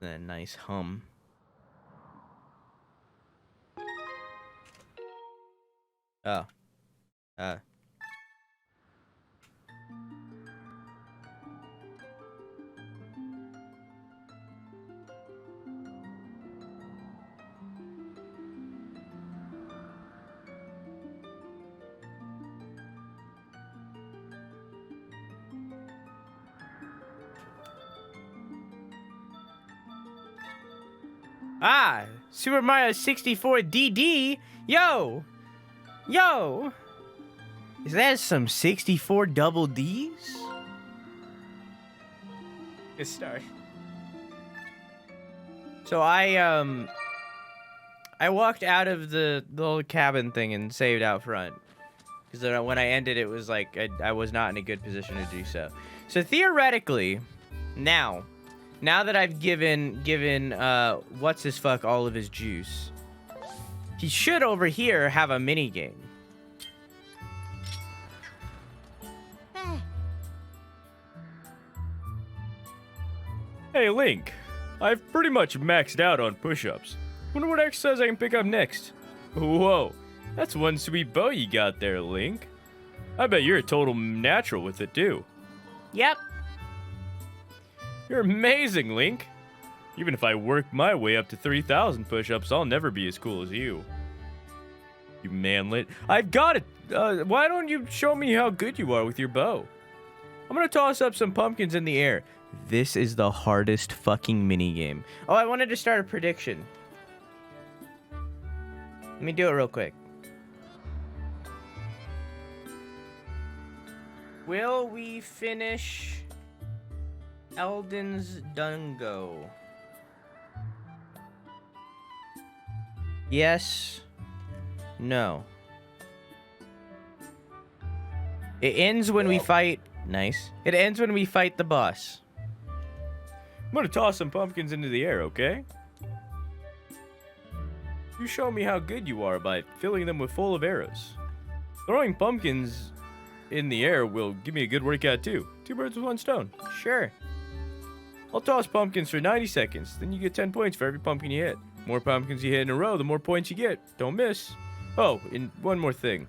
A nice hum. Oh. Ah, Super Mario 64 DD. Yo. Is that some 64 double Ds? Good start. So I walked out of the little cabin thing and saved out front. Because when I ended, it was like I was not in a good position to do so. So theoretically, now that I've given what's his fuck all of his juice, he should over here have a mini game. Hey, Link. I've pretty much maxed out on push-ups. Wonder what exercise I can pick up next. Whoa, that's one sweet bow you got there, Link. I bet you're a total natural with it, too. Yep. You're amazing, Link. Even if I work my way up to 3,000 push-ups, I'll never be as cool as you. You manlet. I've got it. Why don't you show me how good you are with your bow? I'm gonna toss up some pumpkins in the air. This is the hardest fucking minigame. Oh, I wanted to start a prediction. Let me do it real quick. Will we finish Elden's Dungo? Yes. No. It ends when we fight... Nice. It ends when we fight the boss. I'm gonna toss some pumpkins into the air, okay? You show me how good you are by filling them with full of arrows. Throwing pumpkins in the air will give me a good workout too. 2 birds with 1 stone. Sure. I'll toss pumpkins for 90 seconds. Then you get 10 points for every pumpkin you hit. More pumpkins you hit in a row, the more points you get. Don't miss. Oh, and one more thing.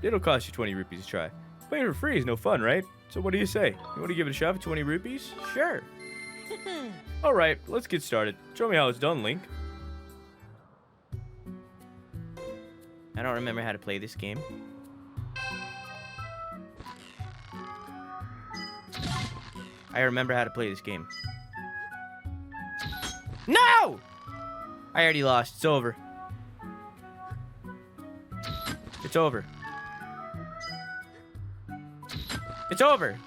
It'll cost you 20 rupees to try. Playing for free is no fun, right? So what do you say? You want to give it a shot for 20 rupees? Sure. Alright, let's get started. Show me how it's done, Link. I don't remember how to play this game. I remember how to play this game. No! I already lost. It's over. It's over. It's over.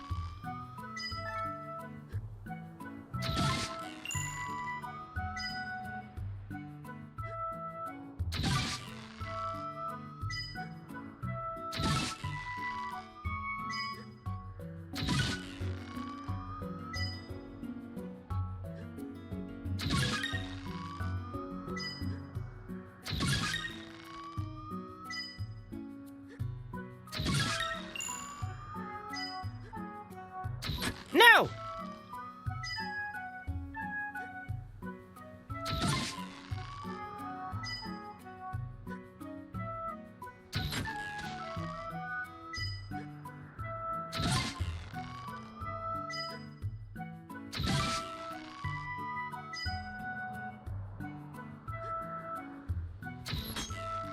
No!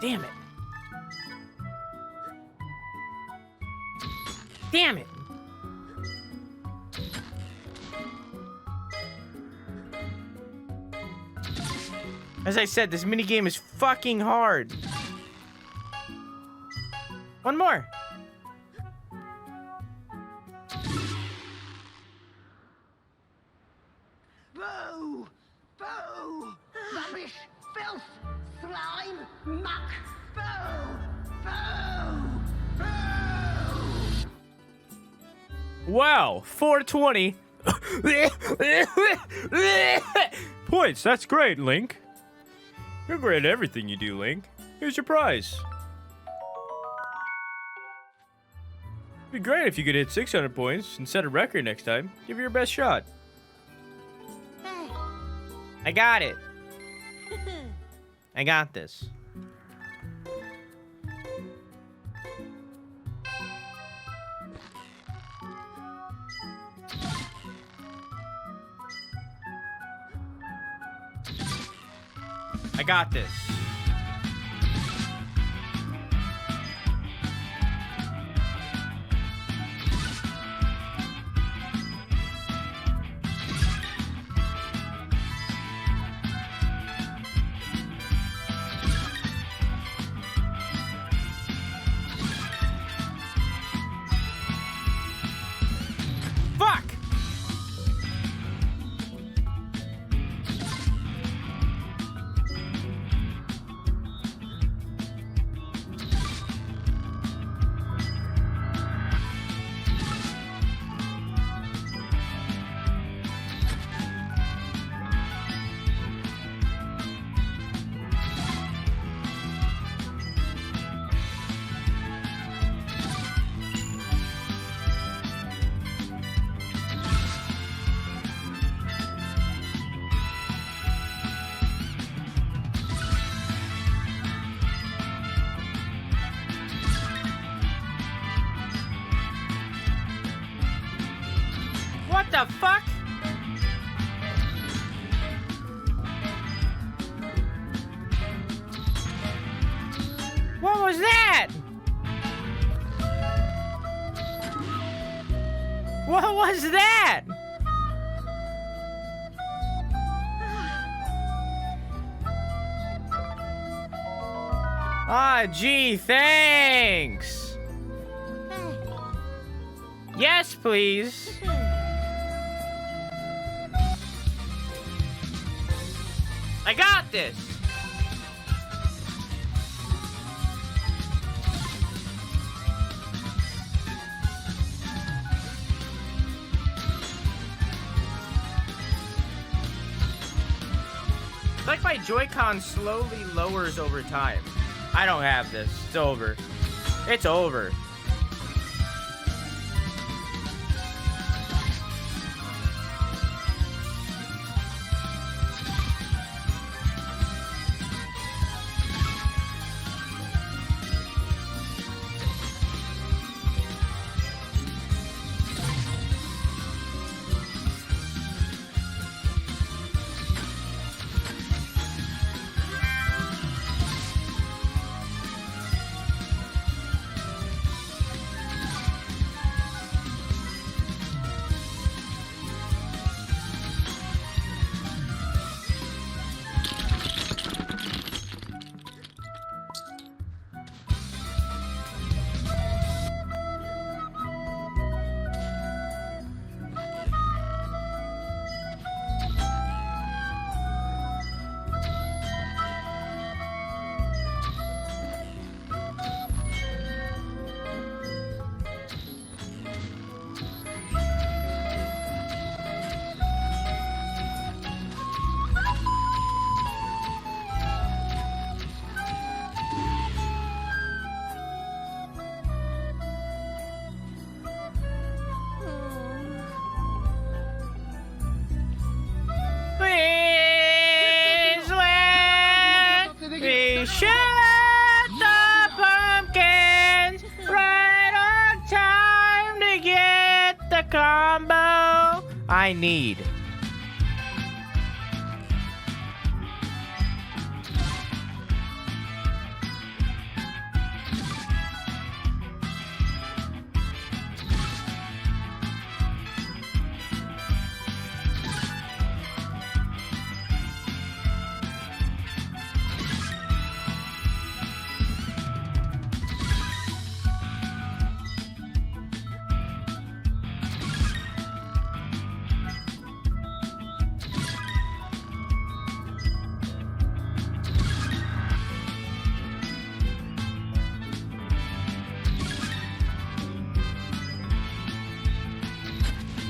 Damn it. Damn it. As I said, this minigame is fucking hard. One more. Boo! Boo! Rubbish! Filth! Slime! Muck! Boo! Boo! Boo! Wow, 420. Points, that's great, Link. You're great at everything you do, Link. Here's your prize. It'd be great if you could hit 600 points and set a record next time. Give it your best shot. I got it. I got this. I got this. Fuck! What the fuck? What was that? What was that? Ah, gee, thanks. Yes, please. I got this. It's like my Joy-Con slowly lowers over time. I don't have this. It's over. It's over. Combo I need.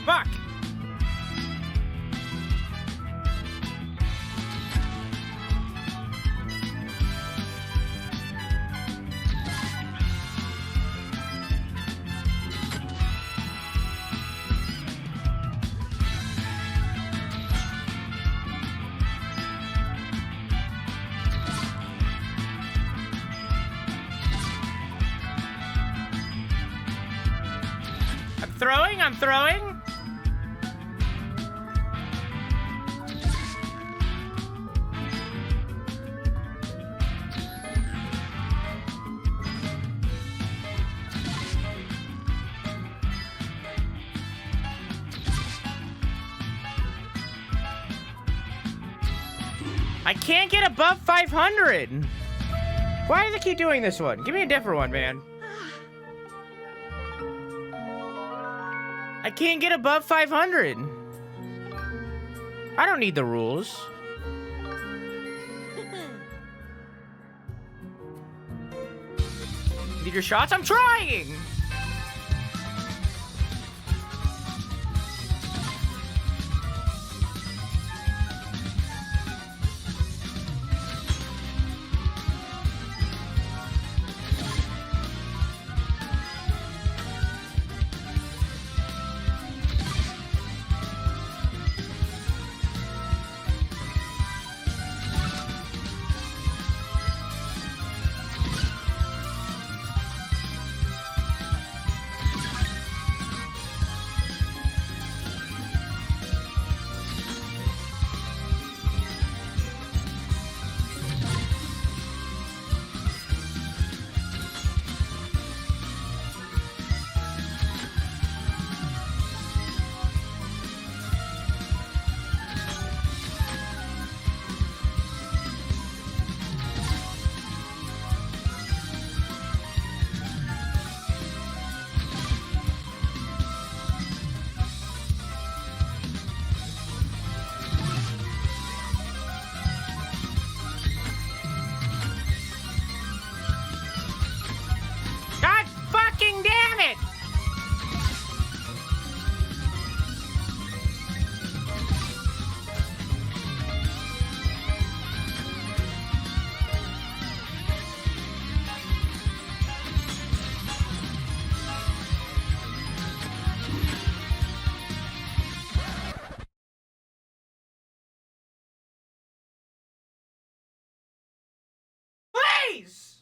Fuck! I'm throwing, I'm throwing. I can't get above 500. Why does it keep doing this one? Give me a different one, man. I can't get above 500. I don't need the rules. Need your shots? I'm trying! Please!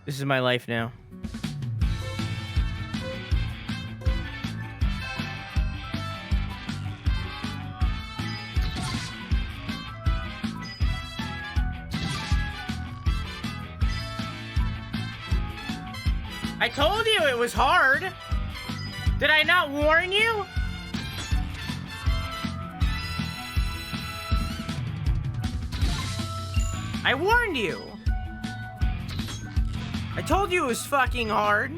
This is my life now. I told you it was hard. Did I not warn you? I warned you. I told you it was fucking hard.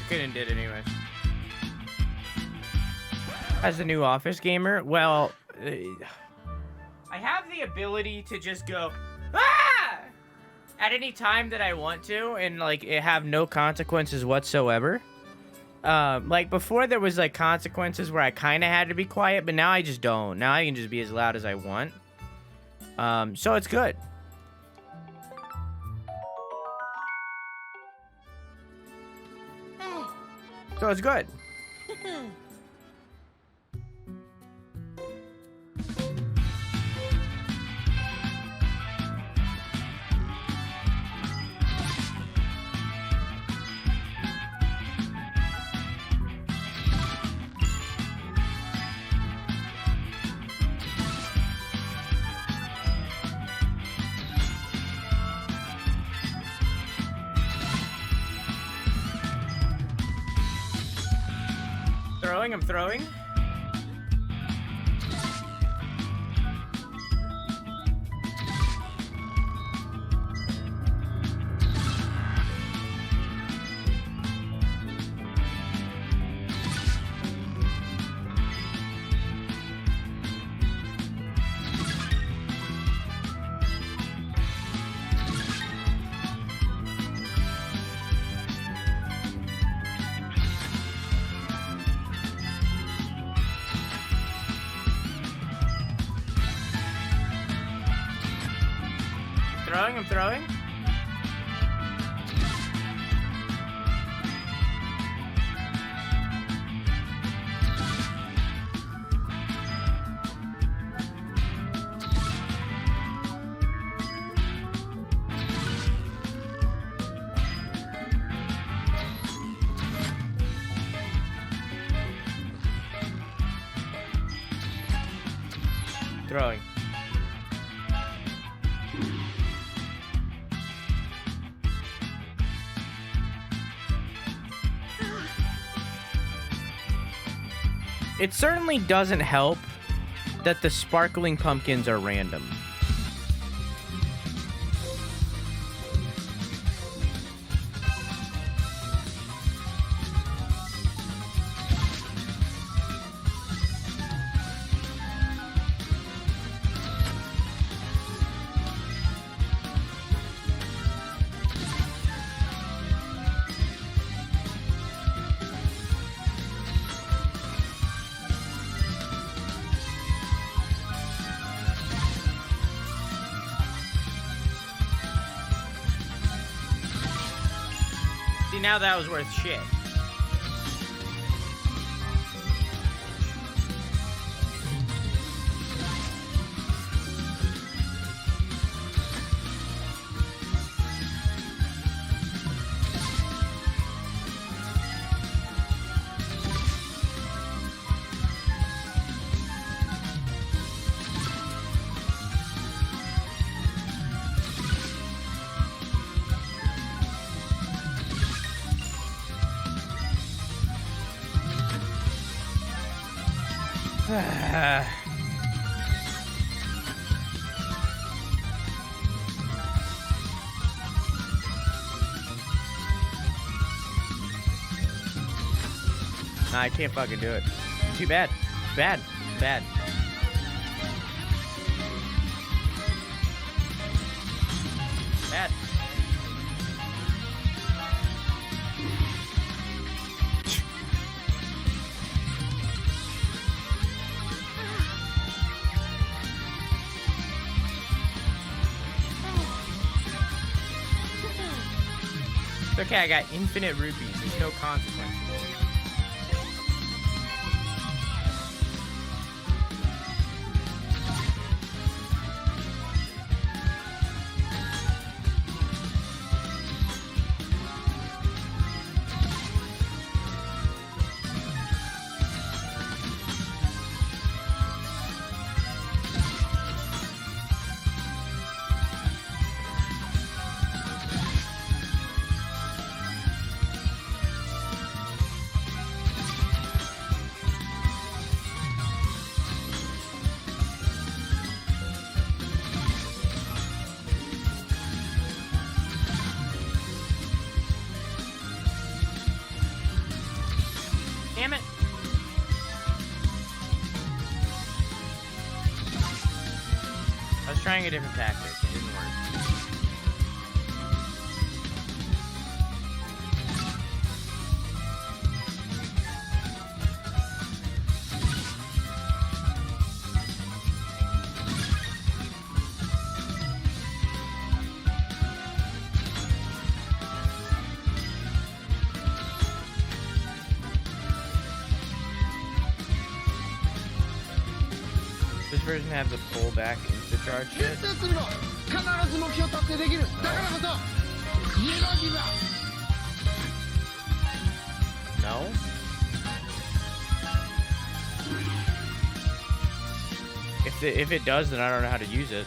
Couldn't did anyways. As a new office gamer, well, I have the ability to just go ah! At any time that I want to, and like it have no consequences whatsoever. Like before there was like consequences where I kind of had to be quiet, but now I just don't. Now I can just be as loud as I want. So it's good. So it's good. I'm throwing. I'm throwing. Throwing. It certainly doesn't help that the sparkling pumpkins are random. See, now that was worth shit. Nah, I can't fucking do it. Too bad. Bad. Bad. Bad. It's okay, I got infinite rupees. There's no consequences. Damn it. I was trying a different tactic. It didn't work. This version has the full back insta charge shit. No? If it does, then I don't know how to use it.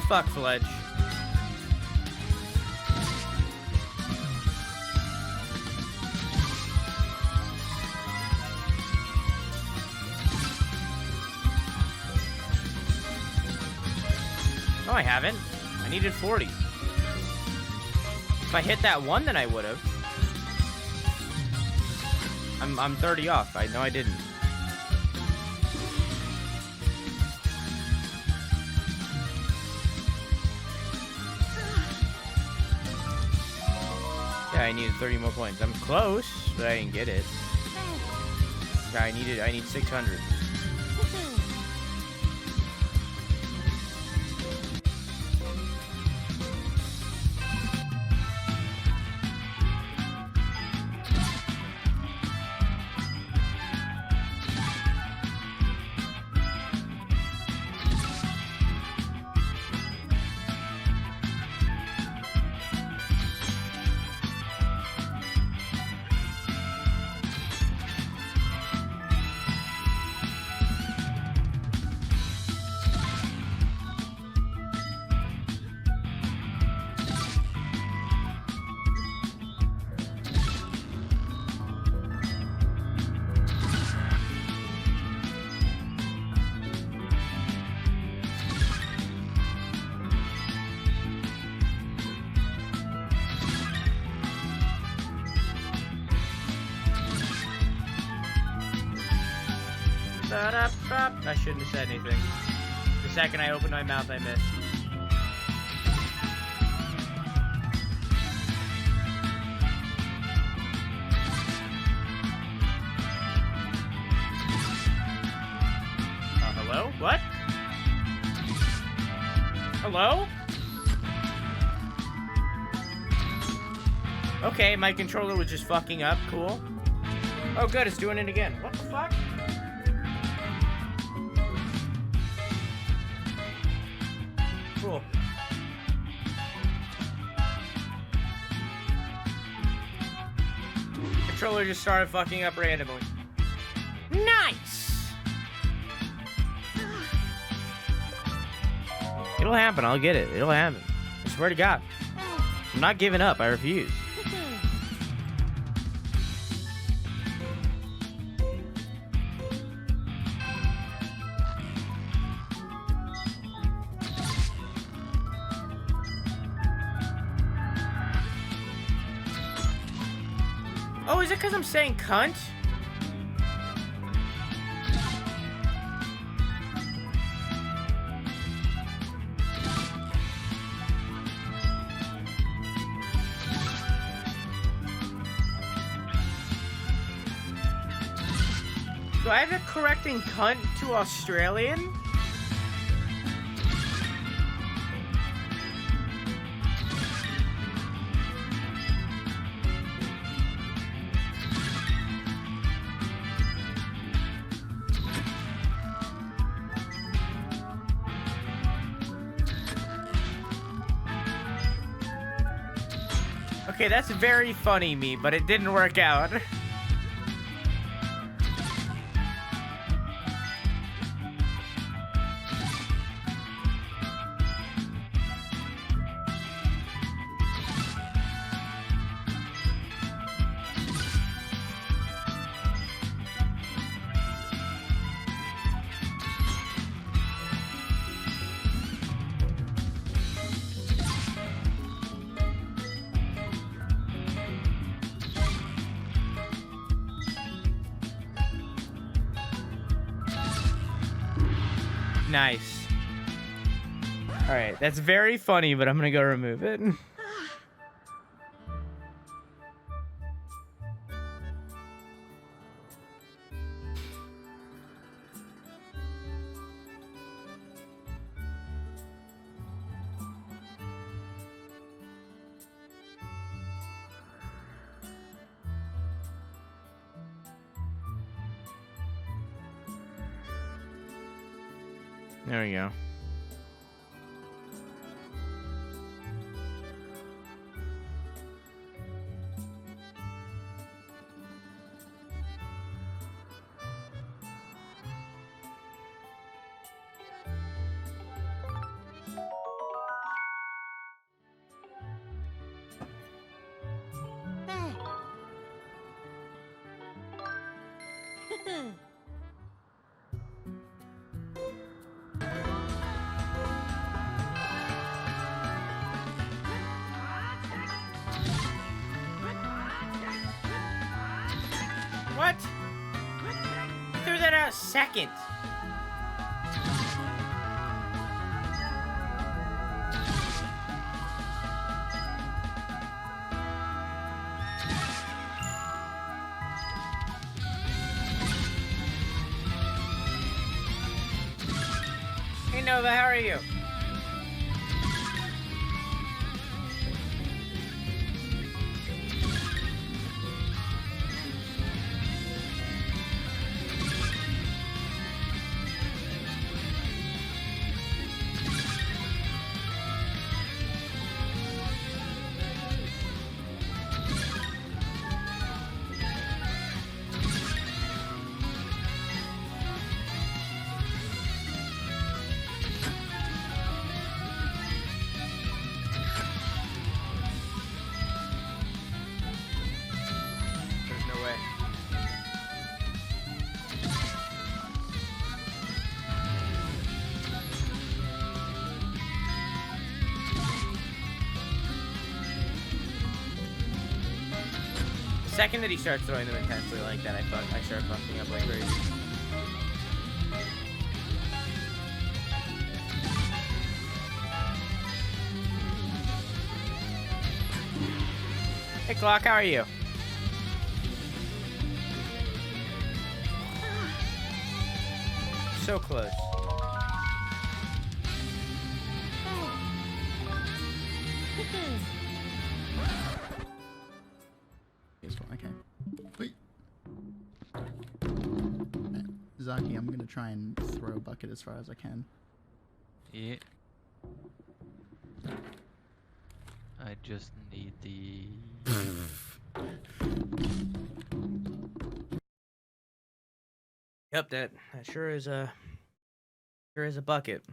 the fuck, Fledge? No, I haven't. I needed 40. If I hit that one, then I would have. I'm 30 off. I know I didn't. Yeah, I needed 30 more points. I'm close, but I didn't get it. Yeah, I need 600. I shouldn't have said anything. The second I opened my mouth, I missed. Hello? What? Hello? Okay, my controller was just fucking up. Cool. Oh, good. It's doing it again. What the fuck? Cool. Controller just started fucking up randomly. Nice! It'll happen. I'll get it. It'll happen. I swear to God. I'm not giving up. I refuse. Oh, is it because I'm saying cunt? Do I have it correcting cunt to Australian? Okay, that's very funny, me, but it didn't work out. Nice. Alright, that's very funny, but I'm gonna go remove it. There we go. a second. Hey Nova, how are you? The second that he starts throwing them intensely like that, I start fucking up like crazy. Hey Clock, how are you? So close. Okay. Wait. Right. Zaki, I'm gonna try and throw a bucket as far as I can. Yeah. I just need the... Yep, that sure is a bucket.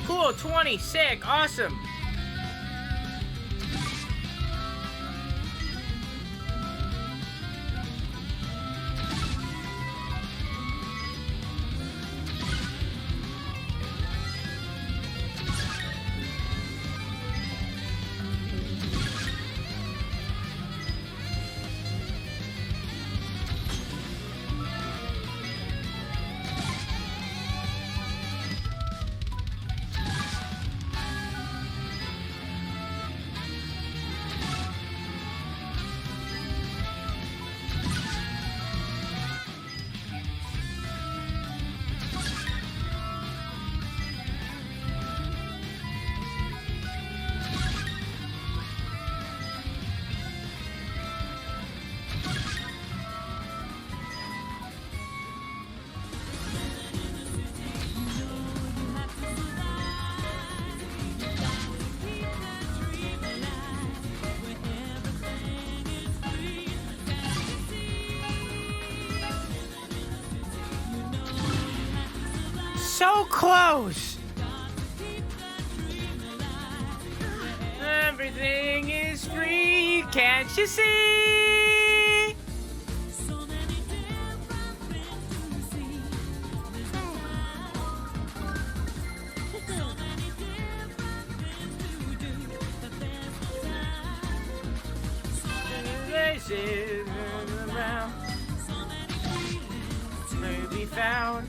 Cool, 20, sick, awesome. So close! Everything is free, can't you see? Places around may be found.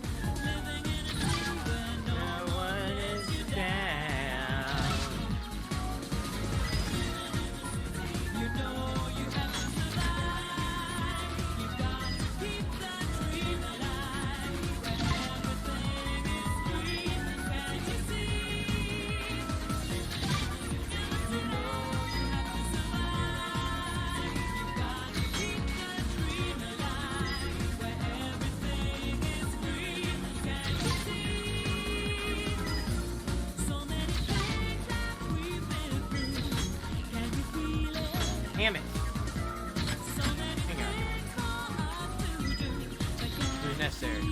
Damn it. Hang on. It was necessary.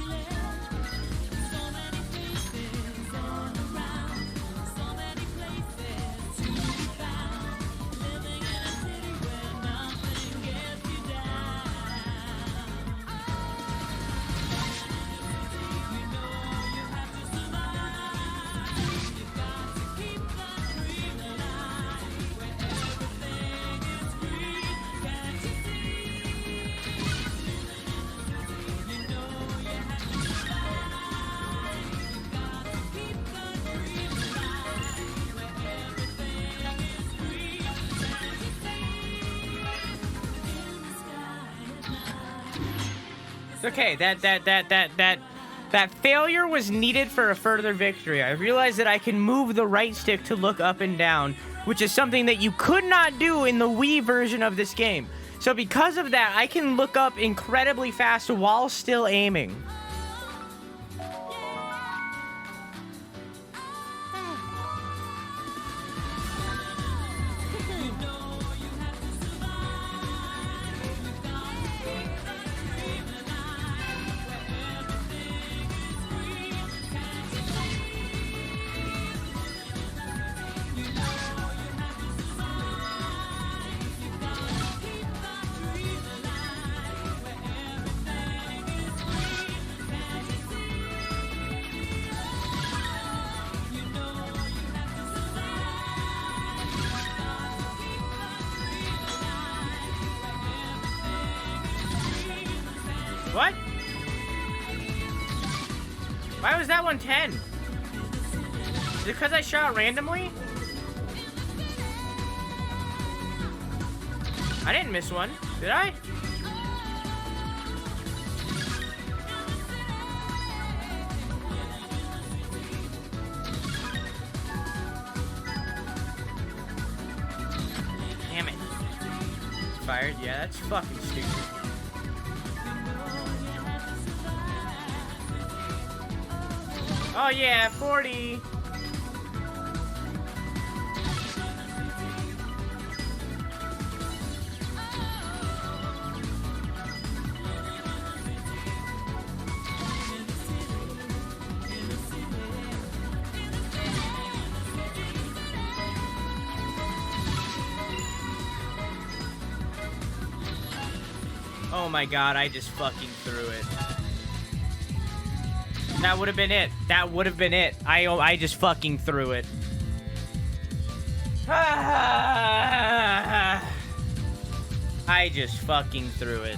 Okay, that failure was needed for a further victory. I realized that I can move the right stick to look up and down, which is something that you could not do in the Wii version of this game. So because of that, I can look up incredibly fast while still aiming. What? Why was that one 10? Is it because I shot randomly? I didn't miss one, did I? Damn it. Fired? Yeah, that's fucking stupid. Oh yeah, 40. Oh my god, I just fucking threw it. That would have been it. That would have been it. I just fucking threw it. I just fucking threw it.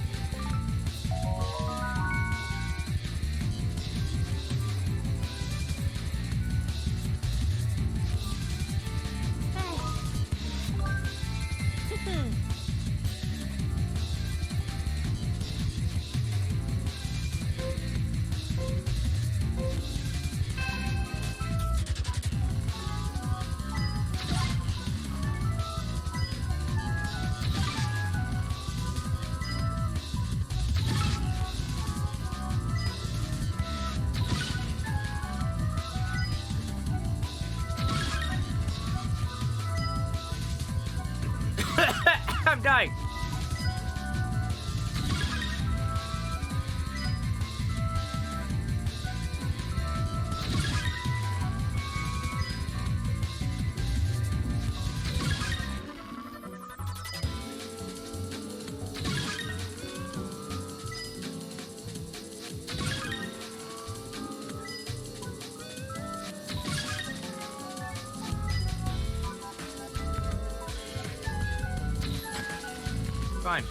I'm dying. Fine.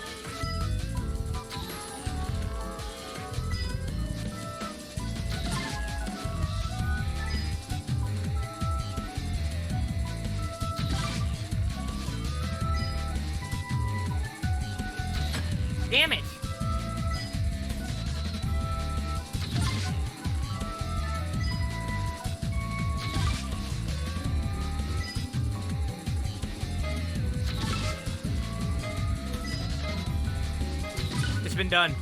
Damn it. It's been done.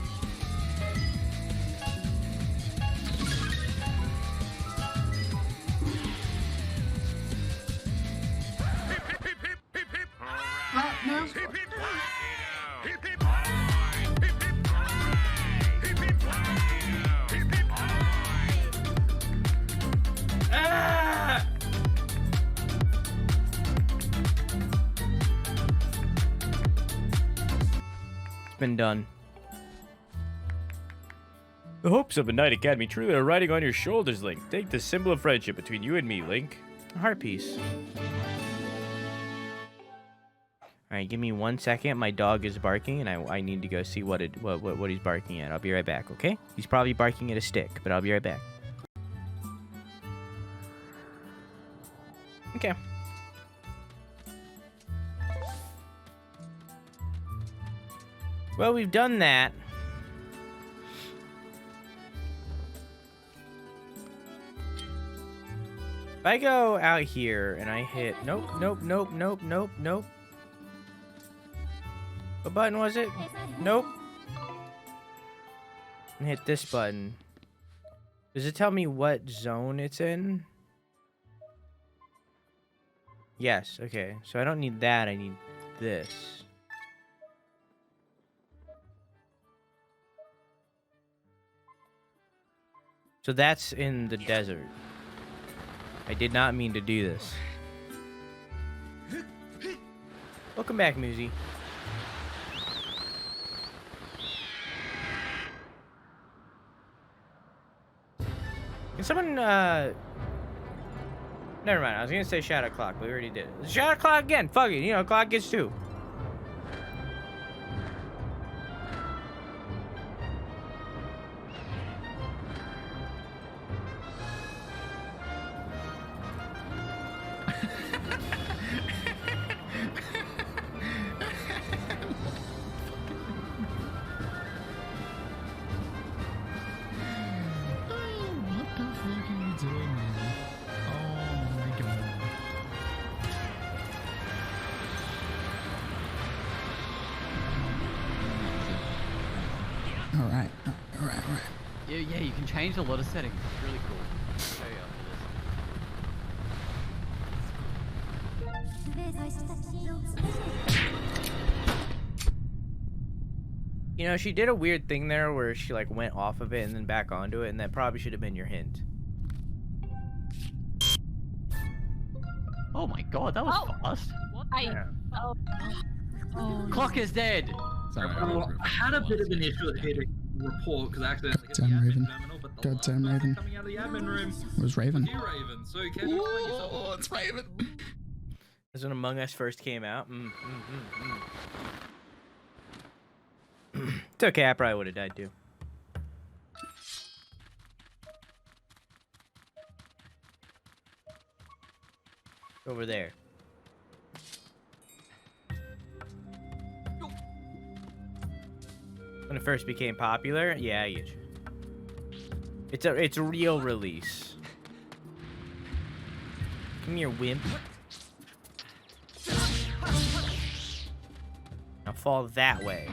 Ah! It's been done. The hopes of a Knight Academy truly are riding on your shoulders, Link. Take the symbol of friendship between you and me, Link. Heart piece. Alright, give me 1 second. My dog is barking, and I need to go see what he's barking at. I'll be right back, okay? He's probably barking at a stick, but I'll be right back. Okay. Well, we've done that. I go out here and I hit... Nope, nope, nope, nope, nope, nope. What button was it? Nope. And hit this button. Does it tell me what zone it's in? Yes, okay. So I don't need that, I need this. So that's in the desert. I did not mean to do this. Welcome back, Muzi. Can someone, never mind, I was gonna say shadow clock, but we already did it. Shadow clock again, fuck it, you know, clock gets 2. What the fuck are you doing, man? Oh my god. Alright, alright. Yeah, you can change a lot of settings. It's really cool. I'll show you You know, she did a weird thing there where she like went off of it and then back onto it, and that probably should have been your hint. Oh my god, that was fast. Yeah. Clock is dead. Sorry. Well, I had a bit of an issue with hitting report because I accidentally hit the Goddamn admin Raven. terminal, but the Goddamn last Raven. coming out of the admin room Where's Raven? was you, Raven. So you can't explain yourself. Oh, it's Raven. That's when Among Us first came out. It's okay, I probably would have died too. Over there. When it first became popular, yeah, I get you. It's a real release. Come here, wimp. Now fall that way.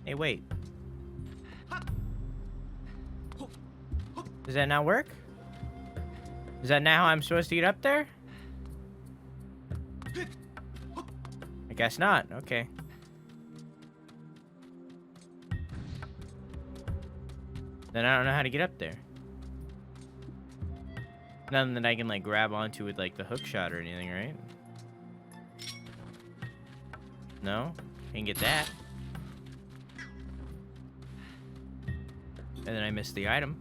Hey, wait. Does that not work? Is that not how I'm supposed to get up there? I guess not. Okay. Then I don't know how to get up there. Nothing that I can like grab onto with like the hook shot or anything, right? No? Can't get that. And then I missed the item.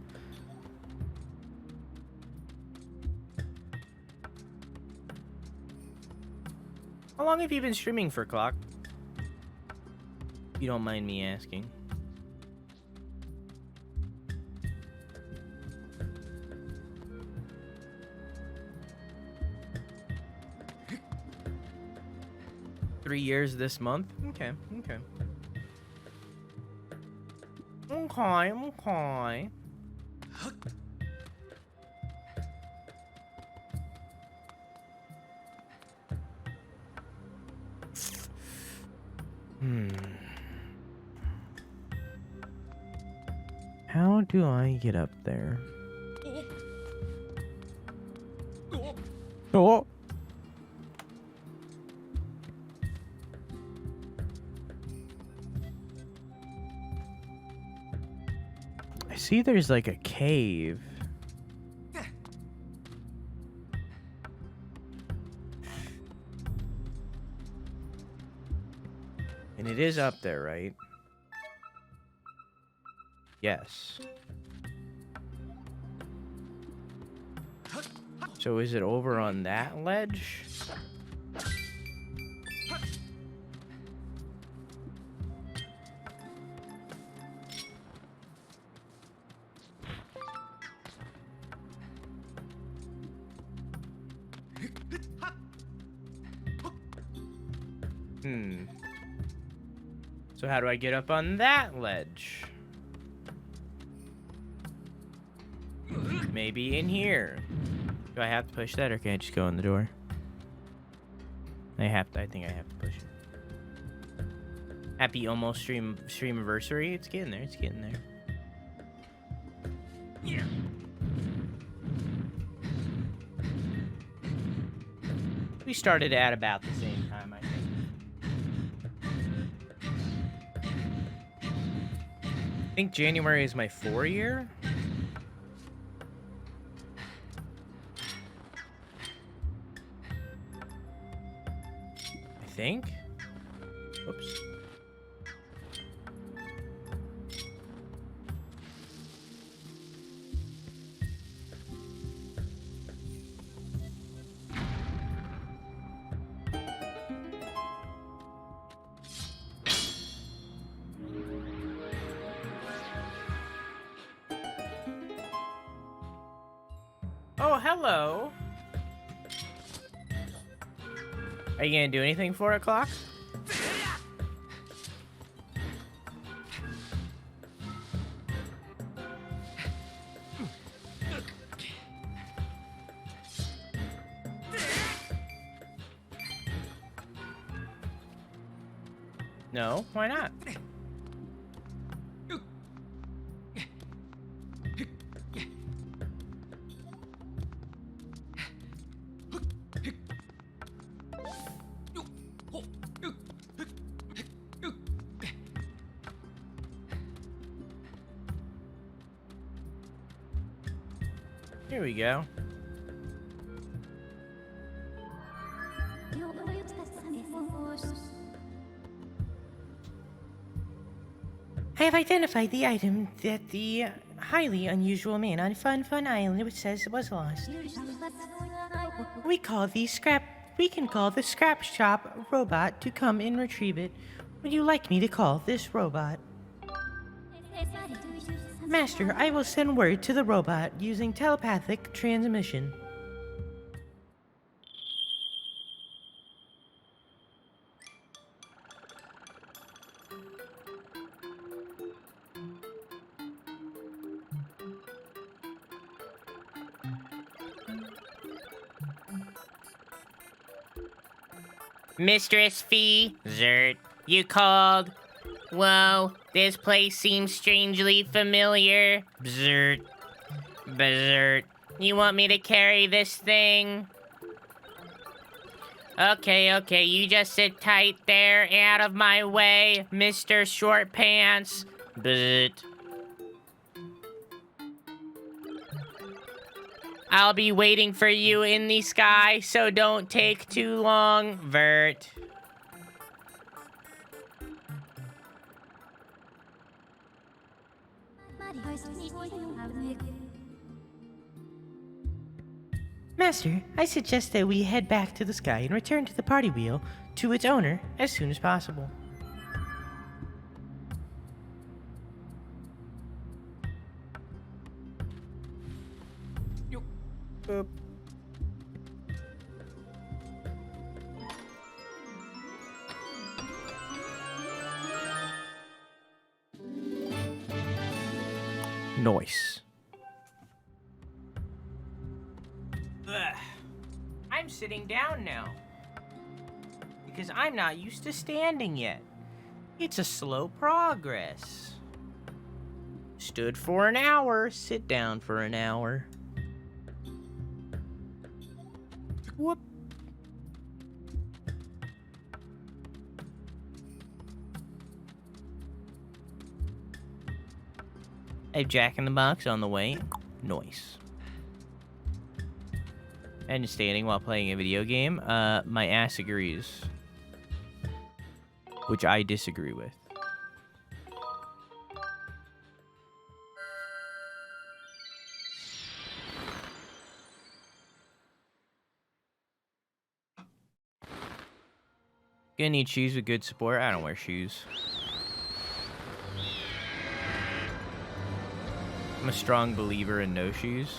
How long have you been streaming for, Clock? If you don't mind me asking. Three years this month? Okay, okay. Okay. How do I get up there? Oh! I see there's like a cave. And it is up there, right? Yes. So is it over on that ledge? So how do I get up on that ledge? maybe in here. Do I have to push that, or can I just go in the door? I think I have to push it. Happy almost streamiversary. It's getting there. It's getting there. Yeah. We started at about the same time, I think. I think January is my 4 year. I think. Oops. Oh, hello. Are you gonna do anything for it, Clock? No, why not? Here we go. I have identified the item that the highly unusual man on Fun Island which says it was lost. We can call the scrap shop robot to come and retrieve it. Would you like me to call this robot? Master, I will send word to the robot using telepathic transmission. Mistress Fee, Zert, you called? Whoa, this place seems strangely familiar. Bzert. Bzert. You want me to carry this thing? Okay, you just sit tight there, out of my way, Mr. Short Pants. Bzert. I'll be waiting for you in the sky, so don't take too long, Vert. Master, I suggest that we head back to the sky and return to the party wheel to its owner as soon as possible. Boop. Nice. Ugh. I'm sitting down now. Because I'm not used to standing yet. It's a slow progress. Stood for an hour, sit down for an hour. Whoop. A Jack in the Box on the way. Nice. And standing while playing a video game. My ass agrees. Which I disagree with. Gonna need shoes with good support. I don't wear shoes. I'm a strong believer in no shoes.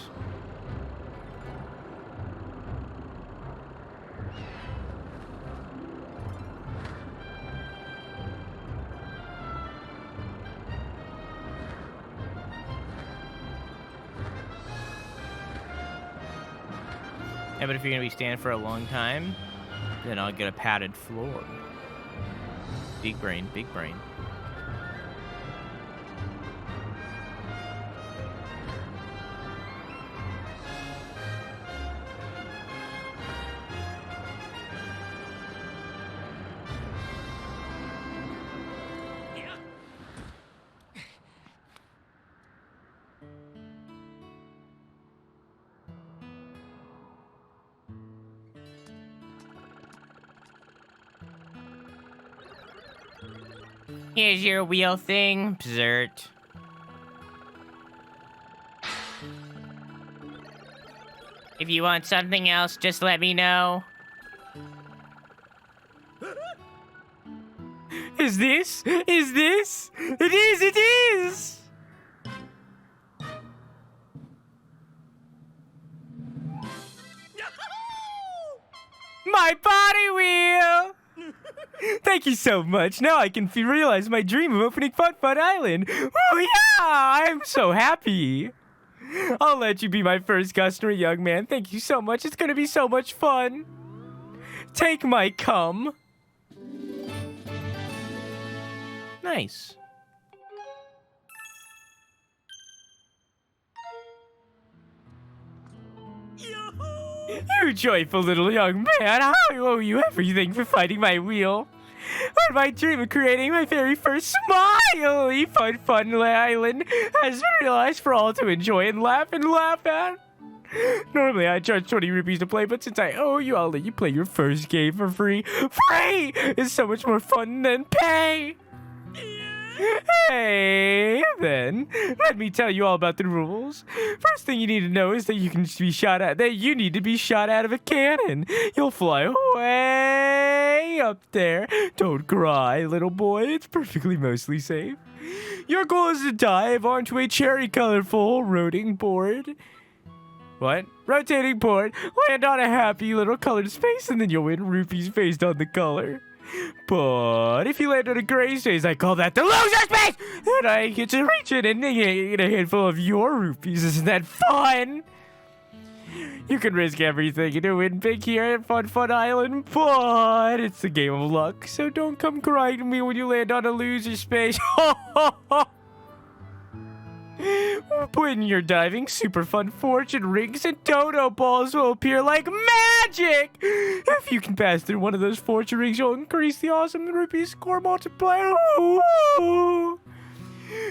Yeah, but if you're gonna be standing for a long time, then I'll get a padded floor. Big brain, big brain. Here's your wheel thing, Bzert. If you want something else, just let me know. Is this? Is this? It is, it is! My body wheel! Thank you so much. Now I can realize my dream of opening Fun Fun Island. Oh yeah! I'm so happy. I'll let you be my first customer, young man. Thank you so much. It's gonna be so much fun. Take my cum. Nice. You joyful little young man, I owe you everything for fighting my wheel. When my dream of creating my very first smiley fun island has been realized for all to enjoy and laugh at. Normally I charge 20 rupees to play, but since I owe you, I'll let you play your first game for free. Free is so much more fun than pay. Hey, then, let me tell you all about the rules. First thing you need to know is that you need to be shot out of a cannon. You'll fly way up there. Don't cry, little boy. It's perfectly mostly safe. Your goal is to dive onto a cherry-colorful rotating board. What? Rotating board. Land on a happy little colored space, and then you'll win rupees based on the color. But if you land on a gray space, I call that the loser space! And I get to reach it and get a handful of your rupees. Isn't that fun? You can risk everything to win big here at Fun Fun Island, but it's a game of luck. So don't come crying to me when you land on a loser space. When you're diving, super fun fortune rings and dodo balls will appear like magic! If you can pass through one of those fortune rings, you'll increase the awesome rupee score multiplier.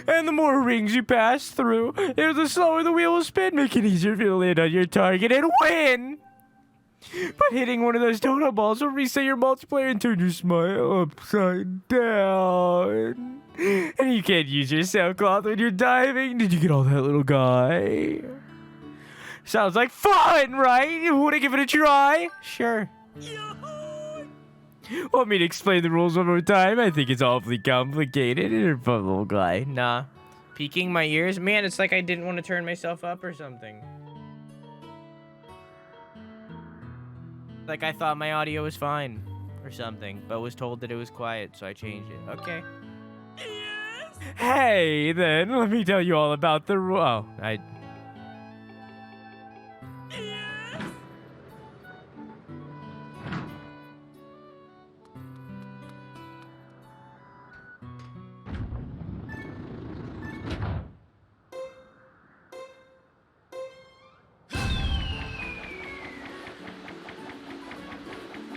And the more rings you pass through, the slower the wheel will spin, making it easier for you to land on your target and win! But hitting one of those dodo balls will reset your multiplier and turn your smile upside down. And you can't use your sailcloth when you're diving. Did you get all that, little guy? Sounds like fun, right? Want to give it a try? Sure. Want me to explain the rules one more time? I think it's awfully complicated. You're a fun little guy. Nah. Peeking my ears? Man, it's like I didn't want to turn myself up or something. Like I thought my audio was fine or something, but was told that it was quiet, so I changed it. Okay. Yes. Hey, then, let me tell you all about the rule. Oh,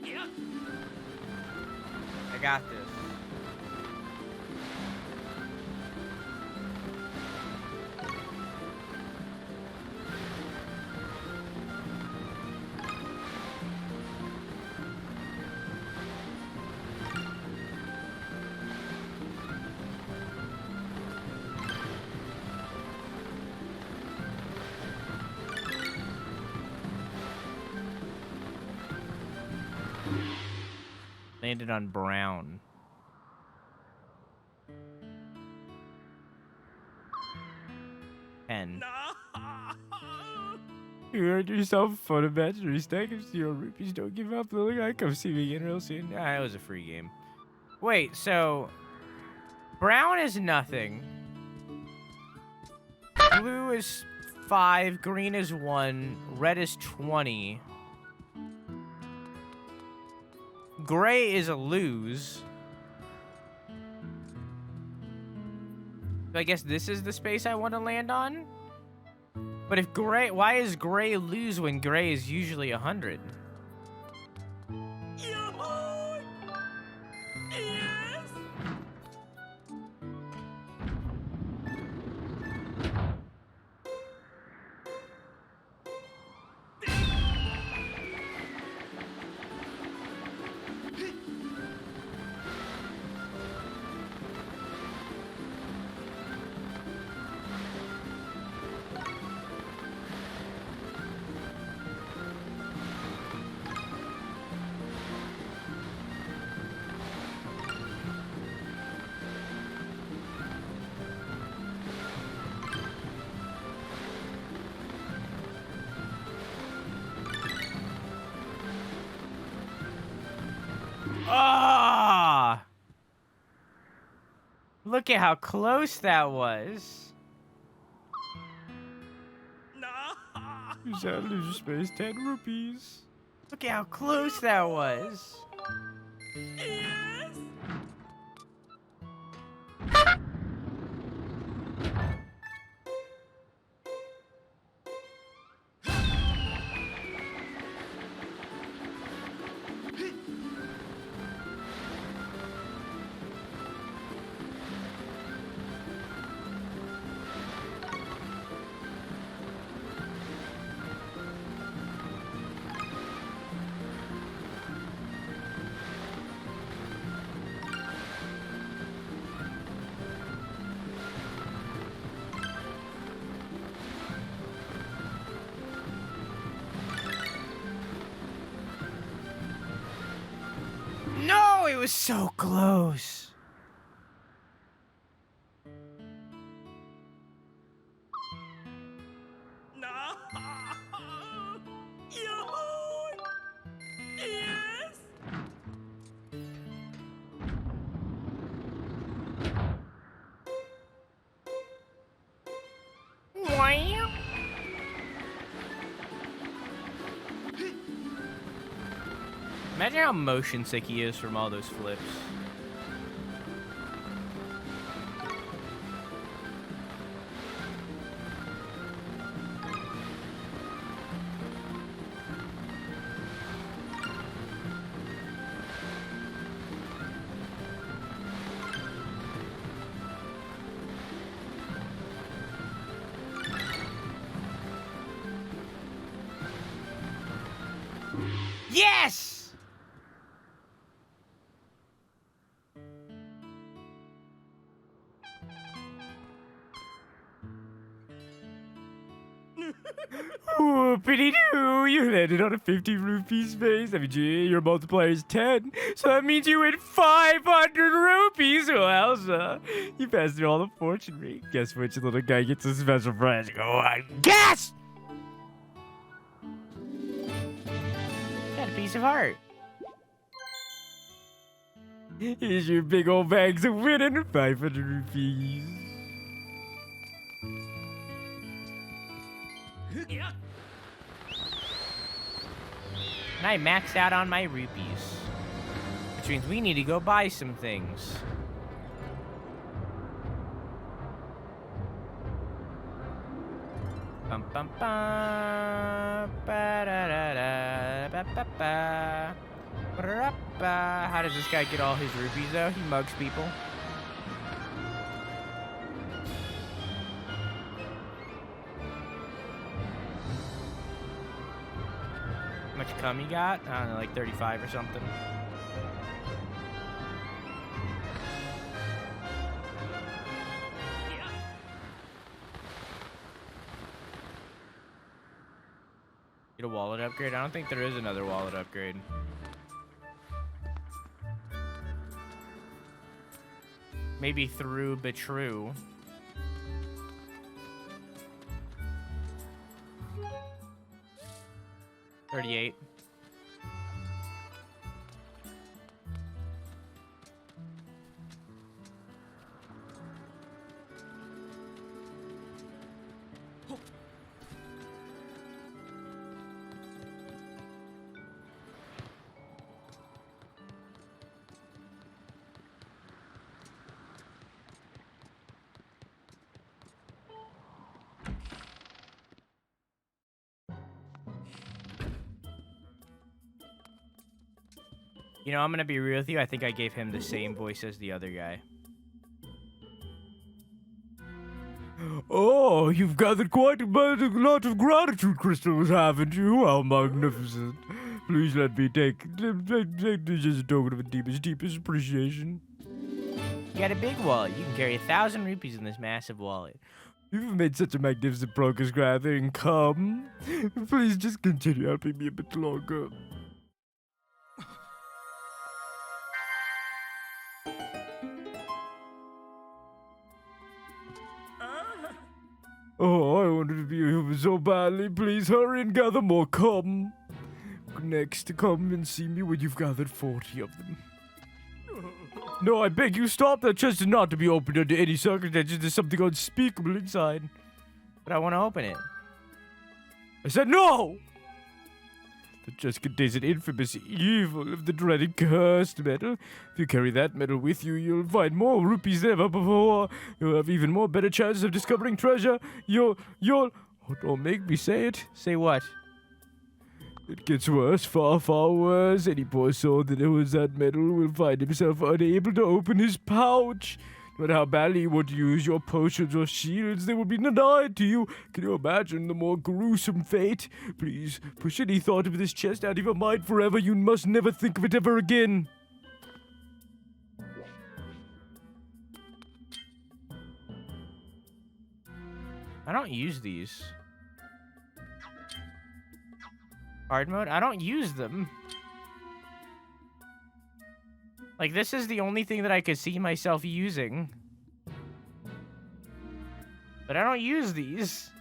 Yes. I got this. Landed on brown. N. You earned yourself a fun imaginary stack of 0 rupees. Don't give up, little guy. Come see me again real soon. Ah, it was a free game. Wait, so brown is nothing. Blue is 5. Green is 1. Red is 20. gray is a lose. So I guess this is the space I want to land on? But if gray, why is gray lose when gray is usually 100? Ah! Look at how close that was. You said lose your space, 10 rupees. Look at how close that was. No, it was so close. Wow. Imagine how motion sick he is from all those flips. Yes! Whoopity-doo! You landed on a 50 rupee space. I mean, gee, your multiplier is 10, so that means you win 500 rupees. Well, sir, you passed through all the fortune rate. Guess which little guy gets a special prize? Go on, guess! Got a piece of heart. Here's your big old bags of winning 500 rupees. And I maxed out on my rupees. Which means we need to go buy some things. Bum bum bum. Ba da da da. Ba ba ba. Ba-da-da-ba. How does this guy get all his rupees though? He mugs people. How much cum you got? I don't know, like 35 or something. Get a wallet upgrade? I don't think there is another wallet upgrade. Maybe through Betrue. $38. You know, I'm gonna be real with you. I think I gave him the same voice as the other guy. Oh, you've gathered quite a lot of gratitude crystals, haven't you? How magnificent. Please let me take this as a token of a deepest appreciation. You got a big wallet. You can carry 1,000 rupees in this massive wallet. You've made such a magnificent progress gathering. Come. Please just continue helping me a bit longer. Oh, I wanted to be a human so badly. Please hurry and gather more. Come. Next, come and see me when you've gathered 40 of them. No, I beg you, stop. That chest is not to be opened under any circumstances. There's something unspeakable inside. But I want to open it. I said no! The chest contains an infamous evil of the dreaded cursed metal. If you carry that metal with you, you'll find more rupees than ever before. You'll have even more better chances of discovering treasure. You'll... Oh, don't make me say it. Say what? It gets worse, far, far worse. Any poor soul that owns that metal will find himself unable to open his pouch. No matter how badly you want to use your potions or shields, they will be denied to you. Can you imagine the more gruesome fate? Please, push any thought of this chest out of your mind forever. You must never think of it ever again. I don't use these. Hard mode? I don't use them. Like, this is the only thing that I could see myself using. But I don't use these.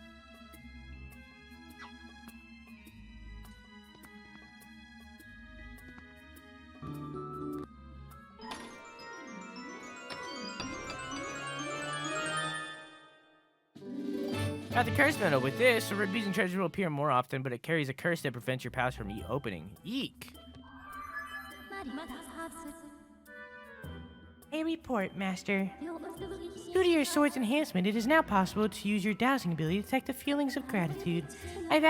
Got the curse medal. With this, the rupees and treasure will appear more often, but it carries a curse that prevents your pouch from opening. Eek. A report, Master. Due to your sword's enhancement, it is now possible to use your dowsing ability to detect the feelings of gratitude. I have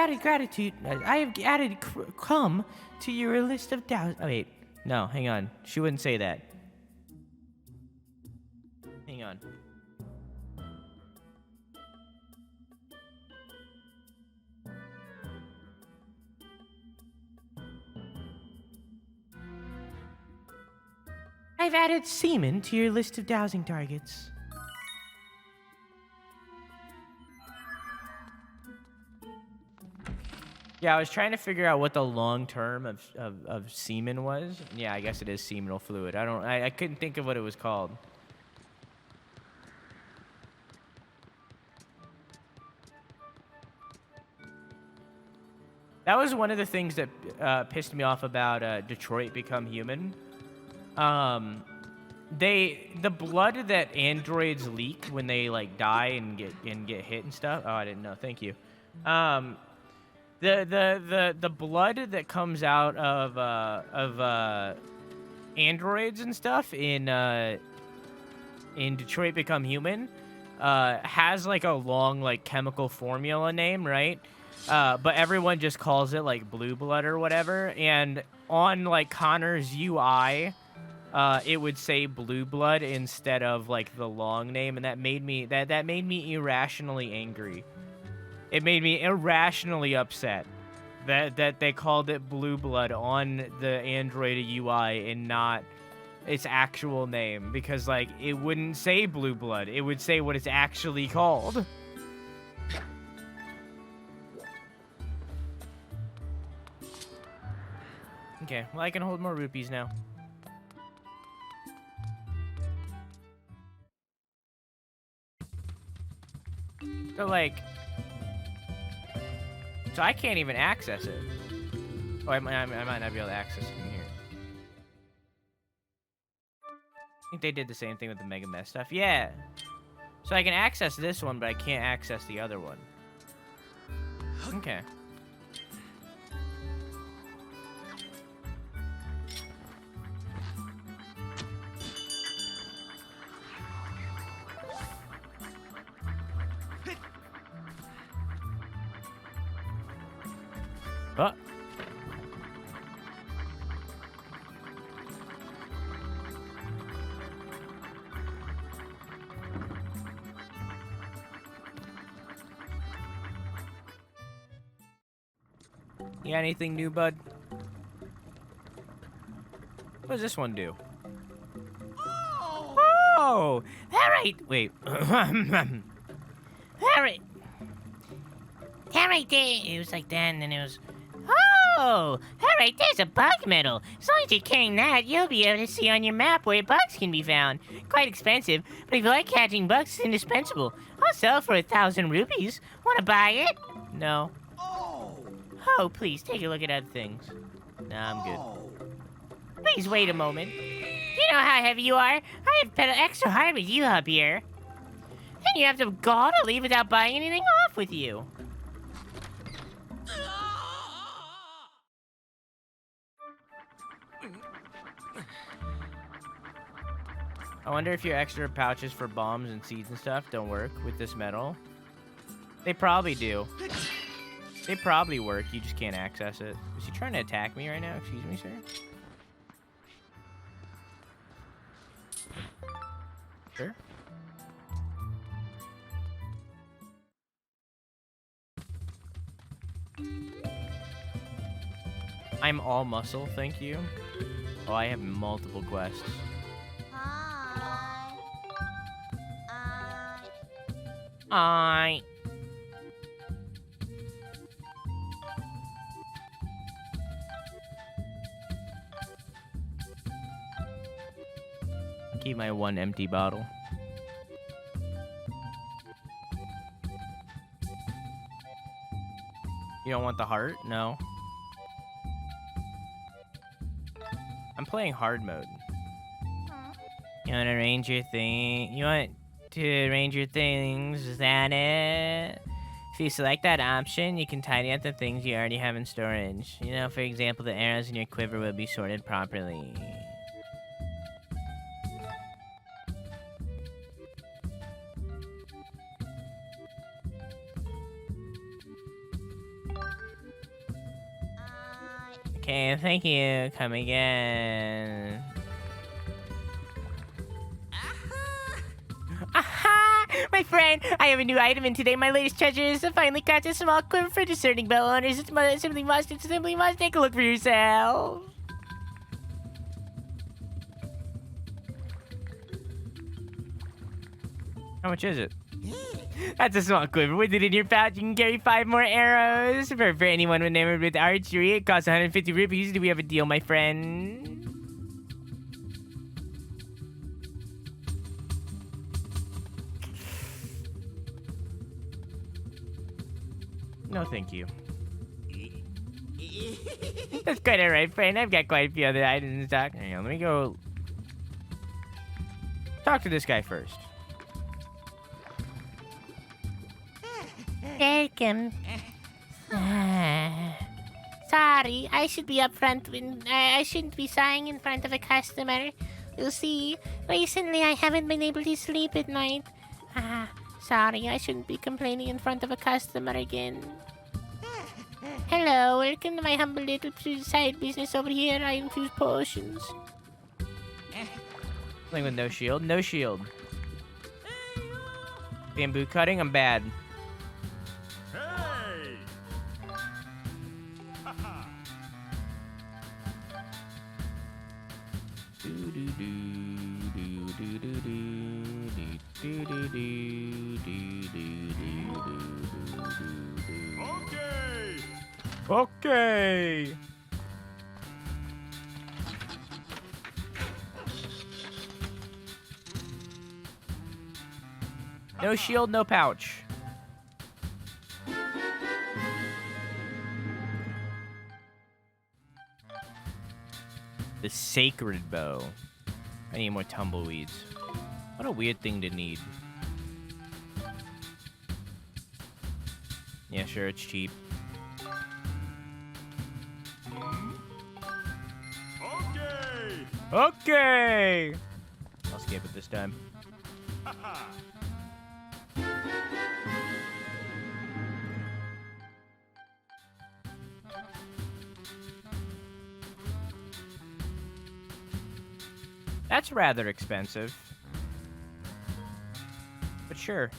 added come to your list of dows. Oh wait, no, hang on. She wouldn't say that. Hang on. I've added semen to your list of dowsing targets. Yeah, I was trying to figure out what the long term of semen was. Yeah, I guess it is seminal fluid. I couldn't think of what it was called. That was one of the things that pissed me off about Detroit Become Human. The blood that androids leak when they like die and get hit and stuff. Oh, I didn't know. Thank you. The blood that comes out of androids and stuff in Detroit Become Human has like a long like chemical formula name, right? But everyone just calls it like blue blood or whatever. And on like Connor's UI, it would say blue blood instead of like the long name, and that made me irrationally angry. It made me irrationally upset that they called it blue blood on the Android UI and not its actual name, because like it wouldn't say blue blood, it would say what it's actually called. Okay, well I can hold more rupees now. So like, so I can't even access it. Oh, I might not be able to access it in here. I think they did the same thing with the Mega Mess stuff. Yeah. So I can access this one, but I can't access the other one. Okay. Oh. You got anything new, bud? What does this one do? Oh! Alright, Wait. alright. Alright, there. It was like that, and then it was... Oh! Alright, there's a bug medal. As long as you're carrying that, you'll be able to see on your map where bugs can be found. Quite expensive, but if you like catching bugs, it's indispensable. I'll sell for 1,000 rupees. Wanna buy it? No. Oh, please, take a look at other things. Nah, I'm good. Please wait a moment. Do you know how heavy you are? I have to pedal extra hard with you up here. And you have the gall to leave without buying anything off with you. I wonder if your extra pouches for bombs and seeds and stuff don't work with this metal. They probably do. They probably work, you just can't access it. Is he trying to attack me right now? Excuse me, sir? Sure. I'm all muscle, thank you. Oh, I have multiple quests. Hi. Keep my one empty bottle. You don't want the heart? No. I'm playing hard mode. You want to arrange your thing? You want to arrange your things? Is that it? If you select that option, you can tidy up the things you already have in storage. You know, for example, the arrows in your quiver will be sorted properly. Okay, thank you. Come again. Aha! My friend, I have a new item in today. My latest treasure is to finally catch a small quiver for discerning bell owners. It's simply must. It's simply must. Take a look for yourself. How much is it? That's a small quiver. With it in your pouch, you can carry 5 more arrows. For anyone enamored with archery, it costs 150 rupees. Do we have a deal, my friend? No, thank you. That's quite alright, friend. I've got quite a few other items in stock. Hang on, let me go talk to this guy first. Welcome. Sorry, I should be up front when I shouldn't be sighing in front of a customer. You see, recently I haven't been able to sleep at night. Sorry, I shouldn't be complaining in front of a customer again. Hello, welcome to my humble little side business over here. I infuse potions. Playing with no shield. No shield. Bamboo cutting, I'm bad. Okay. No shield, no pouch. The sacred bow. I need more tumbleweeds. What a weird thing to need. Yeah, sure, it's cheap. Okay! I'll skip it this time. That's rather expensive. But sure.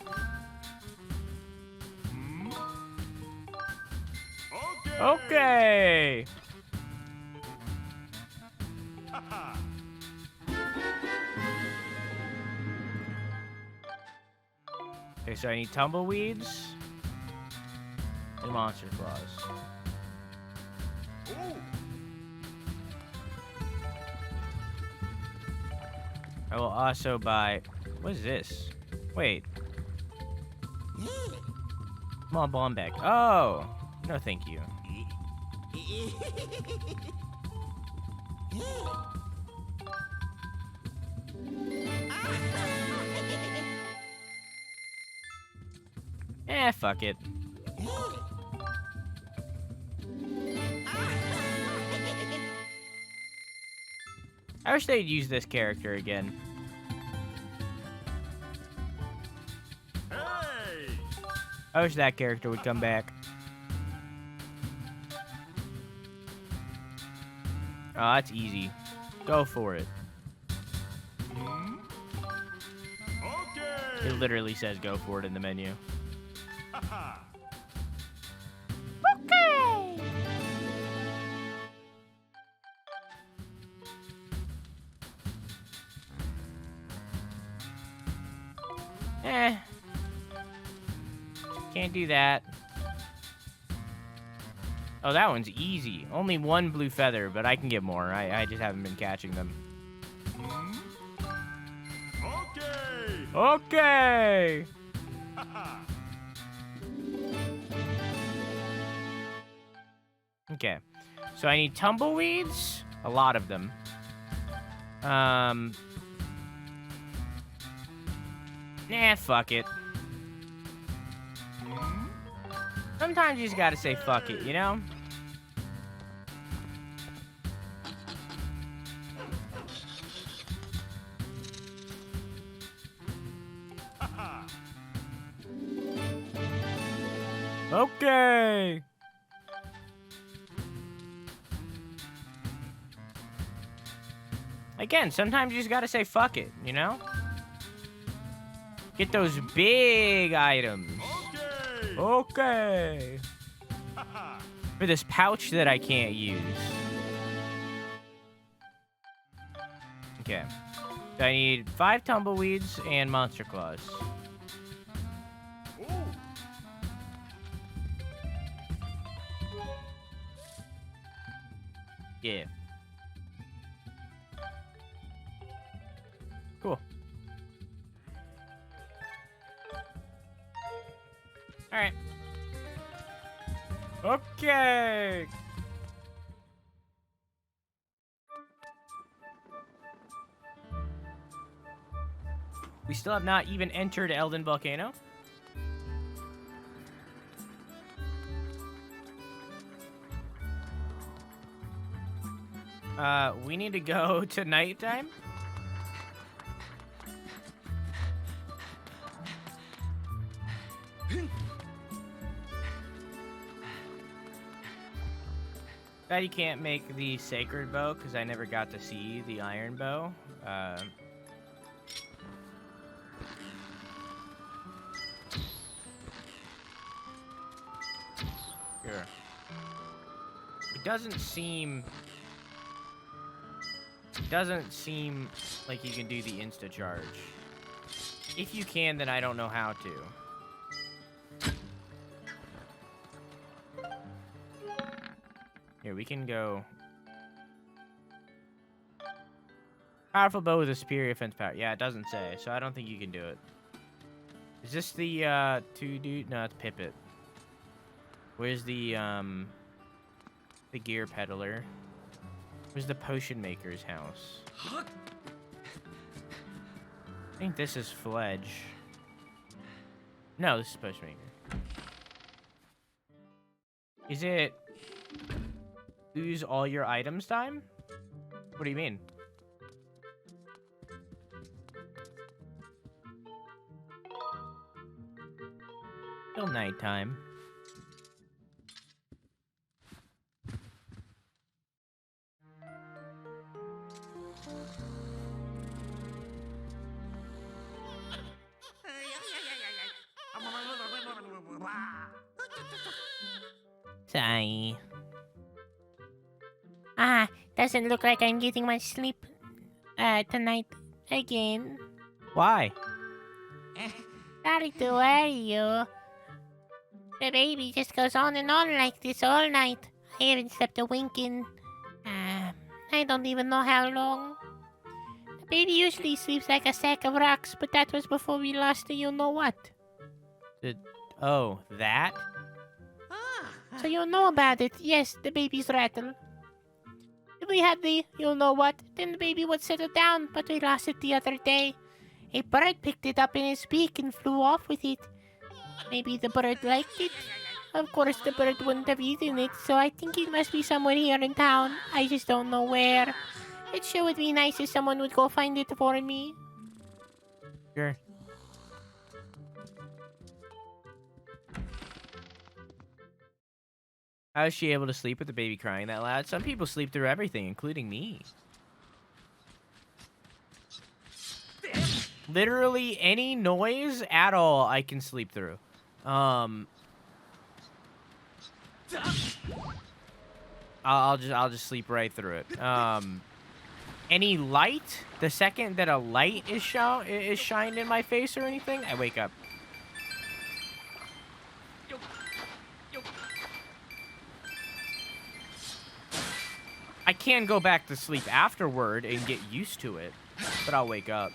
Okay. Okay, so I need tumbleweeds and monster claws. I will also buy... What is this? Wait. Small bomb bag. Oh! No, thank you. Fuck it. I wish they'd use this character again. I wish that character would come back. Oh, that's easy. Go for it. It literally says go for it in the menu. Okay. Can't do that. Oh, that one's easy. Only one blue feather, but I can get more. I just haven't been catching them. Okay. Okay. So I need tumbleweeds. A lot of them. Nah, fuck it. Sometimes you just gotta say fuck it, you know? Okay. Again, sometimes you just gotta say fuck it, you know? Get those big items. Okay. For this pouch that I can't use. Okay. So I need 5 tumbleweeds and monster claws. Yeah. Cool. All right. Okay. We still have not even entered Elden Volcano. We need to go to nighttime. That you can't make the sacred bow because I never got to see the iron bow. Sure. It doesn't seem like you can do the insta charge. If you can, then I don't know how to. Here, we can go. Powerful bow with a superior offense power. Yeah, it doesn't say, so I don't think you can do it. Is this the, two dude? No, it's Pippet. Where's the gear peddler? Where's the potion maker's house? I think this is Fledge. No, this is potion maker. Is it lose all your items time? What do you mean? Till nighttime. Sorry. Doesn't look like I'm getting much sleep tonight again. Why? Sorry to worry you. The baby just goes on and on like this all night. I haven't slept a wink in, I don't even know how long. The baby usually sleeps like a sack of rocks, but that was before we lost the you-know-what. Oh, that? So you know about it. Yes, the baby's rattle. If we had the you-know-what, then the baby would settle down, but we lost it the other day. A bird picked it up in his beak and flew off with it. Maybe the bird liked it. Of course, the bird wouldn't have eaten it, so I think it must be somewhere here in town. I just don't know where. It sure would be nice if someone would go find it for me. Sure. How is she able to sleep with the baby crying that loud? Some people sleep through everything, including me. Literally any noise at all, I can sleep through. I'll just sleep right through it. Any light, the second that a light is shined in my face or anything, I wake up. I can go back to sleep afterward and get used to it, but I'll wake up.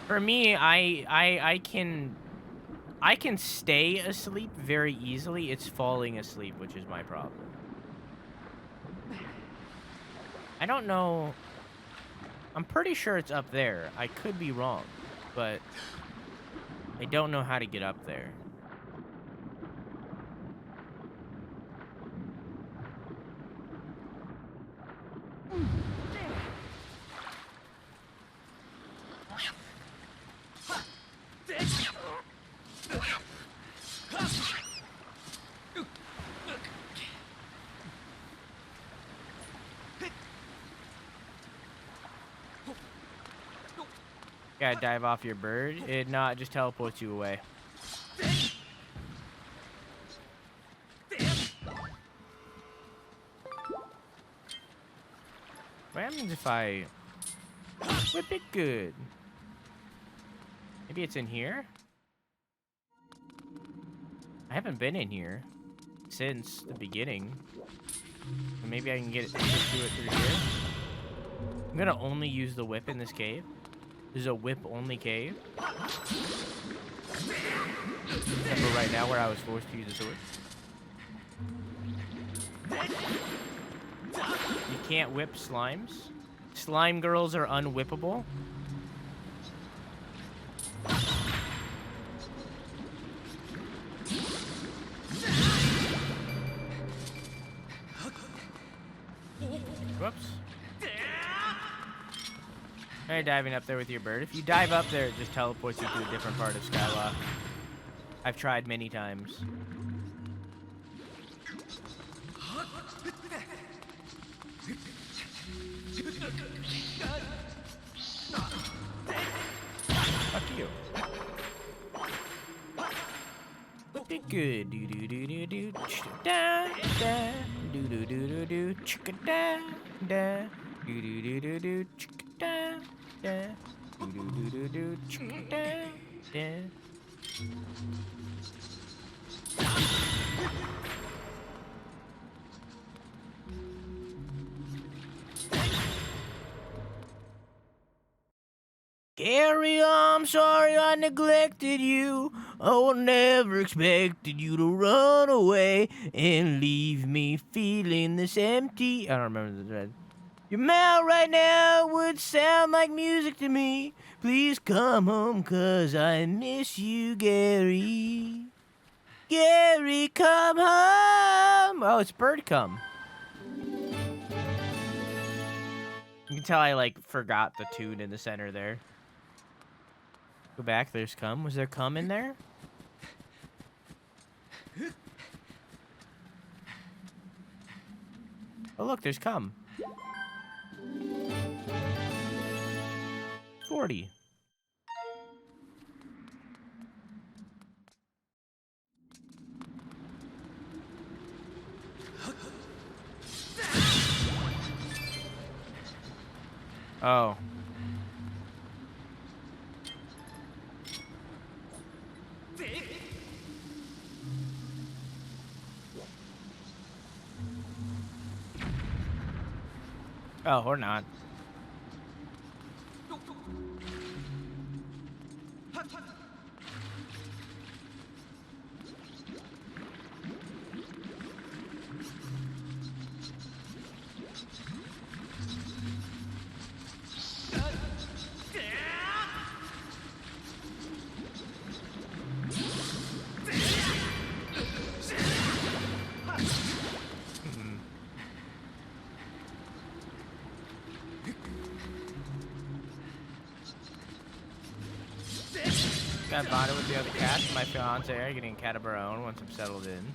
For me, I can stay asleep very easily. It's falling asleep, which is my problem. I don't know. I'm pretty sure it's up there. I could be wrong, but I don't know how to get up there. Gotta dive off your bird. It not just teleports you away. What happens if I whip it good? Maybe it's in here? I haven't been in here since the beginning. Maybe I can get it, to it through here. I'm gonna only use the whip in this cave. There's a whip-only cave. Except for right now where I was forced to use a sword. You can't whip slimes. Slime girls are unwhippable. Whoops. Try diving up there with your bird. If you dive up there, it just teleports you to a different part of Skyloft. I've tried many times. Fuck you. Be good. Do do do do do. Da da. Do do do do do. Chicka da da. Do do do do do. Chicka da da. Do do do do do. Chicka da da. Gary, I'm sorry I neglected you. I never expected you to run away and leave me feeling this empty. I don't remember the thread. Your mouth right now would sound like music to me. Please come home, 'cause I miss you, Gary. Gary, come home. Oh, it's bird come. You can tell I, like, forgot the tune in the center there. Go back, there's cum. Was there cum in there? Oh, look, there's cum. 40. Oh. Oh, or not. Got bonded with the other cats. My fiance are getting a cat of our own once I'm settled in.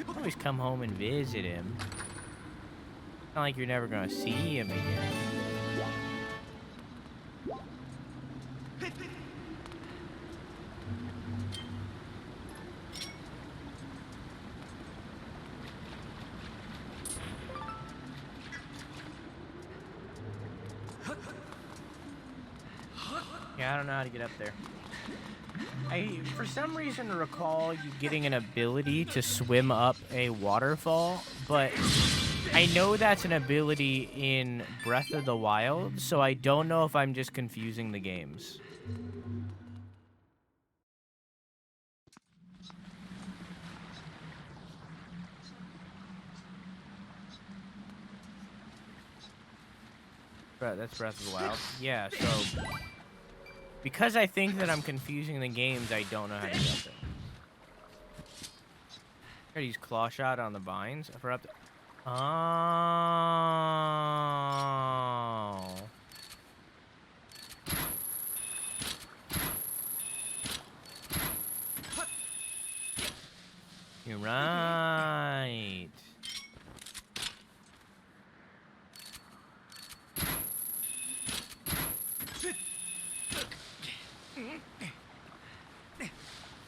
Always come home and visit him. Not like you're never gonna see him again. Yeah, I don't know how to get up there. I, for some reason, recall you getting an ability to swim up a waterfall, but I know that's an ability in Breath of the Wild, so I don't know if I'm just confusing the games. That's Breath of the Wild. Yeah, so... Because I think that I'm confusing the games, I don't know how to get there. Gotta use claw shot on the vines. For up to... Oh. You're right.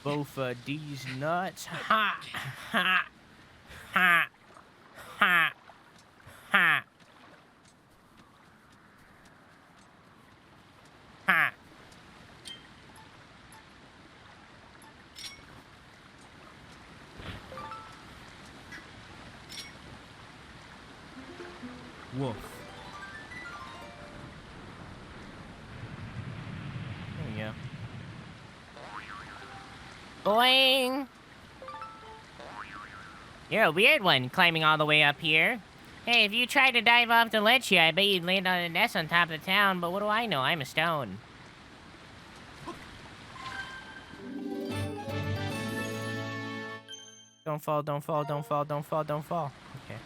Both of these nuts. Ha! Ha! Ha! Ha! Ha! Ha! Woof. There we go. Boing! You're a weird one, climbing all the way up here. Hey, if you tried to dive off the ledge here, I bet you'd land on a nest on top of the town, but what do I know? I'm a stone. Don't fall, don't fall, don't fall, don't fall, don't fall. Okay.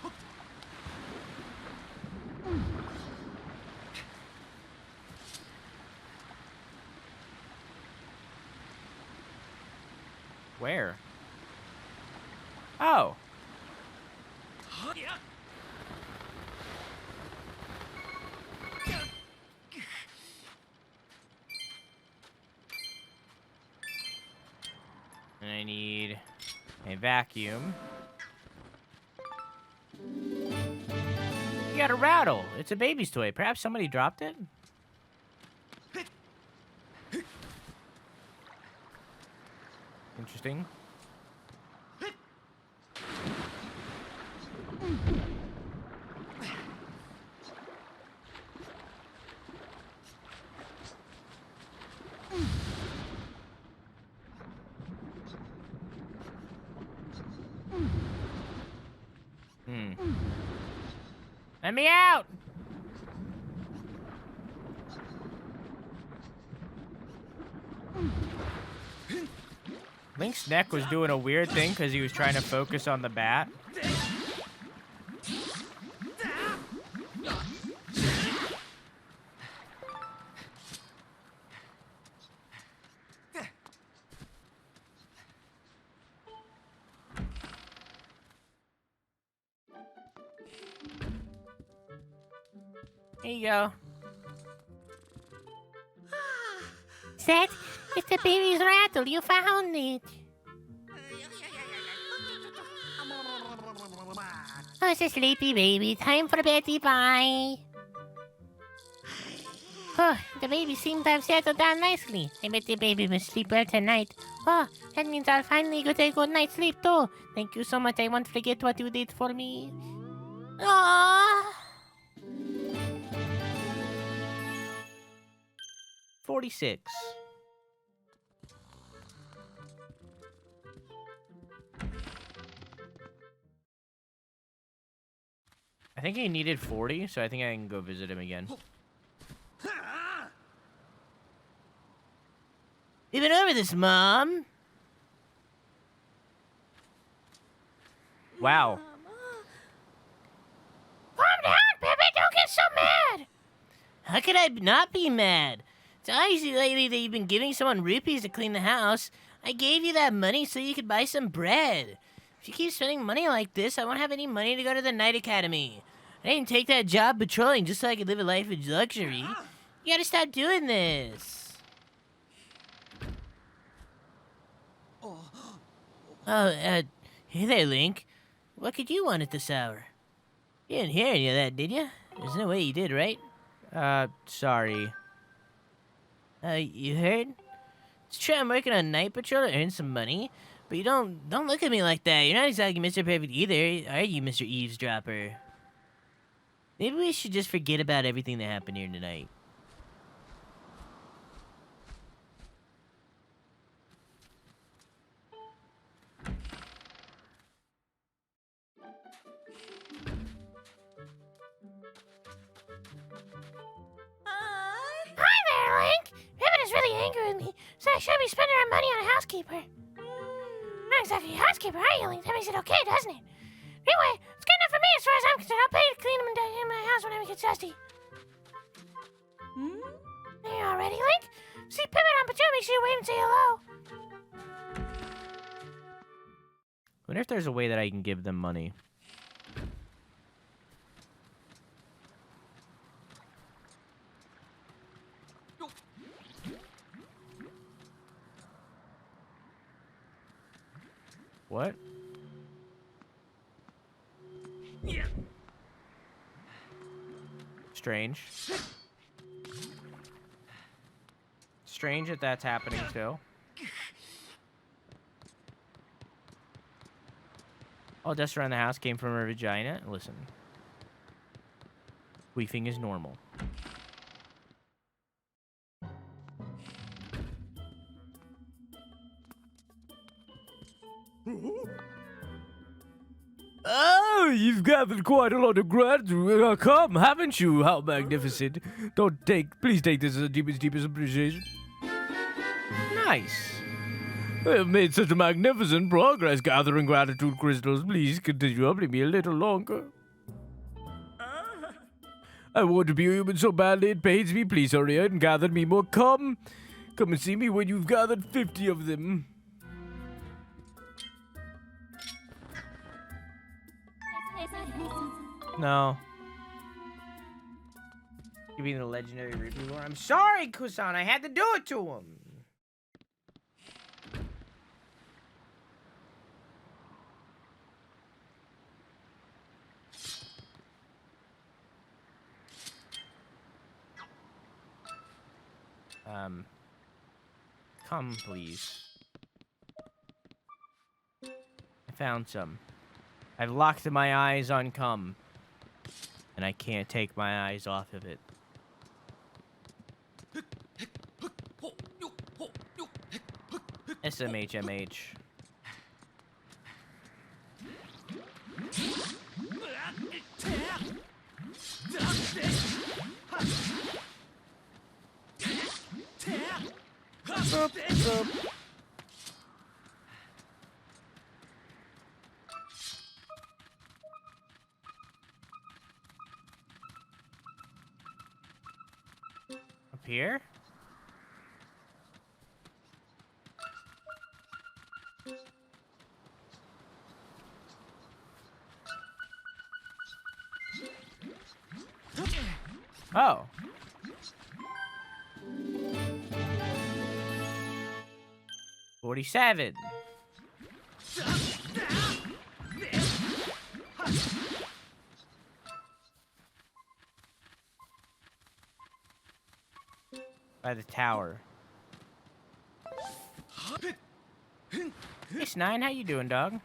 Where? Oh. And I need a vacuum. You got a rattle. It's a baby's toy. Perhaps somebody dropped it? Interesting. Let me out! Link's neck was doing a weird thing because he was trying to focus on the bat. Here you go. Zed, it's the baby's rattle. You found it. Oh, it's a sleepy baby. Time for bedty. Bye. Oh, the baby seems to have settled down nicely. I bet the baby will sleep well tonight. Oh, that means I'll finally get a good night's sleep too. Thank you so much. I won't forget what you did for me. Aww. 46. I think he needed 40, so I think I can go visit him again. You been over this, Mom? Wow. Calm down, Pepe. Don't get so mad. How could I not be mad? It's obviously lately that you've been giving someone rupees to clean the house. I gave you that money so you could buy some bread. If you keep spending money like this, I won't have any money to go to the night academy. I didn't take that job patrolling just so I could live a life of luxury. You gotta stop doing this. Oh, hey there, Link. What could you want at this hour? You didn't hear any of that, did you? There's no way you did, right? Sorry. You heard? It's true I'm working on night patrol to earn some money, but you don't look at me like that. You're not exactly Mr. Perfect either, are you, Mr. Eavesdropper? Maybe we should just forget about everything that happened here tonight. Hi there, Link! Pippin is really angry with me, so I shouldn't be spending our money on a housekeeper. Not exactly a housekeeper, are you, Link? That makes it okay, doesn't it? Anyway, it's good enough for me as far as I'm concerned. I'll pay to clean them in my house whenever it gets dusty. Are you all ready, Link? See Pippin on patrol, make sure you wave and say hello. Wonder if there's a way that I can give them money. What? Strange. Strange that that's happening still. All dust around the house came from her vagina. Listen. Queefing is normal. Oh, you've gathered quite a lot of grad. Come, haven't you? How magnificent. Please take this as a deepest appreciation. Nice. I have made such a magnificent progress gathering gratitude crystals. Please continue helping me a little longer. I want to be a human so badly it pains me. Please hurry and gather me more. Come and see me when you've gathered 50 of them. No. Give me the legendary rupee lore. I'm sorry, Kusan. I had to do it to him. Come, please. I found some. I've locked my eyes on cum. And I can't take my eyes off of it. SMHMH. Boop, boop. Up here? Oh. $47. By the tower. Hey, Snine, how you doing, dog?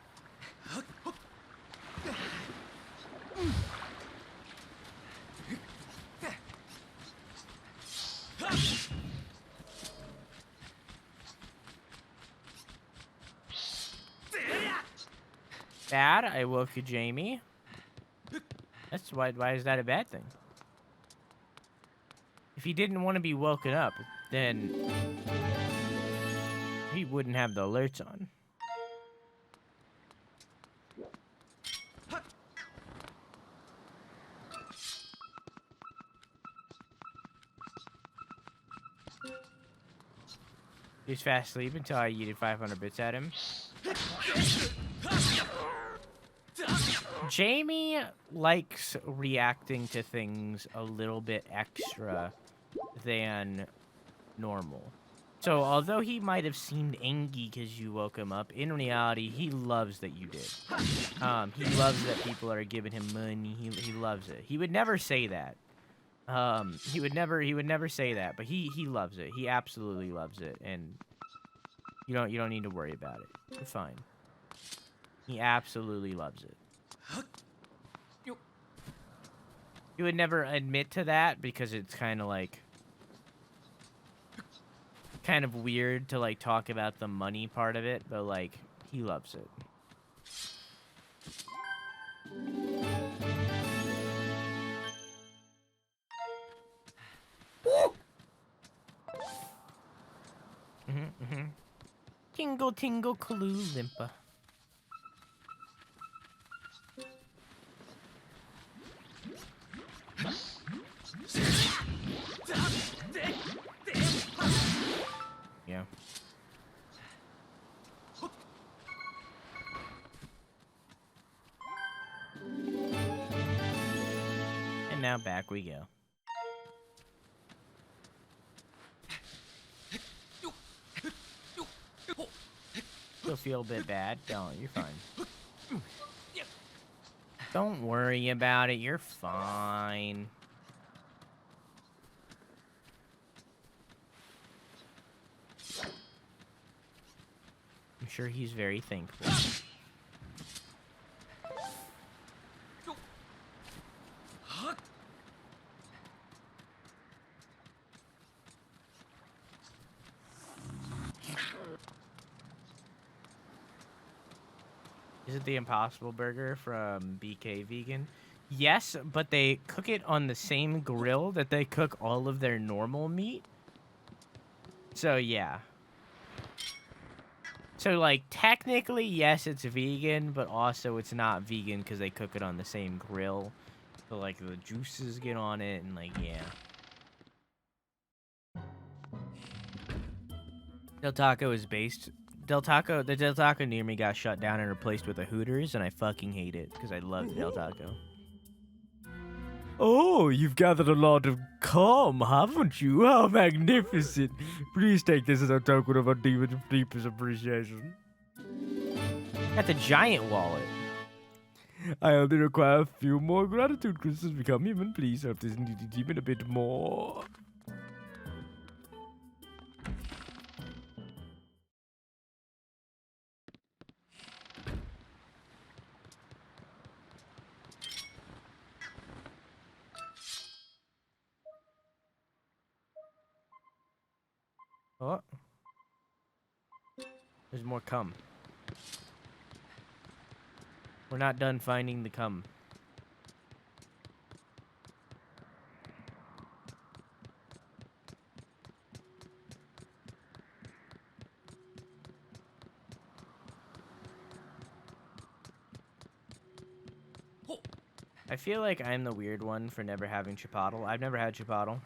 Bad, I woke you, Jamie. That's why is that a bad thing? If he didn't want to be woken up, then he wouldn't have the alerts on. He's fast asleep until I yeeted 500 bits at him. Jamie likes reacting to things a little bit extra than normal. So although he might have seemed angry because you woke him up, in reality, he loves that you did. He loves that people are giving him money. He loves it. He would never say that. He would never say that, but he loves it. He absolutely loves it, and you don't need to worry about it. You're fine. He absolutely loves it. He would never admit to that because it's kind of weird to like talk about the money part of it, but like he loves it. Tingle, tingle, clue, limpa. Yeah. And now back we go. Still feel a bit bad? Don't, you're fine. Don't worry about it, you're fine. I'm sure he's very thankful. Is it the Impossible Burger from BK Vegan? Yes, but they cook it on the same grill that they cook all of their normal meat. So, yeah. So, like, technically, yes, it's vegan, but also it's not vegan because they cook it on the same grill. So, like, the juices get on it and, like, yeah. Del Taco is based... the Del Taco near me got shut down and replaced with a Hooters, and I fucking hate it because I love Del Taco. Oh, you've gathered a lot of calm, haven't you? How magnificent. Please take this as a token of our deepest appreciation. Got the giant wallet. I only require a few more gratitude crystals. Become human. Please help this needy demon a bit more. Oh. There's more cum. We're not done finding the cum. I feel like I'm the weird one for never having Chipotle. I've never had Chipotle.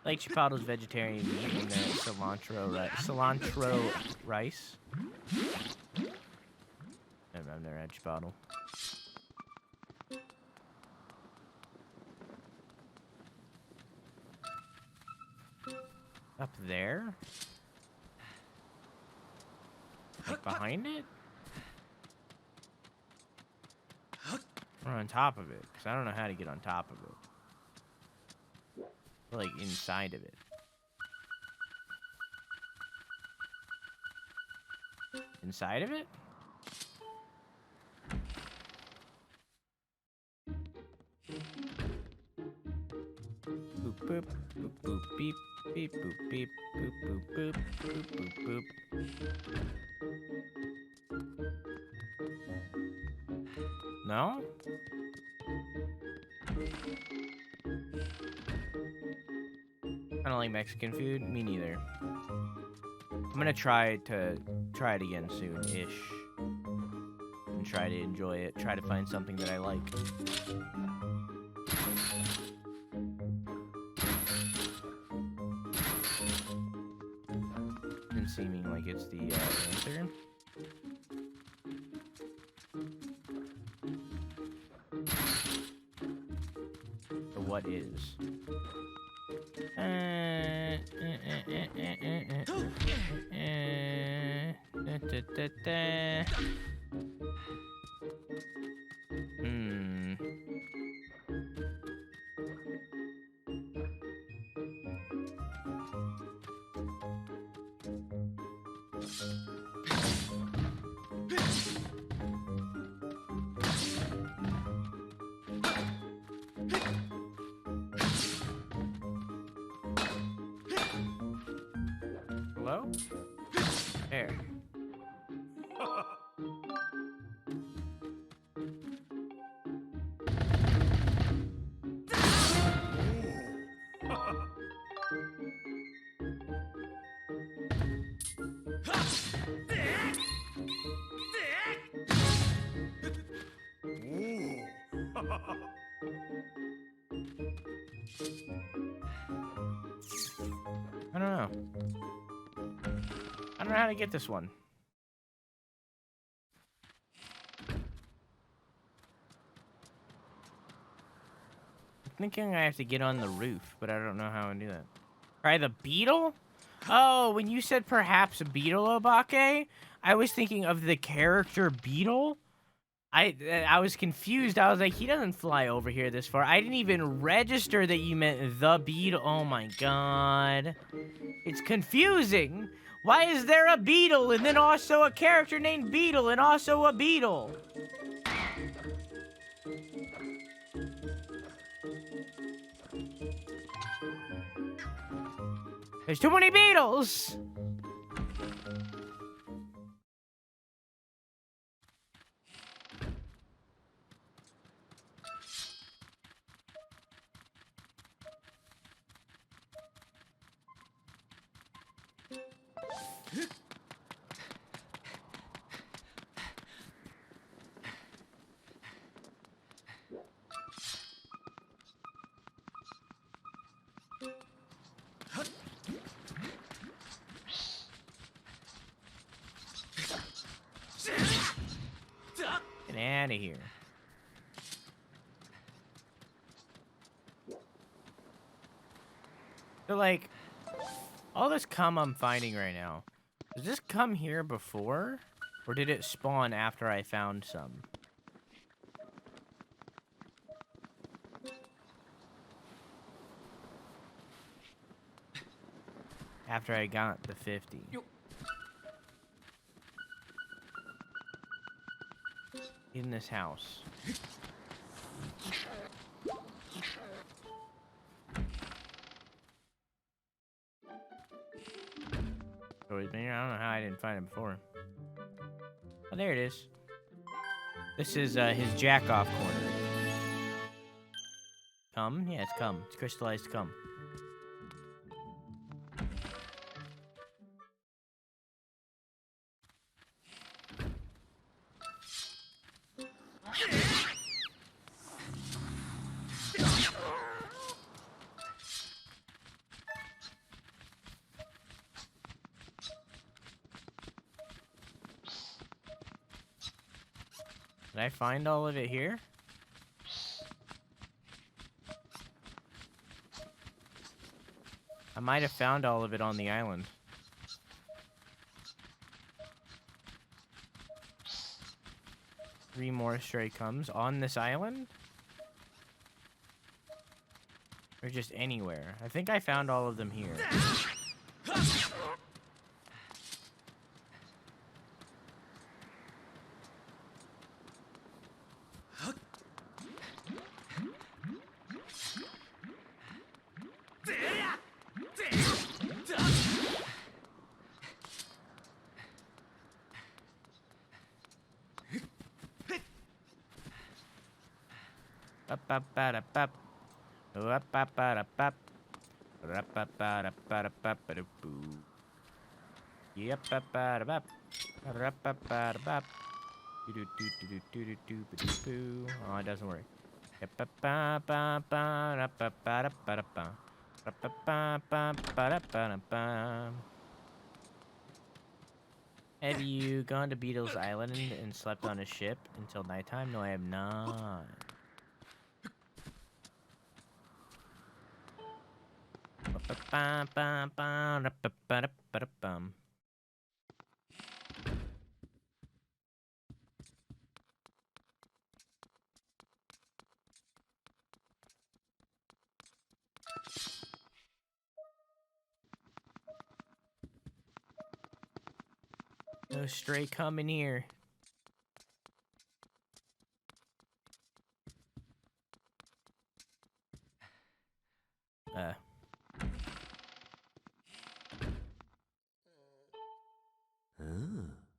Like Chipotle's vegetarian meat and the cilantro rice. I've never had Chipotle. Up there? Like behind it? Or on top of it? Because I don't know how to get on top of it. Or like inside of it. Inside of it? Boop boop boop boop beep beep boop beep boop boop boop boop boop boop. No? I don't like Mexican food. Me neither. I'm gonna try it again soon-ish. And try to enjoy it. Try to find something that I like. And seeming like it's the answer. The what is. Hello? There. I don't know. I don't know how to get this one. I'm thinking I have to get on the roof, but I don't know how to do that. Try the beetle? Oh, when you said perhaps a beetle, Obake, I was thinking of the character Beetle. I was confused. I was like, he doesn't fly over here this far. I didn't even register that you meant the beetle. Oh my god. It's confusing. Why is there a beetle and then also a character named Beetle and also a beetle? There's too many beetles! Get out of here. So, like, all this cum I'm finding right now, does this come here before? Or did it spawn after I found some? After I got the 50. In this house. Always been here. I don't know how I didn't find it before. Oh, there it is. This is his jack-off corner. Cum? Yeah, it's cum. It's crystallized cum. Did I find all of it here? I might have found all of it on the island. 3 more stray comes on this island? Or just anywhere? I think I found all of them here. Ba-ba-ba-da-bap. Ba-ba-ba-da-bap. Ra-ba-ba-da-ba-da-ba-ba-da-boo. Yep-ba-ba-da-bap. Ra-ba-ba-da-bap. Do-do-do-do-do-do-do-do-do-do. Oh, it doesn't work. Yep-ba-ba-ba-ba-da-ba-ba-da-ba-da-ba. Ra-ba-ba-ba-ba-da-ba-da-ba. Have you gone to Beetle's Island and slept on a ship until nighttime? No, I have not. Ba-ba-ba-ba-da-ba-ba-da-ba-da-bum. No stray coming here.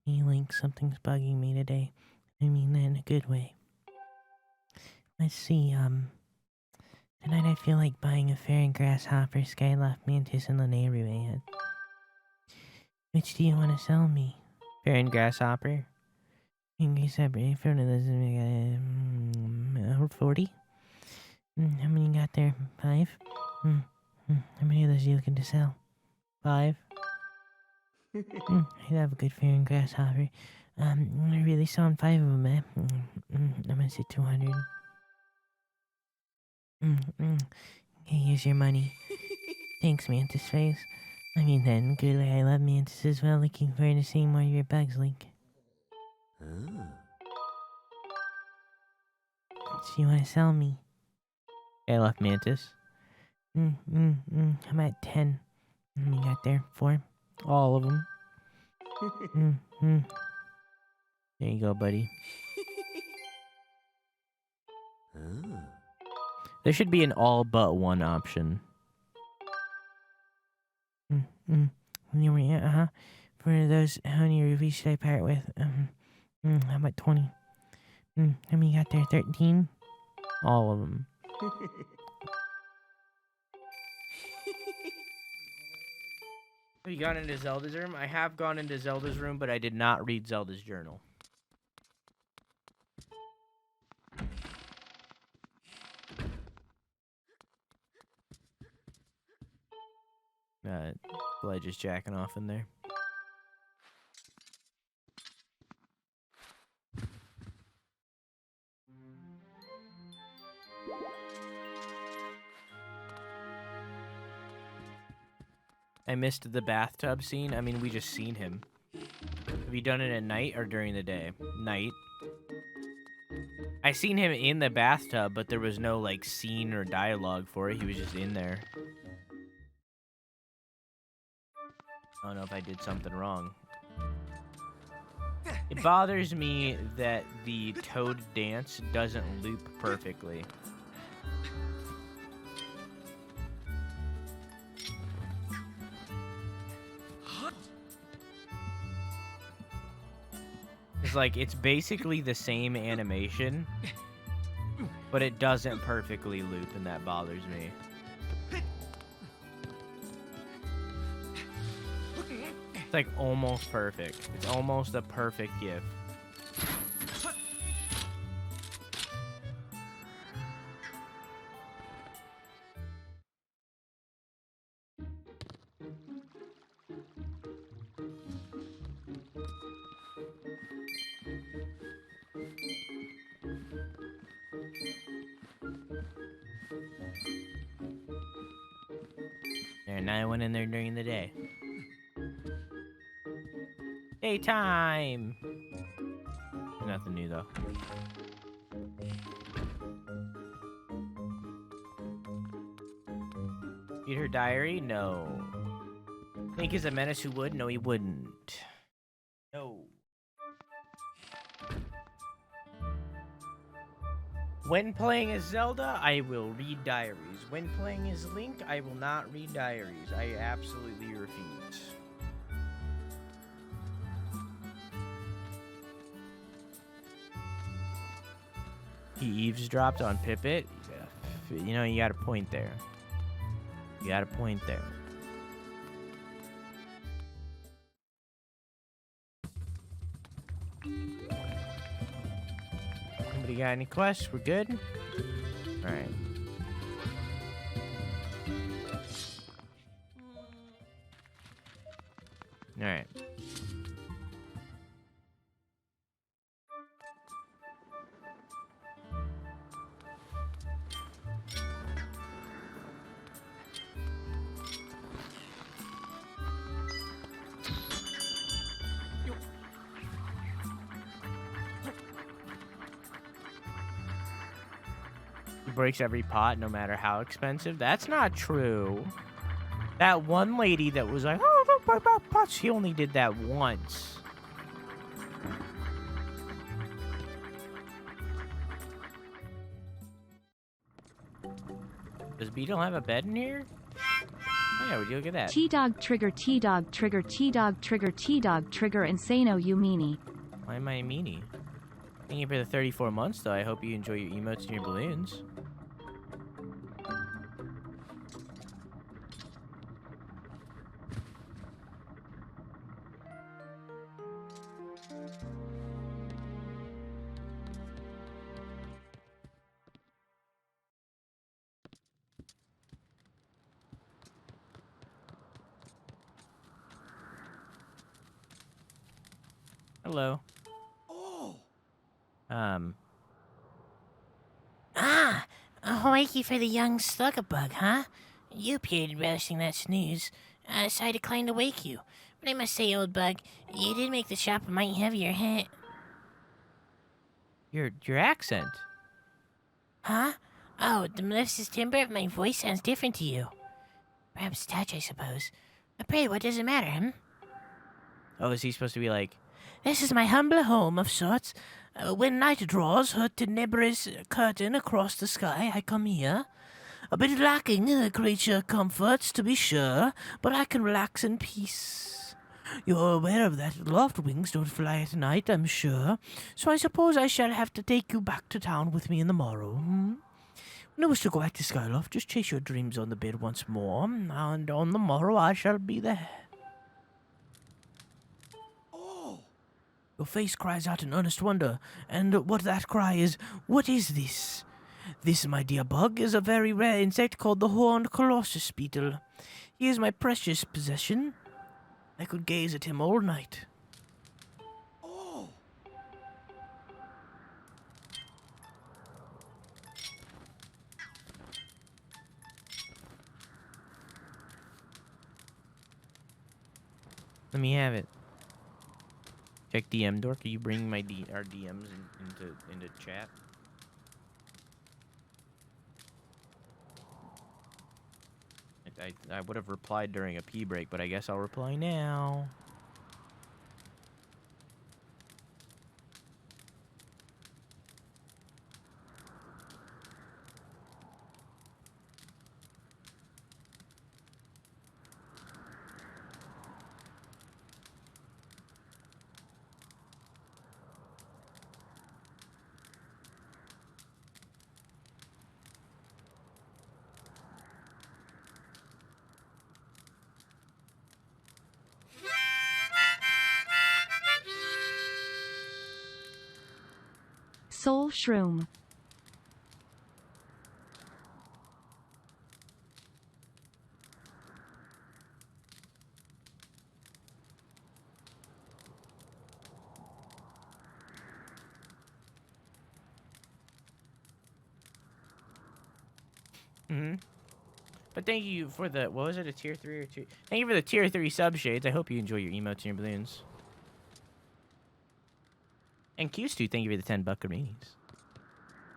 Hey, Link, something's bugging me today. I mean that in a good way. Let's see, tonight I feel like buying a fairy grasshopper, Skyloft, mantis, and Lanayru ad. Which do you want to sell me? Fairy grasshopper? Grasshopper, if one of those is 40? How many you got there? 5? How many of those are you looking to sell? 5? I'd have a good fairy grasshopper. I really selling 5 of them, eh? I'm gonna say 200. Okay, here's your money. Thanks, Mantis Face. I mean that in a good way. I love Mantis as well. Looking forward to seeing more of your bugs, Link. So you want to sell me? I love Mantis. I'm at 10. How many got there? 4? All of them. There you go, buddy. There should be an all but one option. For those, how many rubies should I part with? How about 20? How many got there? 13? All of them. Have you gone into Zelda's room? I have gone into Zelda's room, but I did not read Zelda's journal. Ledge is jacking off in there. I missed the bathtub scene. I mean, we just seen him. Have you done it at night or during the day? Night. I seen him in the bathtub, but there was no, like, scene or dialogue for it. He was just in there. I don't know if I did something wrong. It bothers me that the Toad dance doesn't loop perfectly. It's like, it's basically the same animation, but it doesn't perfectly loop, and that bothers me. It's like almost perfect. It's almost a perfect GIF. And I went in there during the day. Daytime! Nothing new, though. Read her diary? No. Link is a menace who would? No, he wouldn't. No. When playing as Zelda, I will read diaries. When playing as Link, I will not read diaries. I absolutely refuse. He eavesdropped on Pippet. You know, you got a point there. You got a point there. Anybody got any quests? We're good? Alright. Alright. He breaks every pot, no matter how expensive. That's not true. That one lady that was like, oh, don't break my pots, she only did that once. Does Beetle have a bed in here? Oh yeah, would you look at that? T-Dog trigger, T-Dog trigger, T-Dog trigger, T-Dog trigger, Insano you meanie. Why am I a meanie? Thank you for the 34 months, though. I hope you enjoy your emotes and your balloons. Hello. Wakey for the young slugabug, huh? You appeared relishing that snooze, so I declined to wake you. But I must say, old bug, you did make the shop a mite heavier, huh? Your accent. Huh? Oh, the malicious timbre of my voice sounds different to you. Perhaps touch, I suppose. But pray, what does it matter, Oh, is he supposed to be like, This is my humble home of sorts. When night draws her tenebrous curtain across the sky, I come here. A bit lacking in the creature comforts, to be sure, but I can relax in peace. You're aware of that. Loft wings don't fly at night, I'm sure. So I suppose I shall have to take you back to town with me in the morrow. When I wish to go back to Skyloft, just chase your dreams on the bed once more, and on the morrow I shall be there. Your face cries out in earnest wonder, and what that cry is, what is this? This, my dear bug, is a very rare insect called the horned colossus beetle. He is my precious possession. I could gaze at him all night. let me have it. Check DM door. Can you bring my our DMs into chat? I would have replied during a pee break, but I guess I'll reply now. Soul Shroom. But thank you for the, what was it, a tier 3 or 2? Thank you for the tier 3 subshades. I hope you enjoy your emotes and your balloons. And Q-Stu, thank you for the 10 buckaroonies.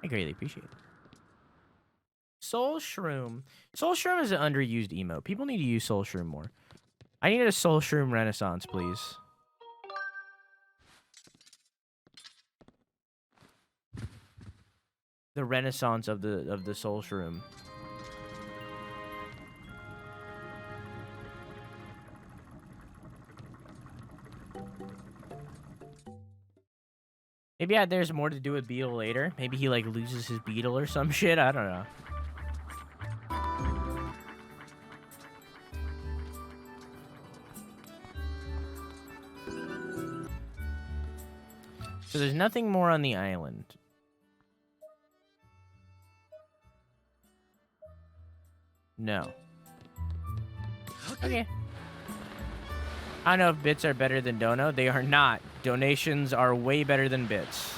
I greatly appreciate it. Soul Shroom. Soul Shroom is an underused emote. People need to use Soul Shroom more. I need a Soul Shroom renaissance, please. The renaissance of the Soul Shroom. Maybe there's more to do with Beetle later. Maybe he like loses his Beetle or some shit. I don't know. So there's nothing more on the island. No. Okay. I don't know if bits are better than dono. They are not. Donations are way better than bits.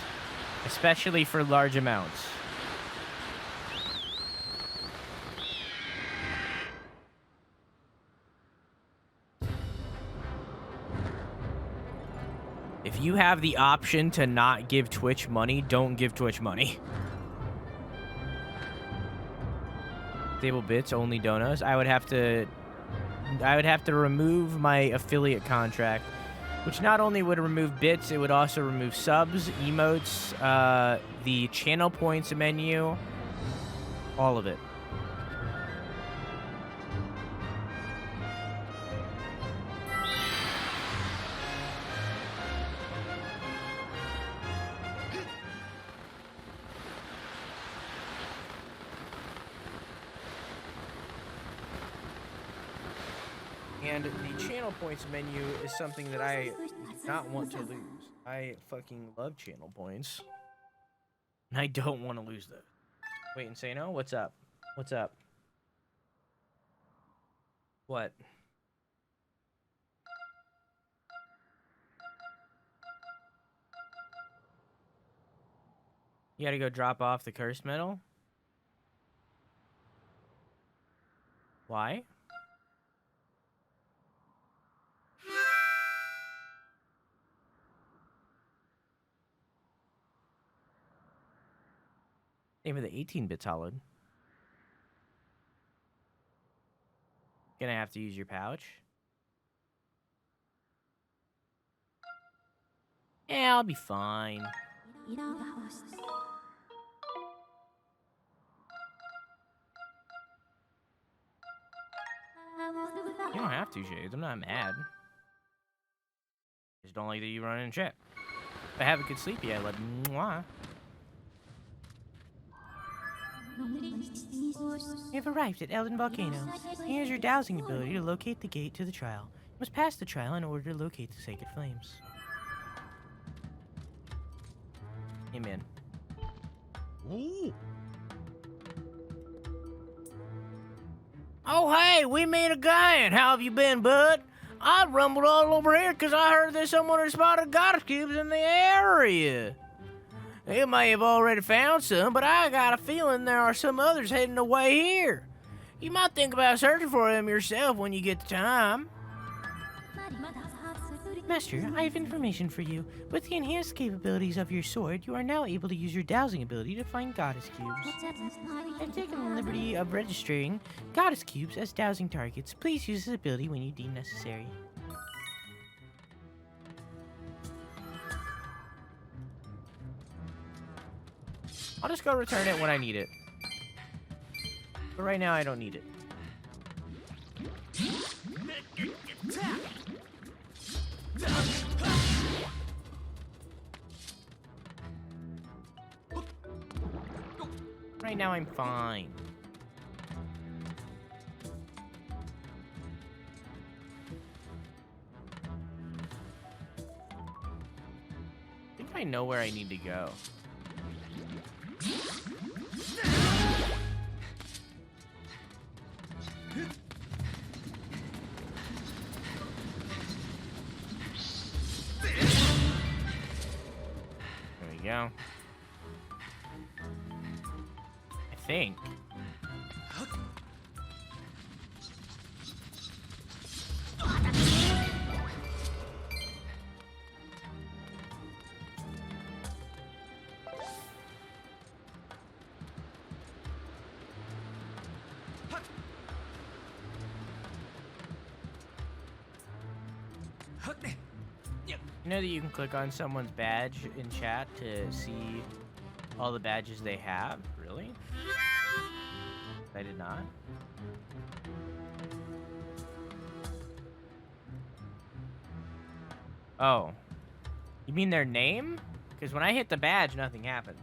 Especially for large amounts. If you have the option to not give Twitch money, don't give Twitch money. Stable bits, only donos. I would have to remove my affiliate contract, which not only would remove bits, it would also remove subs, emotes, the channel points menu, all of it. And the channel points menu is something that I do not want to lose. I fucking love channel points. And I don't want to lose those. Wait, Insano? What's up? What's up? What? You gotta go drop off the cursed medal? Why? Name of the 18-bit solid. Gonna have to use your pouch. Yeah, I'll be fine. You don't have to, Shades. I'm not mad. Just don't like that you run in chat. If I have a good sleep, yeah, like, mwah. You have arrived at Elden Volcano. Here's your dowsing ability to locate the gate to the trial. You must pass the trial in order to locate the sacred flames. Amen. Ooh. Oh, hey, we meet again. How have you been, bud? I rumbled all over here because I heard that someone had spotted goddess cubes in the area. You may have already found some, but I got a feeling there are some others heading away here. You might think about searching for them yourself when you get the time. Master, I have information for you. With the enhanced capabilities of your sword, you are now able to use your dowsing ability to find goddess cubes. I've taken the liberty of registering goddess cubes as dowsing targets. Please use this ability when you deem necessary. I'll just go return it when I need it. But right now, I don't need it. Right now, I'm fine. I think I know where I need to go. There we go. I think. You know that you can click on someone's badge in chat to see all the badges they have? Really? I did not. Oh. You mean their name? Because when I hit the badge, nothing happens.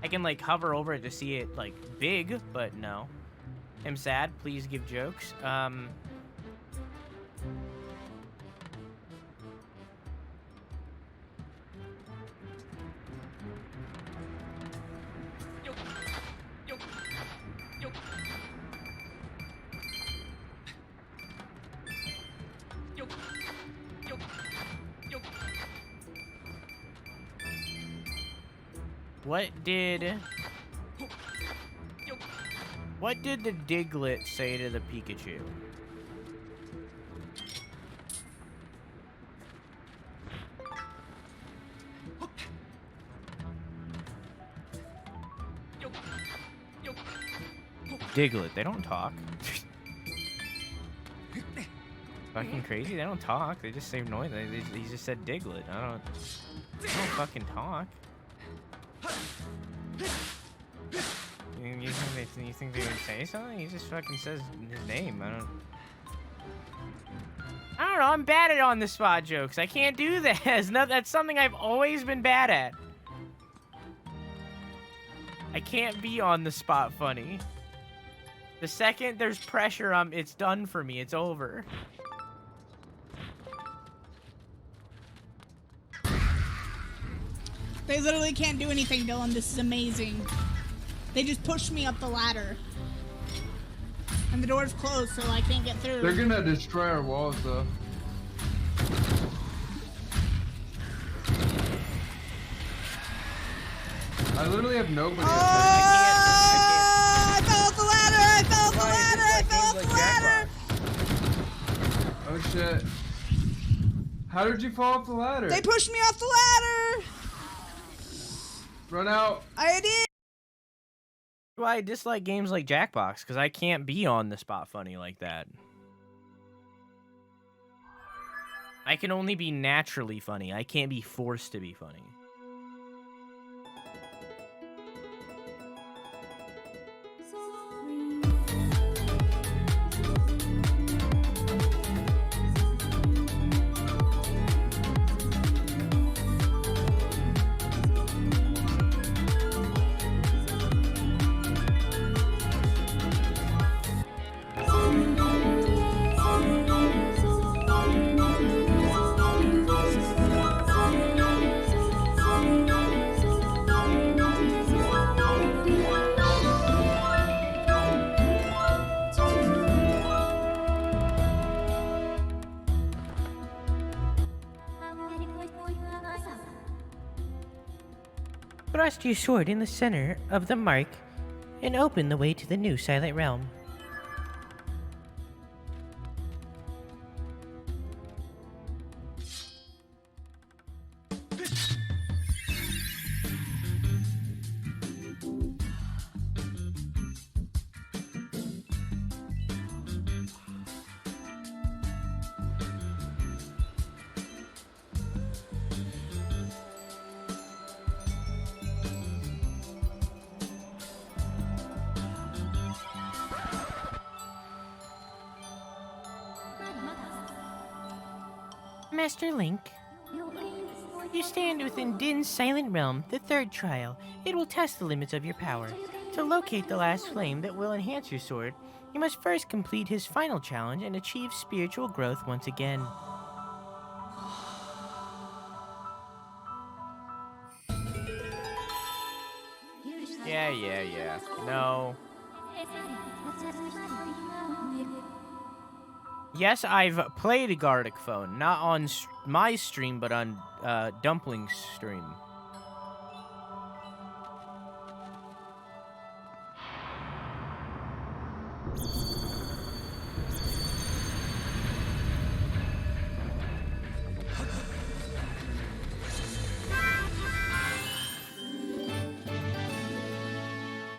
I can, like, hover over it to see it, like, big, but no. I'm sad. Please give jokes. What did the Diglett say to the Pikachu? Diglett, they don't talk. Fucking crazy, they don't talk. They just say noise. He just said Diglett. They don't fucking talk. You think they would say something? He just fucking says his name. I don't know. I'm bad at on the spot jokes. I can't do that. That's something I've always been bad at. I can't be on the spot funny. The second there's pressure, it's done for me. It's over. They literally can't do anything, Dylan. This is amazing. They just pushed me up the ladder. And the door's closed, so I can't get through. They're gonna destroy our walls, though. I literally have nobody. Oh, I fell off the ladder! I fell off the ladder! I fell off the ladder! Oh shit. How did you fall off the ladder? They pushed me off the ladder! Run out. I did! Why I dislike games like Jackbox, because I can't be on the spot funny like that. I can only be naturally funny. I can't be forced to be funny. Thrust your sword in the center of the mark and open the way to the new Silent Realm. Master Link, you stand within Din's Silent Realm, the third trial. It will test the limits of your power. To locate the last flame that will enhance your sword, you must first complete his final challenge and achieve spiritual growth once again. Yeah. No. Yes, I've played Gartic Phone, not on my stream, but on Dumpling's stream.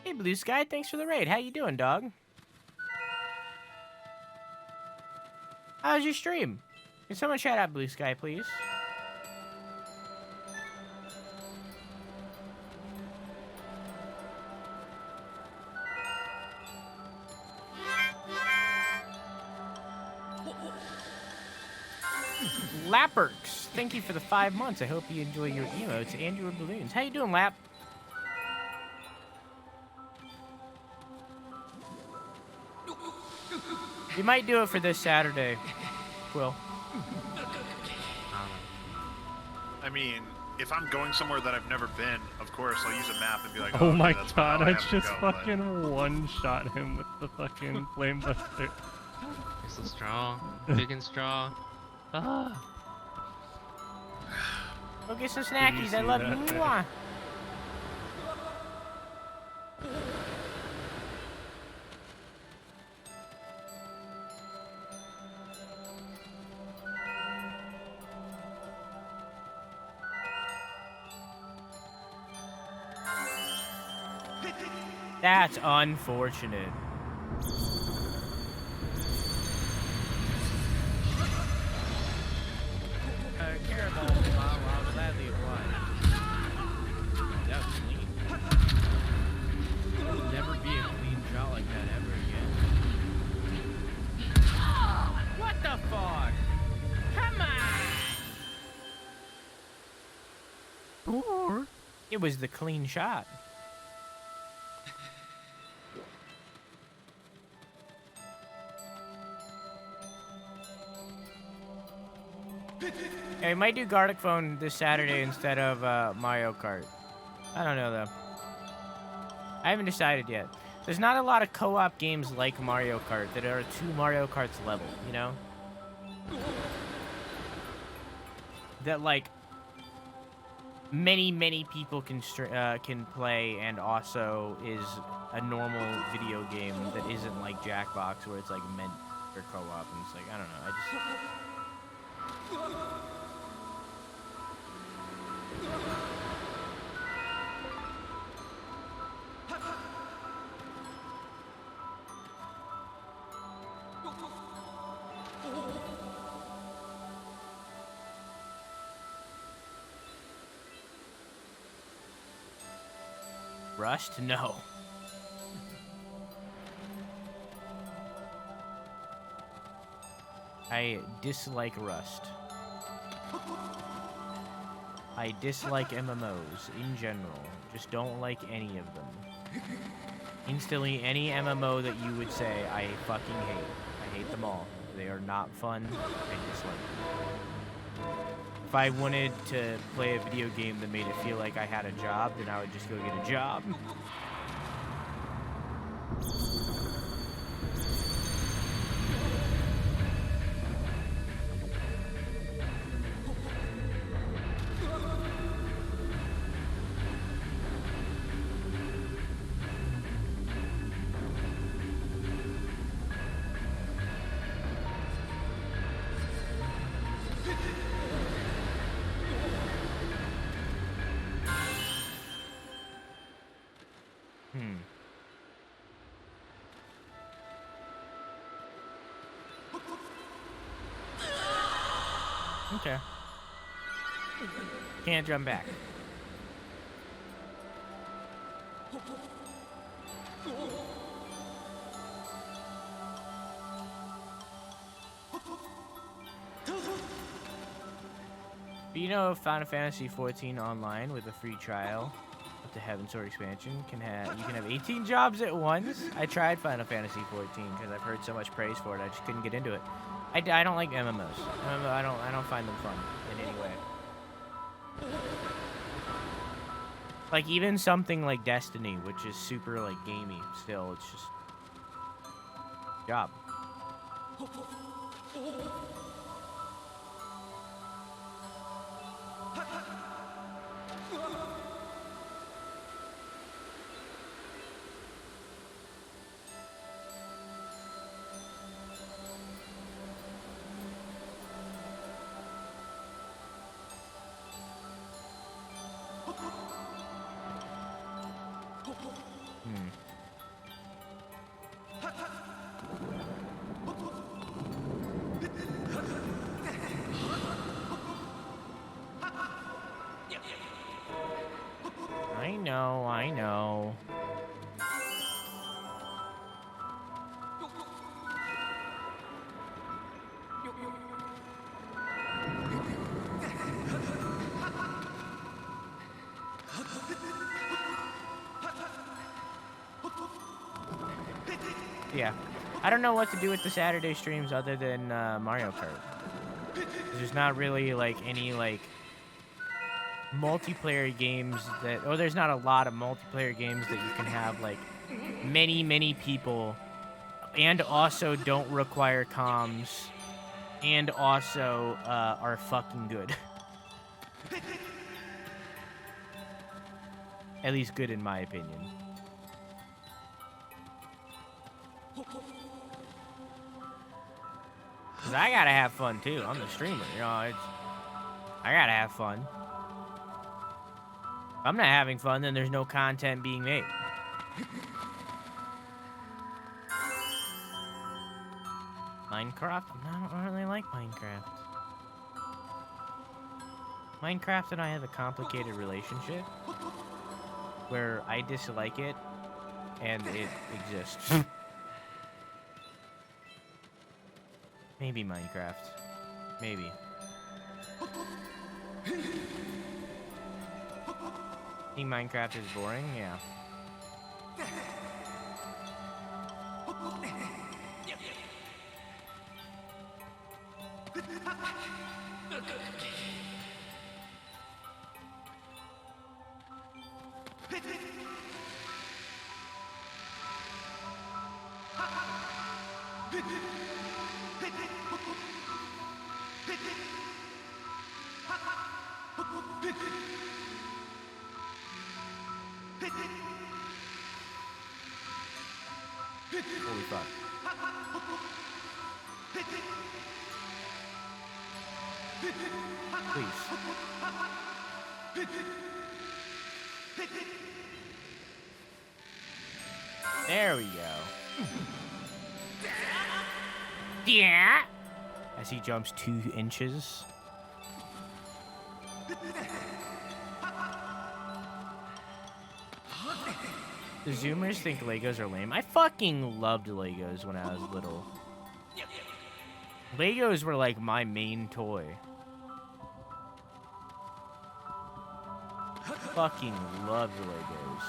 Hey, Blue Sky, thanks for the raid. How you doing, dog? How's your stream? Can someone shout out Blue Sky, please? Lapperks, thank you for the 5 months. I hope you enjoy your emotes and your balloons. How you doing, Lap? You might do it for this Saturday, Will. I mean, if I'm going somewhere that I've never been, of course I'll use a map and be like, Oh okay, my that's god, where I have to just go, but- fucking one-shot him with the fucking flame buster. You're so strong. Big and strong. Ah. Go get some Did you snackies. I see love that? you. Mwah. That's unfortunate. Carabao, I'll gladly oblige. That was clean. There will never be a clean shot like that ever again. What the fuck? Come on! Or it was the clean shot. Yeah, we might do Gartic Phone this Saturday instead of Mario Kart. I don't know though. I haven't decided yet. There's not a lot of co-op games like Mario Kart that are 2 Mario Karts level, you know? That like many people can play, and also is a normal video game that isn't like Jackbox where it's like meant for co-op, and it's like I don't know. I just. Rust? No. I dislike Rust. I dislike MMOs in general. Just don't like any of them. Instantly, any MMO that you would say I fucking hate. I hate them all. They are not fun. I dislike them. If I wanted to play a video game that made it feel like I had a job, then I would just go get a job. Okay. Can't jump back. But you know, Final Fantasy 14 online with a free trial with the Heaven Sword expansion you can have 18 jobs at once. I tried Final Fantasy 14 because I've heard so much praise for it. I just couldn't get into it. I don't like MMOs. I don't find them fun in any way. Like even something like Destiny, which is super like gamey, still it's just job. I know. Yeah. I don't know what to do with the Saturday streams other than Mario Kart. There's not really like any like multiplayer games that, or there's not a lot of multiplayer games that you can have like many people and also don't require comms and also are fucking good. At least good in my opinion. Cause I gotta have fun too. I'm the streamer, you know. I gotta have fun. If I'm not having fun, then there's no content being made. Minecraft? No, I don't really like Minecraft. Minecraft and I have a complicated relationship where I dislike it and it exists. Maybe Minecraft. Maybe. Think Minecraft is boring? Yeah. Holy fuck. Please. There we go. Yeah. As he jumps 2 inches. The Zoomers think Legos are lame. I fucking loved Legos when I was little. Legos were like my main toy. Fucking loved Legos.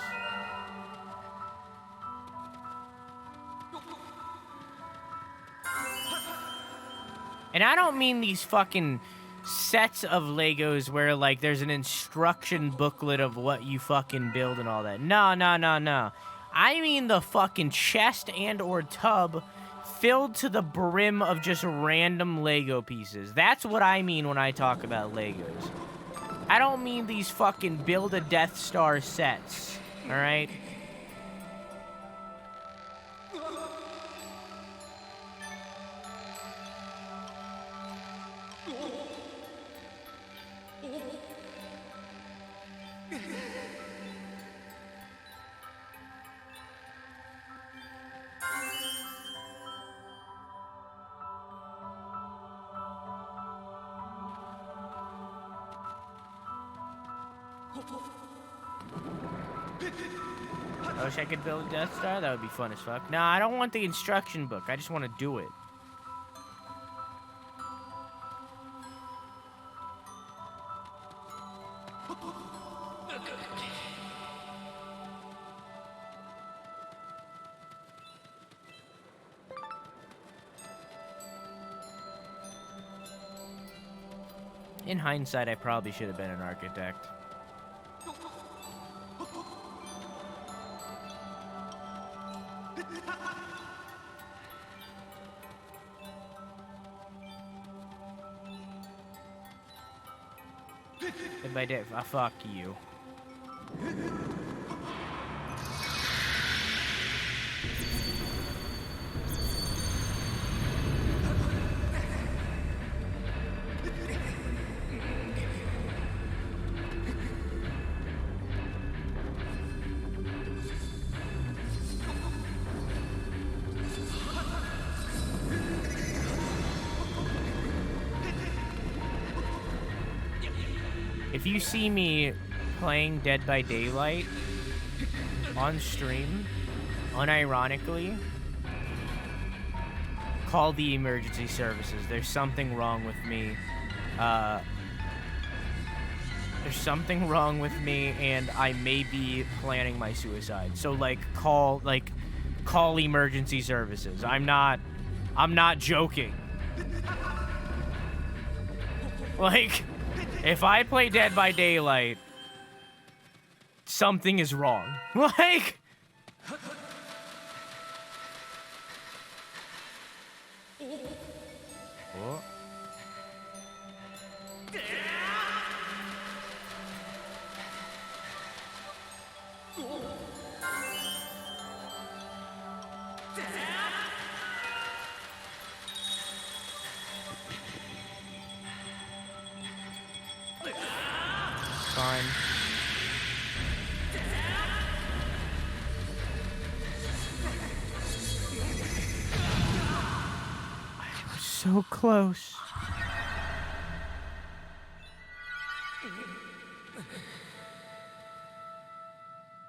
And I don't mean these fucking sets of Legos where, like, there's an instruction booklet of what you fucking build and all that. No. I mean the fucking chest and or tub filled to the brim of just random Lego pieces. That's what I mean when I talk about Legos. I don't mean these fucking build a Death Star sets, all right? I wish I could build a Death Star. That would be fun as fuck. No, I don't want the instruction book. I just want to do it. In hindsight, I probably should have been an architect. If I did, fuck you. If you see me playing Dead by Daylight on stream, unironically, call the emergency services. There's something wrong with me. There's something wrong with me, and I may be planning my suicide. So, like, call emergency services. I'm not joking. Like, if I play Dead by Daylight, something is wrong. Like... Oh. Fine. I was so close.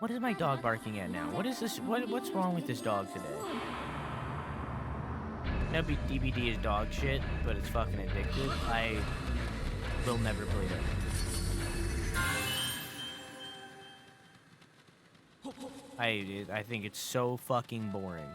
What is my dog barking at now? What is this? What's wrong with this dog today? No, DBD is dog shit, but it's fucking addictive. I will never play that. I think it's so fucking boring.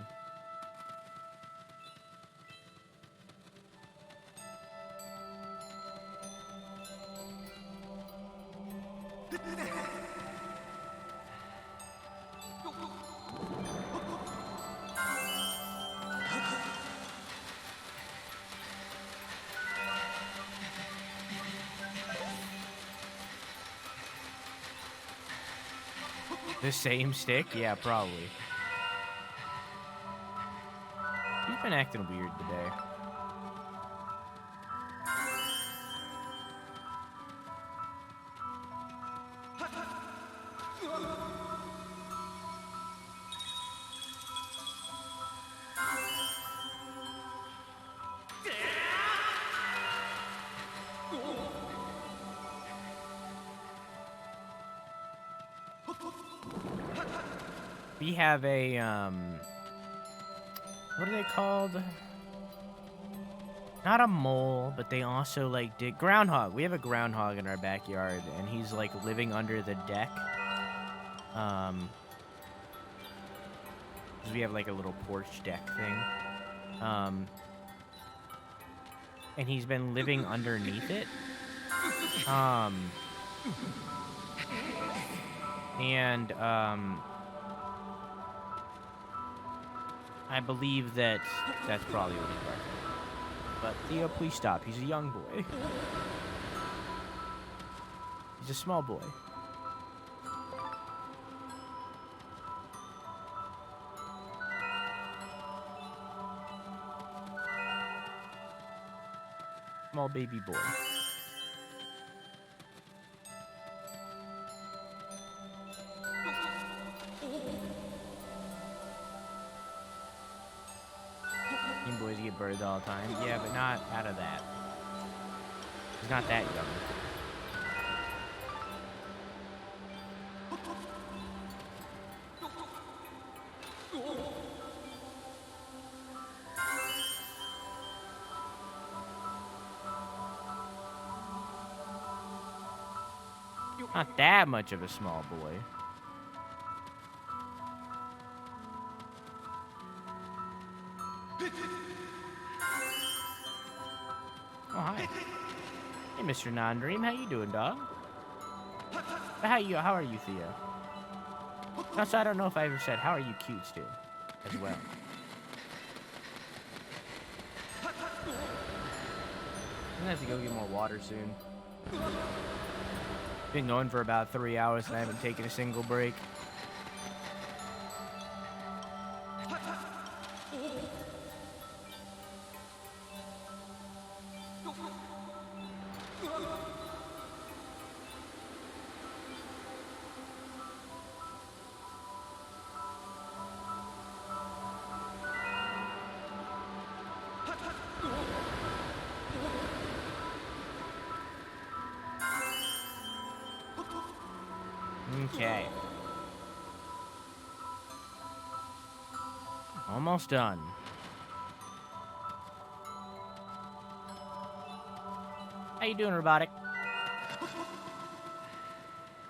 The same stick? Yeah, probably. He's been acting weird today. We have a, what are they called? Not a mole, but they also, like, dig groundhog. We have a groundhog in our backyard, and he's, like, living under the deck. 'Cause we have, like, a little porch deck thing. And he's been living underneath it. I believe that's probably what he's barking. But Theo, please stop. He's a young boy. He's a small boy. Small baby boy. You boys get birds all the time. Yeah, but not out of that. He's not that young. Not that much of a small boy. Oh, hi. Hey, Mr. Non-Dream. How you doing, dog? How are you, Theo? Also, I don't know if I ever said, how are you cute, Stu? As well. I'm gonna have to go get more water soon. Been going for about 3 hours and I haven't taken a single break. Okay. Almost done. How you doing, Robotic?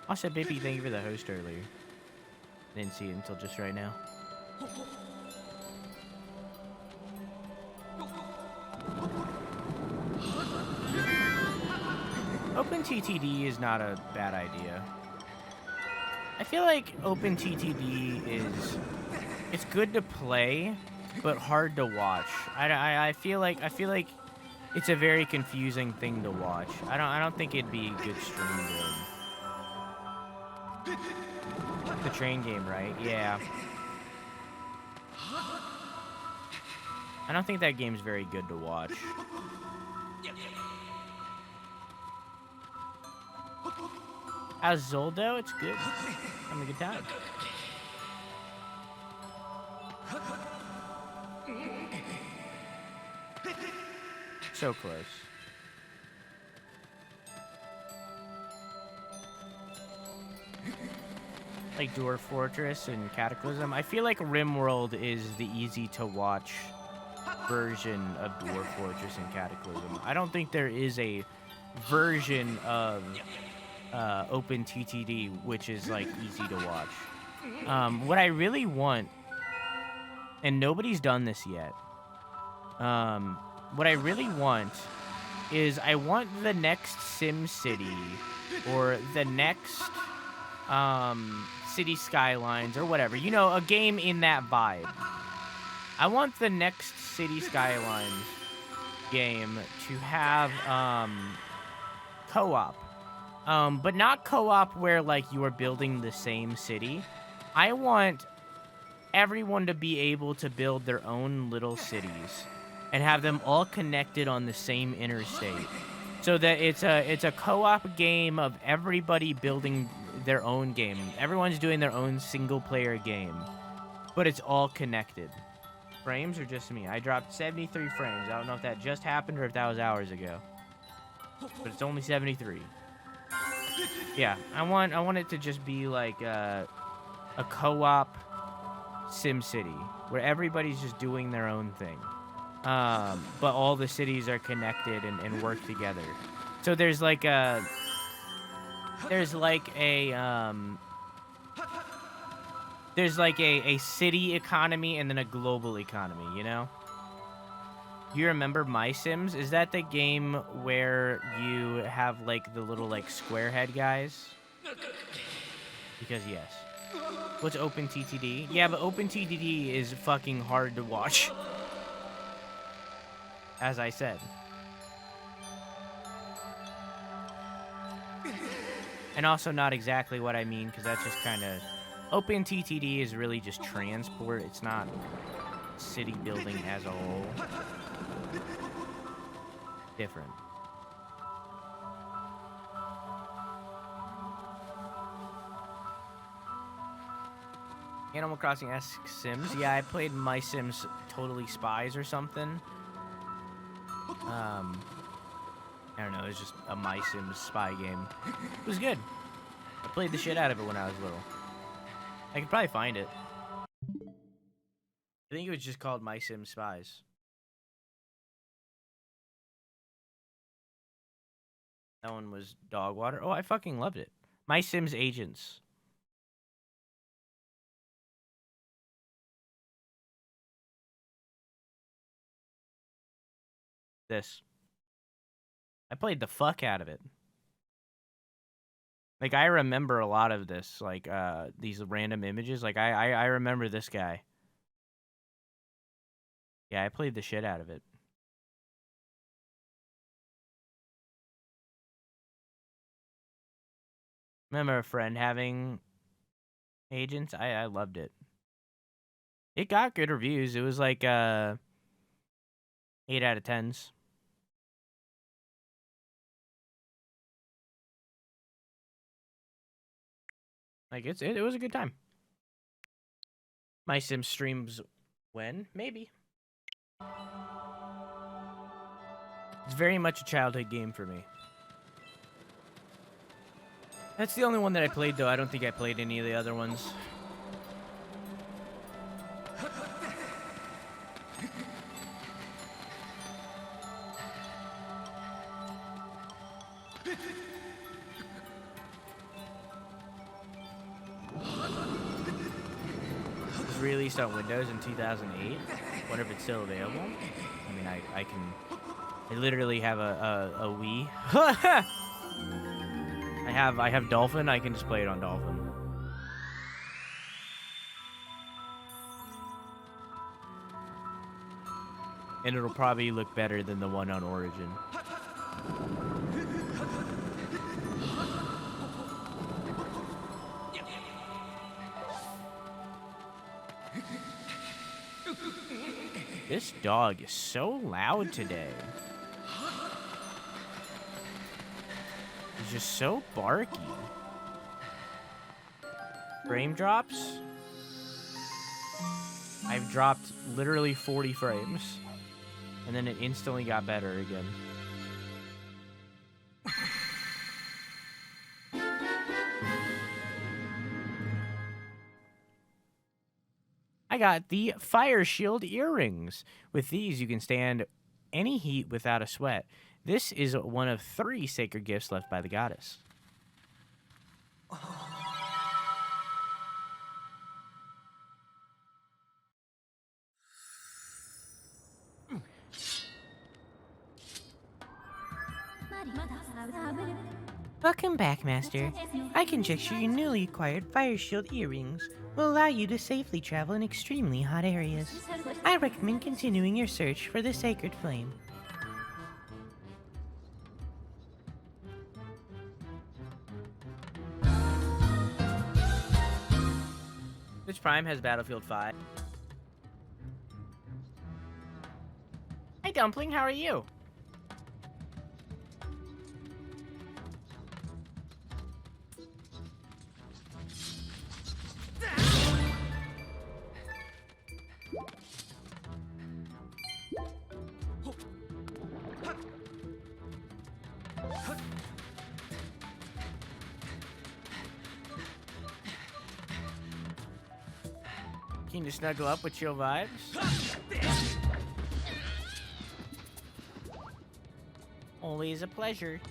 I said, Bippy, thank you for the host earlier. Didn't see it until just right now. OpenTTD is not a bad idea. I feel like OpenTTD is it's good to play, but hard to watch. I feel like it's a very confusing thing to watch. I don't think it'd be a good stream game. The train game, right? Yeah. I don't think that game's very good to watch. How's Zelda? It's good. Having a good time. So close. Like Dwarf Fortress and Cataclysm. I feel like RimWorld is the easy to watch version of Dwarf Fortress and Cataclysm. I don't think there is a version of OpenTTD which is like easy to watch. What I really want, and nobody's done this yet, what I really want is I want the next SimCity or the next City Skylines or whatever, you know, a game in that vibe. I want the next City Skylines game to have co-op, but not co-op where like you are building the same city. I want everyone to be able to build their own little cities and have them all connected on the same interstate, so that it's a co-op game of everybody building their own game. Everyone's doing their own single-player game, but it's all connected. Frames or just me? I dropped 73 frames. I don't know if that just happened or if that was hours ago, but it's only 73. Yeah, I want it to just be like a co-op SimCity where everybody's just doing their own thing. But all the cities are connected and work together. So there's like a city economy and then a global economy, you know? Do you remember My Sims? Is that the game where you have like the little like square head guys? Because yes. What's OpenTTD? Yeah, but OpenTTD is fucking hard to watch. As I said. And also not exactly what I mean, because that's just kind of... OpenTTD is really just transport. It's not city building as a whole. Different. Animal Crossing-esque Sims. Yeah, I played My Sims Totally Spies or something. I don't know, it was just a My Sims spy game. It was good. I played the shit out of it when I was little. I could probably find it. I think it was just called My Sims Spies. That one was Dog Water. Oh, I fucking loved it. My Sims Agents. This. I played the fuck out of it. Like, I remember a lot of this, like, these random images. Like, I remember this guy. Yeah, I played the shit out of it. Remember a friend having Agents? I loved it. It got good reviews. It was like, 8 out of 10s. Like, it was a good time. My Sims streams when? Maybe. It's very much a childhood game for me. That's the only one that I played, though. I don't think I played any of the other ones. Released on Windows in 2008. Wonder if it's still available. I mean, I literally have a Wii. I have Dolphin. I can just play it on Dolphin. And it'll probably look better than the one on Origin. This dog is so loud today. He's just so barky. Frame drops? I've dropped literally 40 frames. And then it instantly got better again. I got the Fire Shield earrings. With these, you can stand any heat without a sweat. This is one of 3 sacred gifts left by the goddess. Welcome back, Master. I conjecture your newly acquired Fire Shield earrings will allow you to safely travel in extremely hot areas. I recommend continuing your search for the sacred flame. Which Prime has Battlefield 5? Hi, Dumpling. How are you? Keen to snuggle up with chill vibes? Always a pleasure.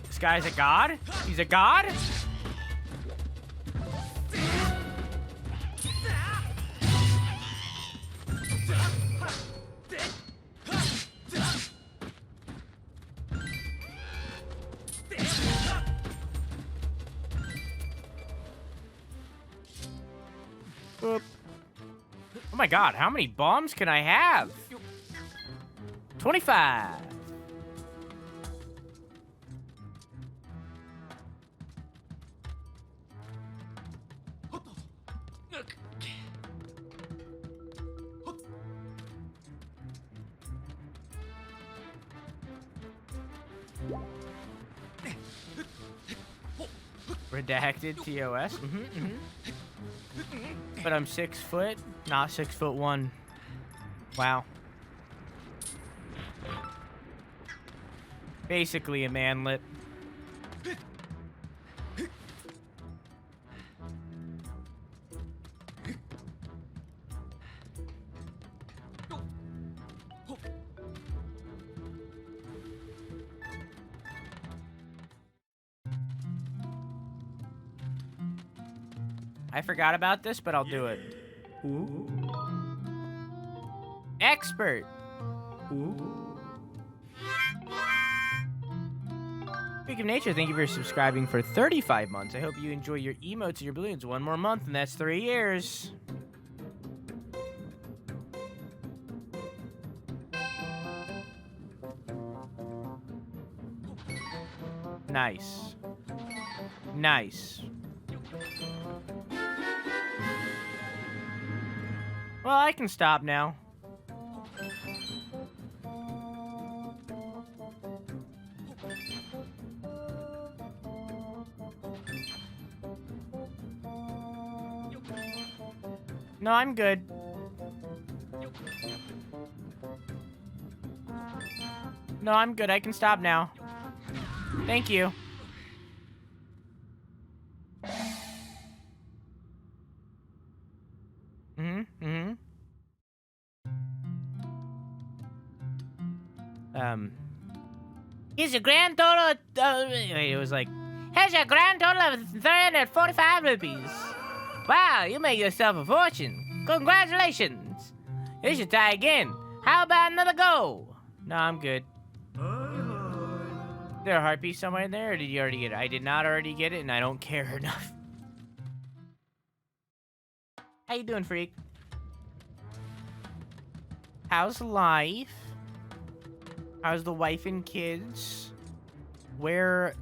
This guy's a god? He's a god? Boop. Oh my god, how many bombs can I have? 25. Redacted TOS. But I'm 6 foot, not 6'1". Wow. Basically a manlet. I forgot about this, but I'll do it. Ooh. Expert. Ooh. Freak of Nature, thank you for subscribing for 35 months. I hope you enjoy your emotes and your balloons. 1 more month, and that's 3 years. Nice. Nice. Well, I can stop now. No, I'm good. No, I'm good. I can stop now. Thank you. Here's a grand total of, wait, it was like, here's a grand total of 345 rupees. Wow, you made yourself a fortune. Congratulations. You should try again. How about another go? No, I'm good. Is there a heart piece somewhere in there, or did you already get it? I did not already get it, and I don't care enough. How you doing, freak? How's life? How's the wife and kids? Where...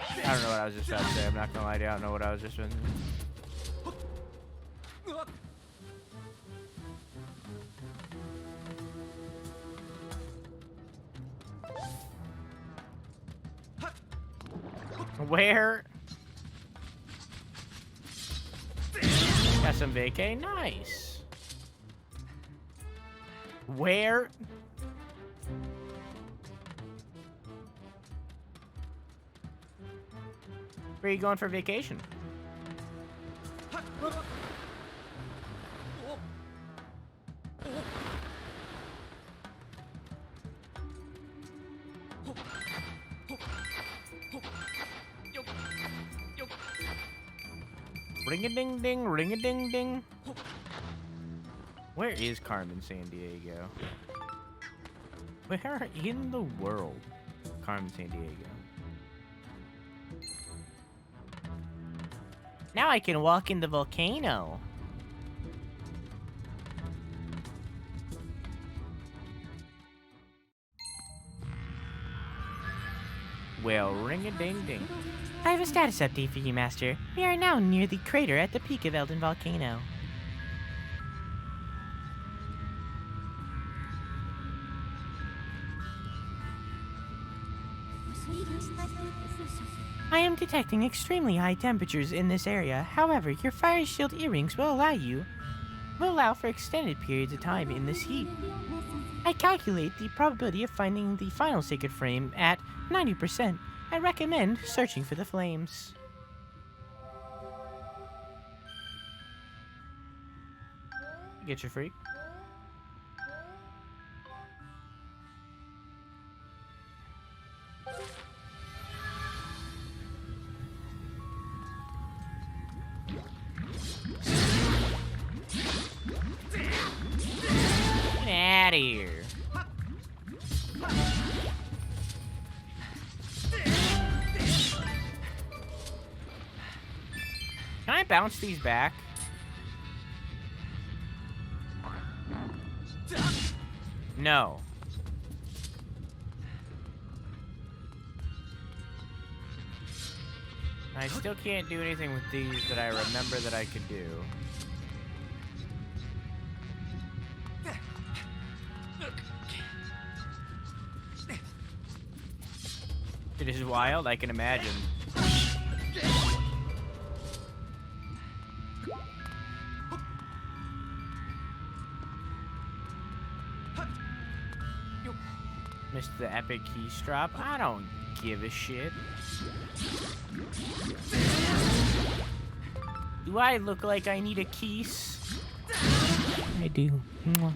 I don't know what I was just about to say. I'm not gonna lie to you. I don't know what I was just saying. Where? Got some vacay? Nice. Where? Where are you going for vacation? Ring-a-ding-ding, ring-a-ding-ding. Where is Carmen Sandiego? Where in the world? Carmen Sandiego. Now I can walk in the volcano. Well, ring-a-ding-ding. I have a status update for you, Master. We are now near the crater at the peak of Elden Volcano. I am detecting extremely high temperatures in this area. However, your fire shield earrings will allow for extended periods of time in this heat. I calculate the probability of finding the final sacred frame at 90%. I recommend searching for the flames. Get your freak. Get out of here. Can I bounce these back? No. I still can't do anything with these that I remember that I could do. It is wild, I can imagine. Missed the epic keystroke. I don't give a shit. Do I look like I need a keys? I do. Mwah.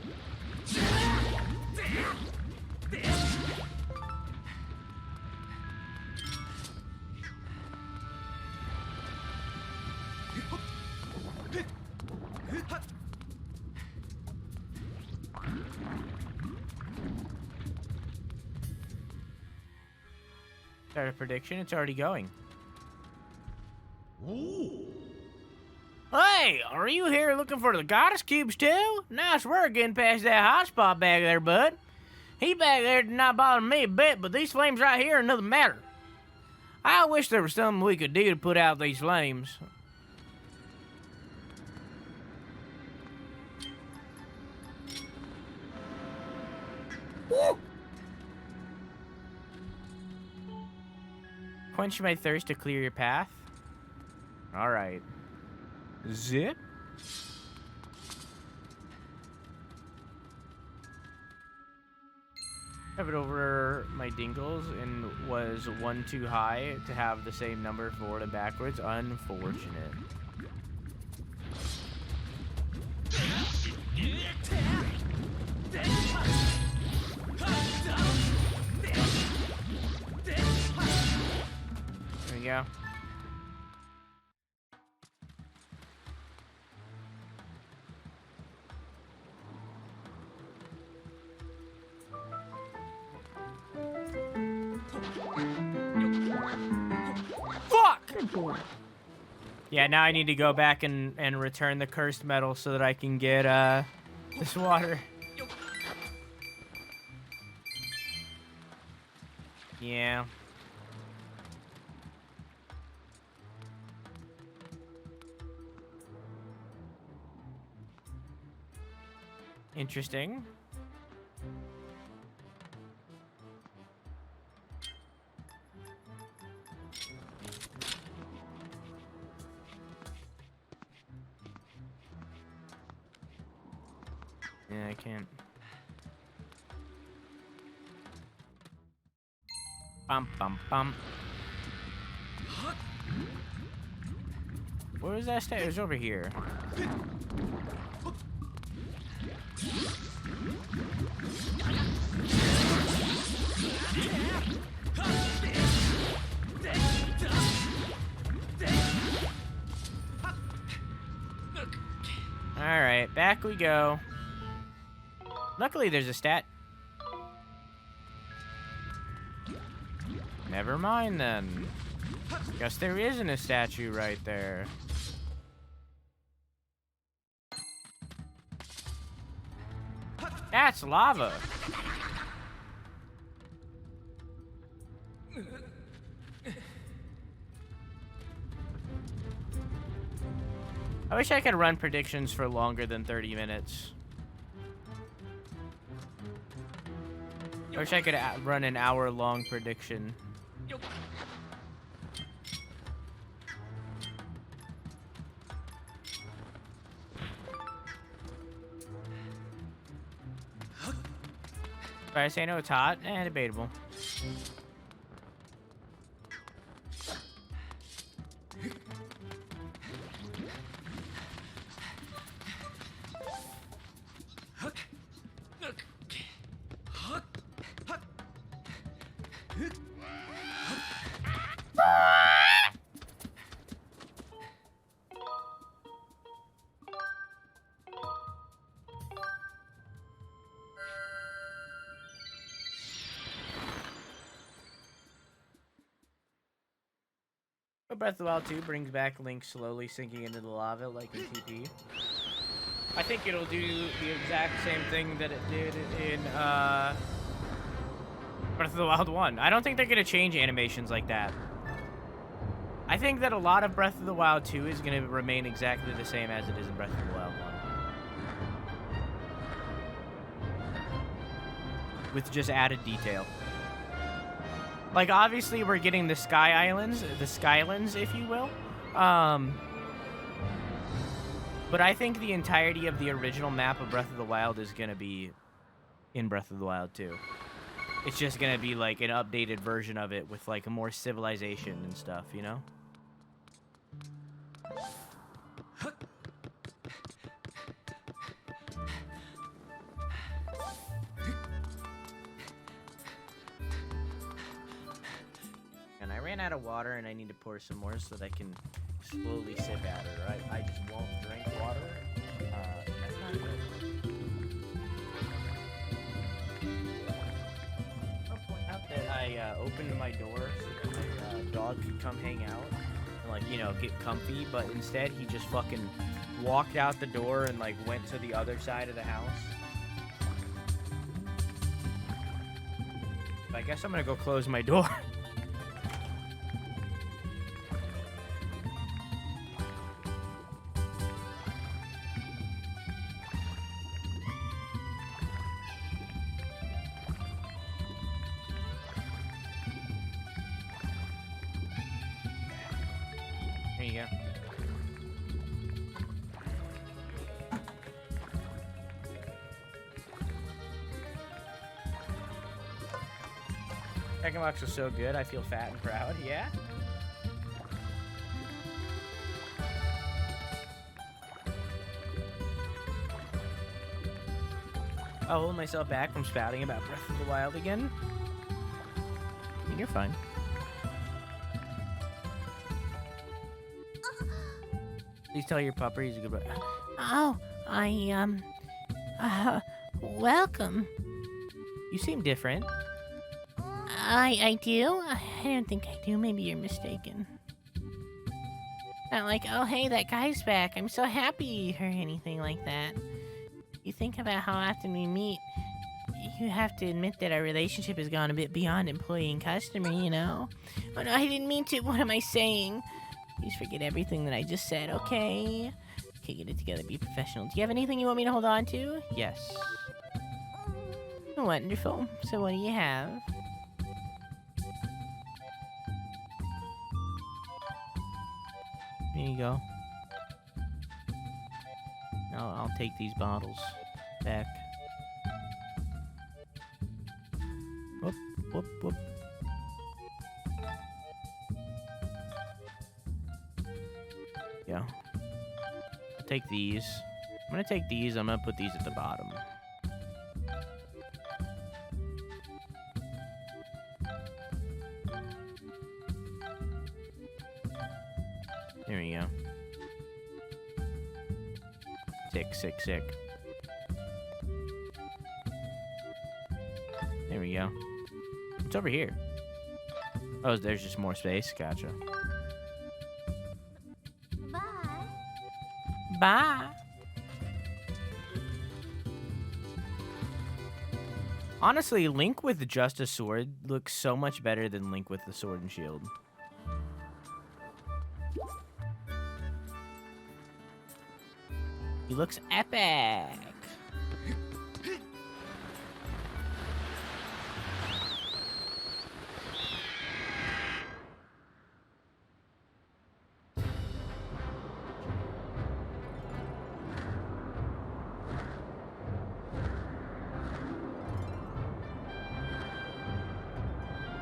Start a prediction, it's already going. Ooh. Hey, are you here looking for the goddess cubes too? Nice work getting past that hotspot back there, bud. He back there did not bother me a bit, but these flames right here are another matter. I wish there was something we could do to put out these flames. Woo! Quench my thirst to clear your path. All right. Zip. Have it over my dingles and was one too high to have the same number forward and backwards. Unfortunate. go. Fuck! Good boy. Yeah, now I need to go back and return the cursed metal so that I can get this water. Yeah. Interesting. Yeah, I can't. Bum bum bum. Where was that stat? It was over here. Alright, back we go. Luckily, there's a stat. Never mind then. Guess there isn't a statue right there. That's lava. I wish I could run predictions for longer than 30 minutes. I wish I could run an hour-long prediction. If I say no, it's hot. Debatable. Breath of the Wild 2 brings back Link slowly sinking into the lava like in TP. I think it'll do the exact same thing that it did in Breath of the Wild 1. I don't think they're going to change animations like that. I think that a lot of Breath of the Wild 2 is going to remain exactly the same as it is in Breath of the Wild 1. With just added detail. Like, obviously, we're getting the Sky Islands, the Skylands, if you will. But I think the entirety of the original map of Breath of the Wild is going to be in Breath of the Wild 2. It's just going to be, like, an updated version of it with, like, a more civilization and stuff, you know? And I ran out of water, and I need to pour some more so that I can slowly sip at it, right? I just won't drink water. That's not good. I'll point out that I opened my door so that my dog could come hang out and, like, you know, get comfy, but instead he just fucking walked out the door and, like, went to the other side of the house. I guess I'm gonna go close my door. There you go. Second box was so good, I feel fat and proud. Yeah? I'll hold myself back from spouting about Breath of the Wild again. I mean, you're fine. Please tell your pupper he's a good boy. Oh, welcome. You seem different. I do? I don't think I do. Maybe you're mistaken. Not like, oh, hey, that guy's back. I'm so happy, or anything like that. You think about how often we meet, you have to admit that our relationship has gone a bit beyond employee and customer, you know? Oh, no, I didn't mean to. What am I saying? Please forget everything that I just said, okay? Okay, get it together. Be professional. Do you have anything you want me to hold on to? Yes. Wonderful. So what do you have? Here you go. I'll take these bottles back. Whoop, whoop, whoop. Yeah. I'll take these. I'm gonna take these. I'm gonna put these at the bottom. There we go. Sick. There we go. What's over here? Oh, there's just more space. Gotcha. Bye. Honestly, Link with just a sword looks so much better than Link with the sword and shield. He looks epic.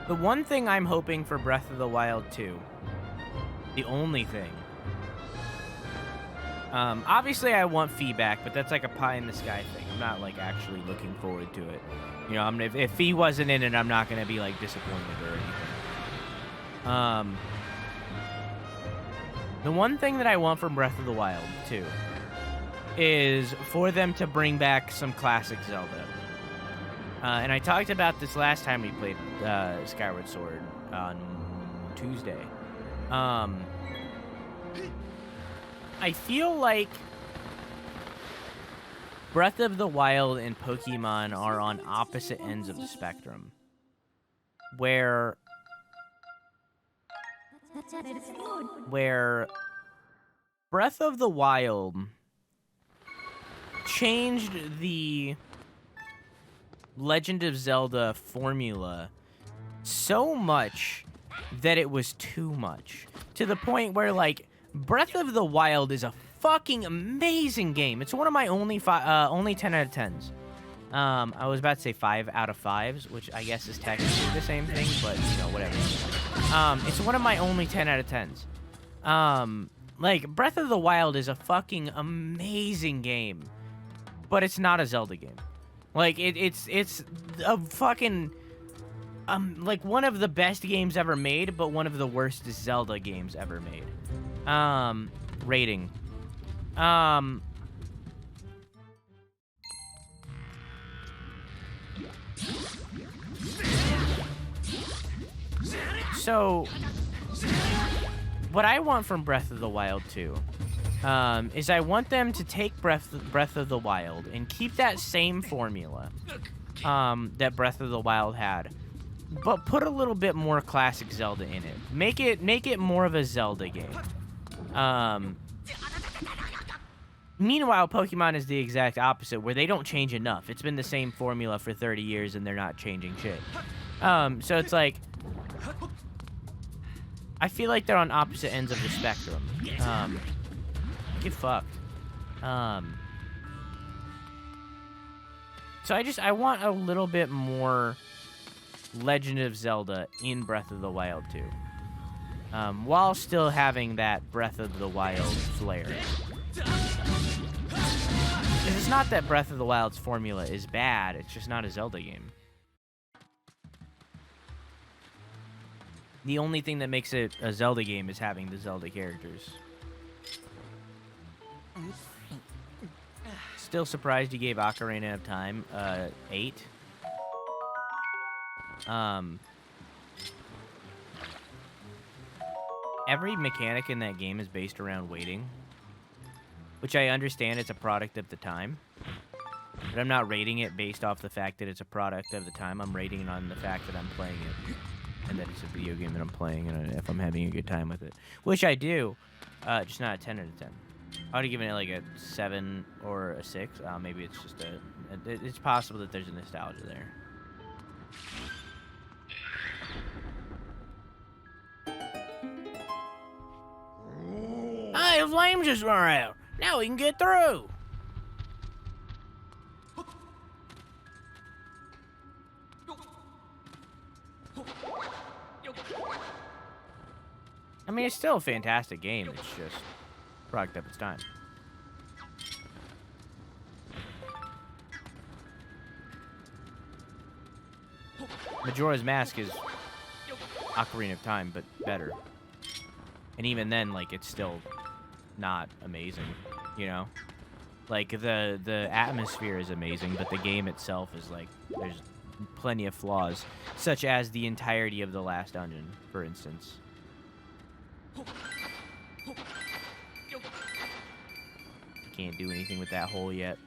The one thing I'm hoping for Breath of the Wild 2, the only thing, obviously I want feedback, but that's like a pie in the sky thing. I'm not like actually looking forward to it. You know, if he wasn't in it, I'm not gonna be like disappointed or anything. The one thing that I want from Breath of the Wild 2 is for them to bring back some classic Zelda. And I talked about this last time we played Skyward Sword on Tuesday. I feel like Breath of the Wild and Pokemon are on opposite ends of the spectrum. Where Breath of the Wild changed the Legend of Zelda formula so much that it was too much. To the point where, like, Breath of the Wild is a fucking amazing game. It's one of my only 10 out of 10s. I was about to say 5 out of 5s, which I guess is technically the same thing, but, you know, whatever. It's one of my only 10 out of 10s. Like, Breath of the Wild is a fucking amazing game, but it's not a Zelda game. Like, it's a fucking, like, one of the best games ever made, but one of the worst Zelda games ever made. Rating. So, what I want from Breath of the Wild 2 is I want them to take Breath of the Wild and keep that same formula that Breath of the Wild had, but put a little bit more classic Zelda in it. Make it more of a Zelda game. Meanwhile, Pokemon is the exact opposite, where they don't change enough. It's been the same formula for 30 years, and they're not changing shit. So it's like, I feel like they're on opposite ends of the spectrum. Get fucked. So I want a little bit more Legend of Zelda in Breath of the Wild 2. While still having that Breath of the Wild flair. It's not that Breath of the Wild's formula is bad, it's just not a Zelda game. The only thing that makes it a Zelda game is having the Zelda characters. Still surprised you gave Ocarina of Time 8. Every mechanic in that game is based around waiting, which I understand it's a product of the time, but I'm not rating it based off the fact that it's a product of the time. I'm rating it on the fact that I'm playing it, and that it's a video game that I'm playing, and if I'm having a good time with it, which I do, just not a 10 out of 10. I would have given it like a 7 or a 6. Maybe it's just it's possible that there's a nostalgia there. Hey, the flames just run out. Now we can get through. I mean, it's still a fantastic game. It's just a product of its time. Majora's Mask is Ocarina of Time, but better. And even then, like, it's still not amazing, you know? Like, the atmosphere is amazing, but the game itself is, like, there's plenty of flaws, such as the entirety of the last dungeon, for instance. Can't do anything with that hole yet.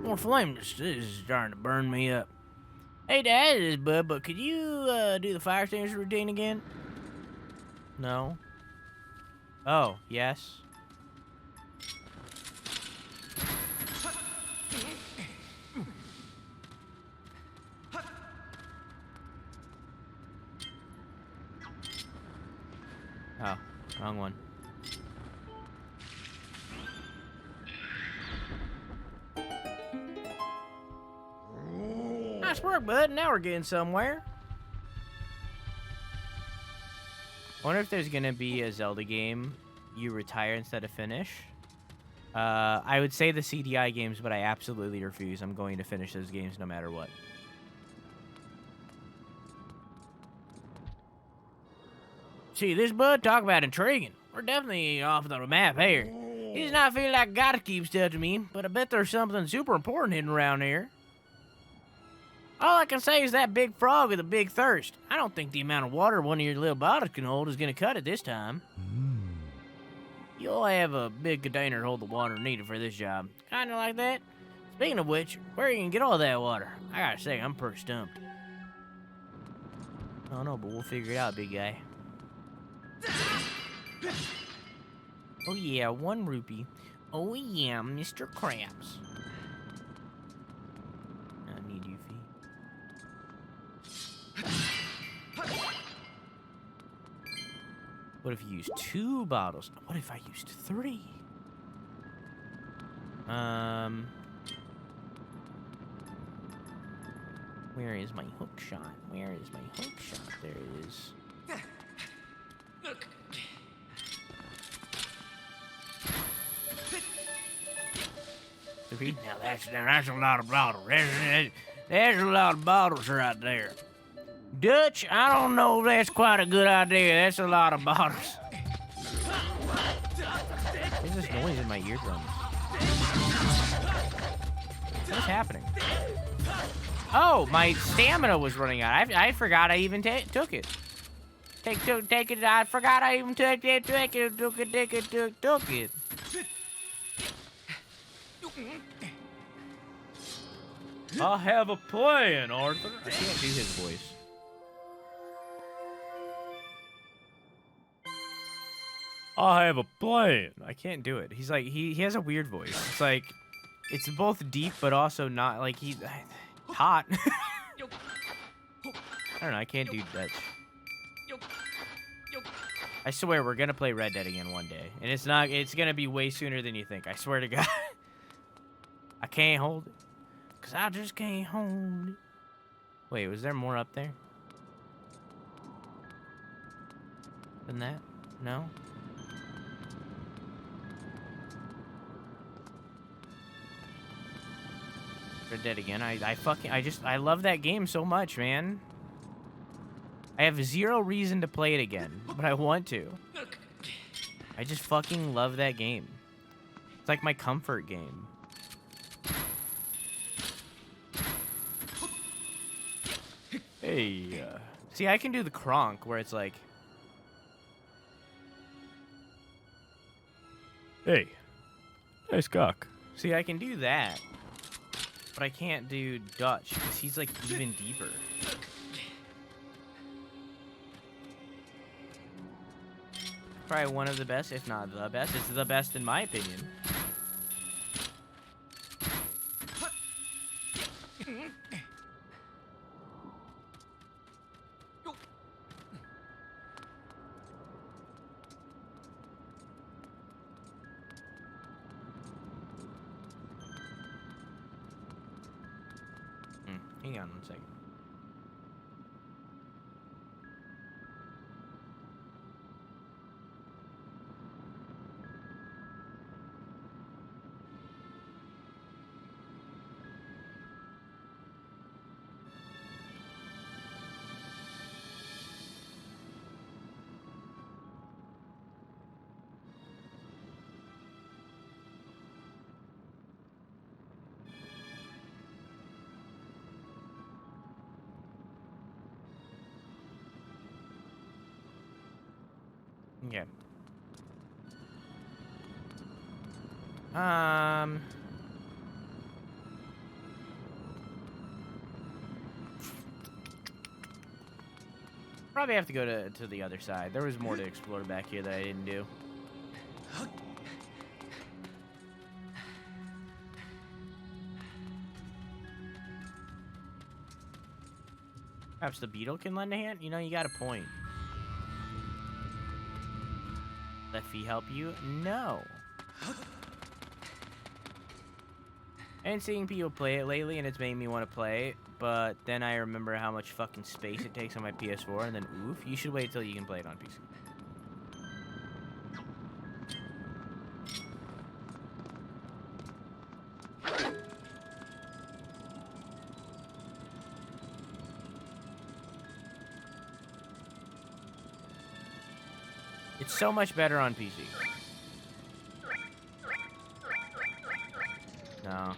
More flame. This is starting to burn me up. Hey, Dad, it is Bud, but could you do the fire extinguisher routine again? No. Oh, yes. Oh, wrong one. Nice work, Bud. Now we're getting somewhere. I wonder if there's gonna be a Zelda game you retire instead of finish. I would say the CDI games, but I absolutely refuse. I'm going to finish those games no matter what. See, this Bud, talk about intriguing. We're definitely off the map here. He does not feel like gotta keep touching me, but I bet there's something super important hidden around here. All I can say is that big frog with a big thirst. I don't think the amount of water one of your little bottles can hold is gonna cut it this time. You'll have a big container to hold the water needed for this job. Kinda like that. Speaking of which, where are you gonna get all that water? I gotta say, I'm pretty stumped. I don't know, but we'll figure it out, big guy. Oh yeah, 1 rupee. Oh yeah, Mr. Krabs. I need you, Fee. What if you used 2 bottles? What if I used 3? Where is my hook shot? Where is my hook shot? There it is. Now that's a lot of bottles. There's a lot of bottles right there. Dutch, I don't know if that's quite a good idea. That's a lot of bottles. There's this noise in my eardrums. What's happening? Oh, my stamina was running out. I forgot I even took it. Take it. I forgot I even took it. Took it. I have a plan, Arthur. I can't do his voice. I have a plan. I can't do it. He's like, he has a weird voice. It's like, it's both deep, but also not, like, he's hot. I don't know, I can't do Dutch. I swear, we're gonna play Red Dead again one day. And it's gonna be way sooner than you think. I swear to God. I can't hold it. Cause I just can't hold it. Wait, was there more up there? Than that? No? Red Dead again. I love that game so much, man. I have zero reason to play it again, but I want to. I just fucking love that game. It's like my comfort game. Hey, See, I can do the Kronk where it's like, hey, nice cock. see, I can do that, but I can't do Dutch because he's like even deeper. Probably one of the best, if not the best. It's the best in my opinion. Hang on 1 second. Okay. Probably have to go to the other side. There was more to explore back here that I didn't do. Perhaps the beetle can lend a hand? You know, you got a point. Let Fee help you? No. I been seeing people play it lately, and it's made me want to play it, but then I remember how much fucking space it takes on my PS4, and then oof, you should wait till you can play it on PC. It's so much better on PC. No.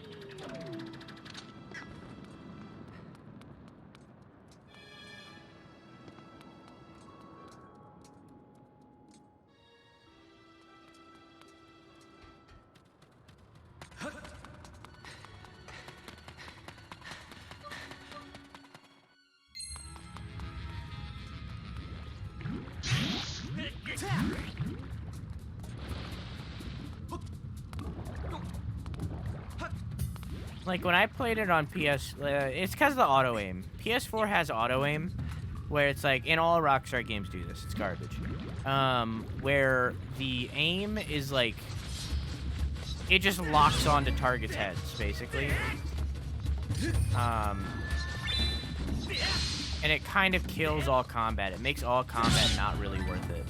Like, when I played it on PS, it's because of the auto-aim. PS4 has auto-aim, where it's like, and all Rockstar games do this, it's garbage. Where the aim is like, it just locks onto targets' heads, basically. And it kind of kills all combat. It makes all combat not really worth it.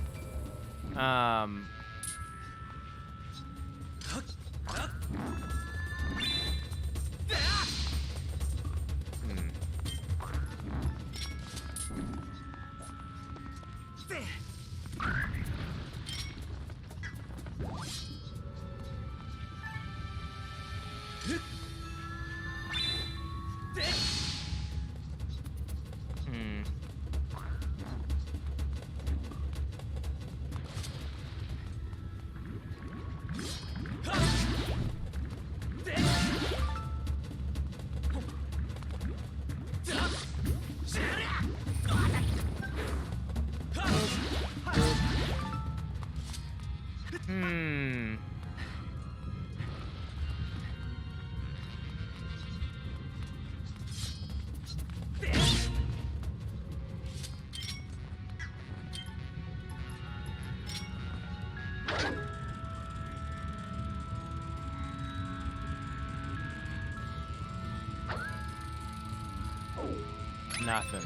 Nothing.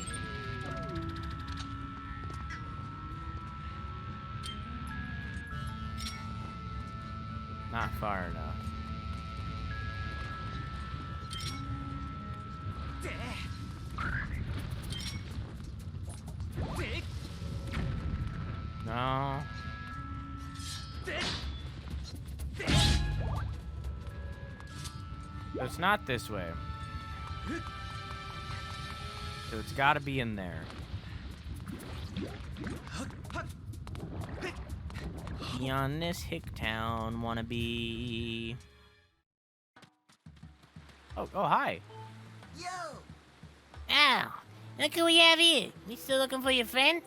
Not far enough. It's not this way. So it's gotta be in there. Beyond this hick town, wanna be. Oh, hi. Yo! Ow! Look who we have here. You still looking for your friend?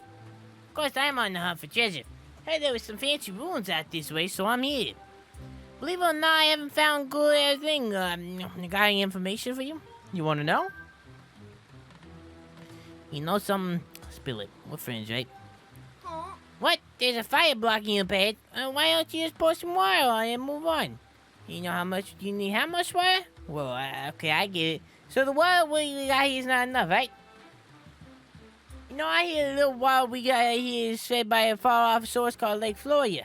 Of course, I'm on the hunt for treasure. Heard there was some fancy ruins out this way, so I'm here. Believe it or not, I haven't found good thing. Got any information for you? You wanna know? You know something? Spill it. We're friends, right? What? There's a fire blocking your path. Why don't you just pour some water on it and move on? You know how much? You need how much water? Well, okay, I get it. So the water we got here is not enough, right? You know, I hear the little water we got here is fed by a far-off source called Lake Floria.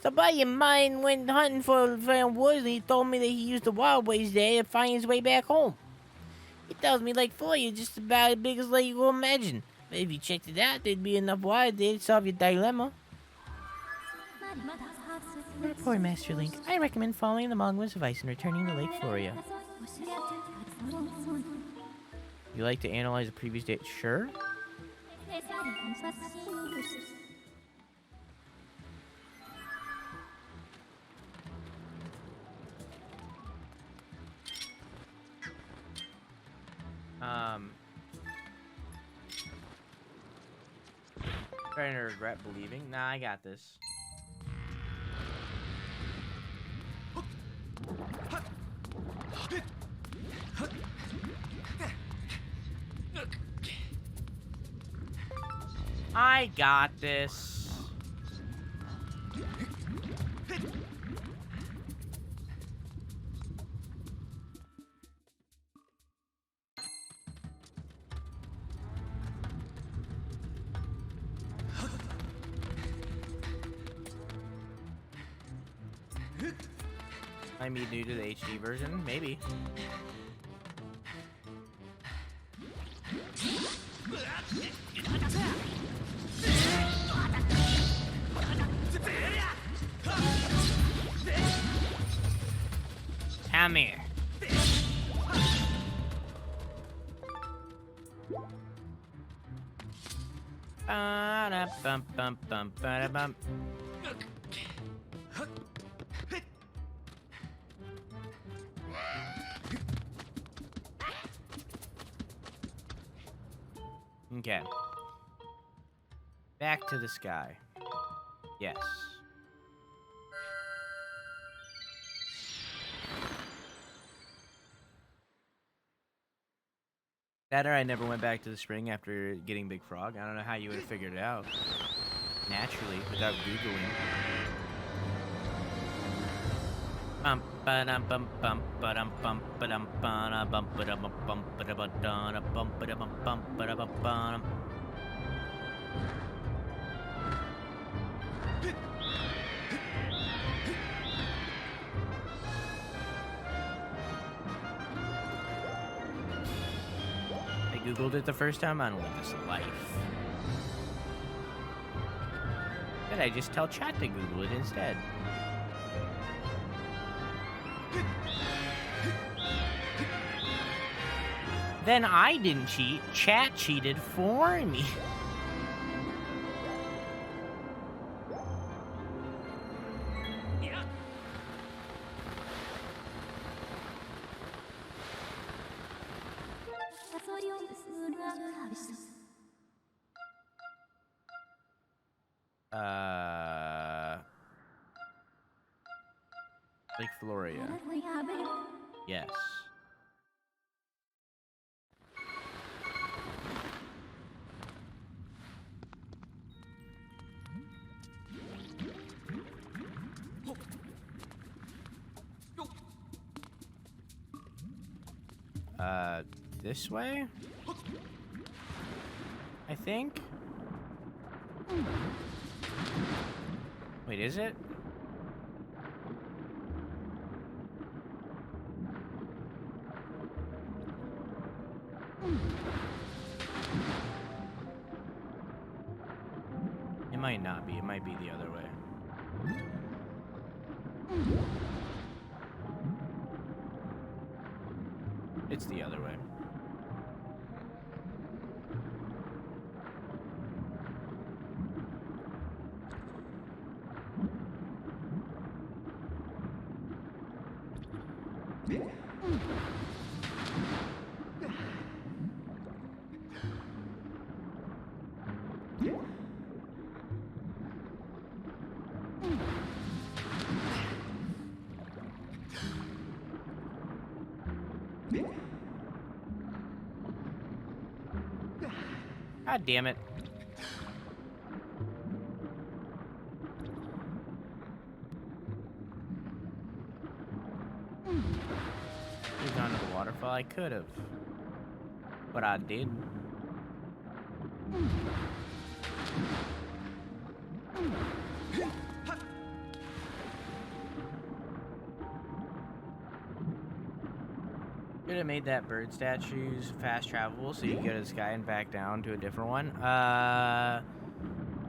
So a buddy of mine went hunting for woods, and he told me that he used the waterways there to find his way back home. He tells me Lake Floria is just about as big as lake you will imagine. But if you checked it out, there'd be enough water there to solve your dilemma. Poor Master Link, I recommend following the Mogwai's advice and returning to Lake Floria. You like to analyze the previous date? Sure. Starting to regret believing. Nah, I got this. I got this. Might be new to the HD version, maybe. Come here. Ba-da-bum-bum-bum-ba-da-bum. Okay. Back to the sky. Yes. That or I never went back to the spring after getting Big Frog. I don't know how you would have figured it out. Naturally, without Googling. Bum ba-dum bum bum ba-dum bum ba-dum ba-da bum ba-dum bum ba-da ba-da bum ba-da bum bum ba-da ba-bum. I googled it the first time. I don't live this life. Did I just tell chat to Google it instead? Then I didn't cheat. Chat cheated for me. Lake Floria. Yes. This way? I think? Wait, is it? It might not be. It might be the other way. It's the other way. God damn it. Could've gone to the waterfall. I could have. But I didn't. Could have made that bird statues fast travelable so you could go to the sky and back down to a different one.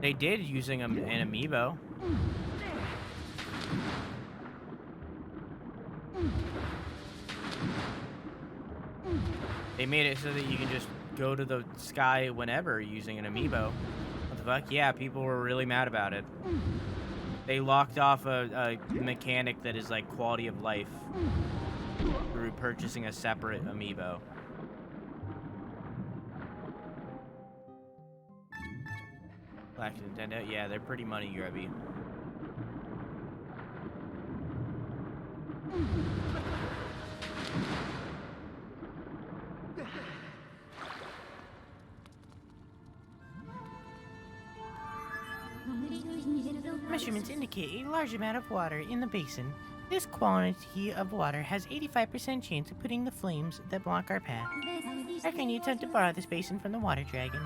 They did using an amiibo. They made it so that you can just go to the sky whenever using an amiibo. What the fuck? Yeah, people were really mad about it. They locked off a mechanic that is like quality of life through purchasing a separate amiibo. Black Nintendo, yeah, they're pretty money grubby. Measurements indicate a large amount of water in the basin. This quantity of water has 85% chance of putting the flames that block our path. How can you attempt to borrow this basin from the water dragon?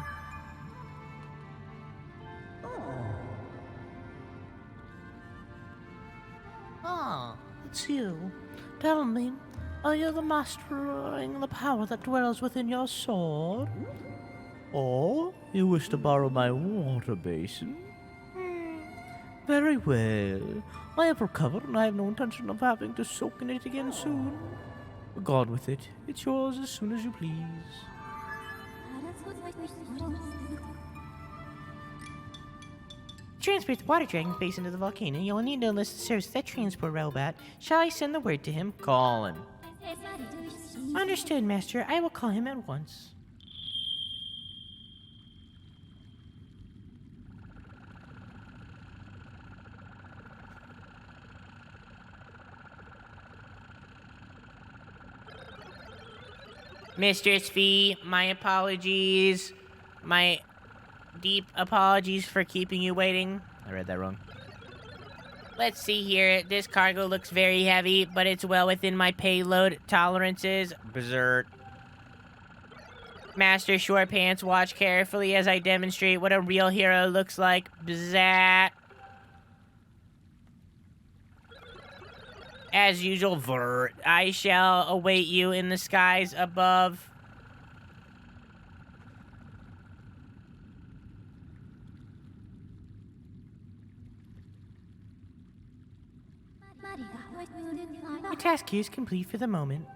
Ah, it's you. Tell me, are you the mastering the power that dwells within your sword? Or you wish to borrow my water basin? Very well. I have recovered, and I have no intention of having to soak in it again soon. Gone with it. It's yours as soon as you please. Transport the water dragon's base into the volcano. You'll need to enlist the service of that transport robot. Shall I send the word to him? Call him. Understood, Master. I will call him at once. Mistress Fee, my apologies. My deep apologies for keeping you waiting. I read that wrong. Let's see here. This cargo looks very heavy, but it's well within my payload tolerances. Berserk. Master Shortpants, watch carefully as I demonstrate what a real hero looks like. Bzzat. As usual, Vert, I shall await you in the skies above. Your task here is complete for the moment.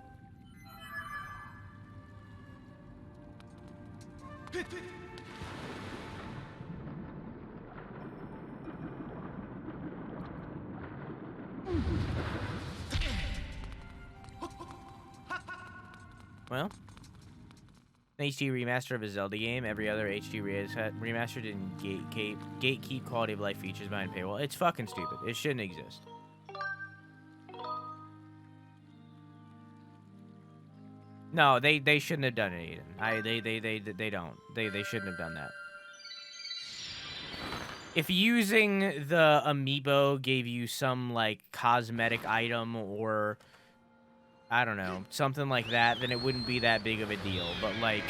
Well, an HD remaster of a Zelda game. Every other HD remaster didn't gatekeep quality of life features behind paywall. It's fucking stupid. It shouldn't exist. No, they shouldn't have done it, Eden. They don't. They shouldn't have done that. If using the amiibo gave you some like cosmetic item or I don't know, something like that, then it wouldn't be that big of a deal. But like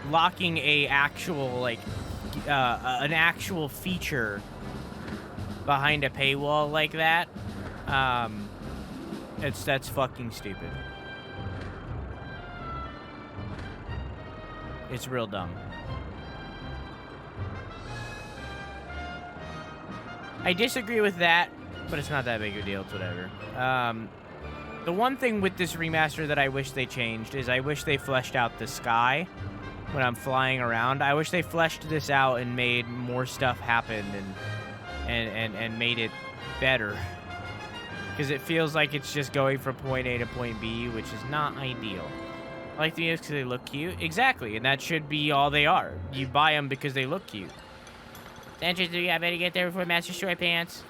locking a actual like an actual feature behind a paywall like that, that's fucking stupid. It's real dumb. I disagree with that, but it's not that big of a deal. It's whatever. The one thing with this remaster that I wish they changed is I wish they fleshed out the sky when I'm flying around. I wish they fleshed this out and made more stuff happen and made it better. Because it feels like it's just going from point A to point B, which is not ideal. I like the music because they look cute. Exactly, and that should be all they are. You buy them because they look cute. Entrance, I better get there before Master Short Pants.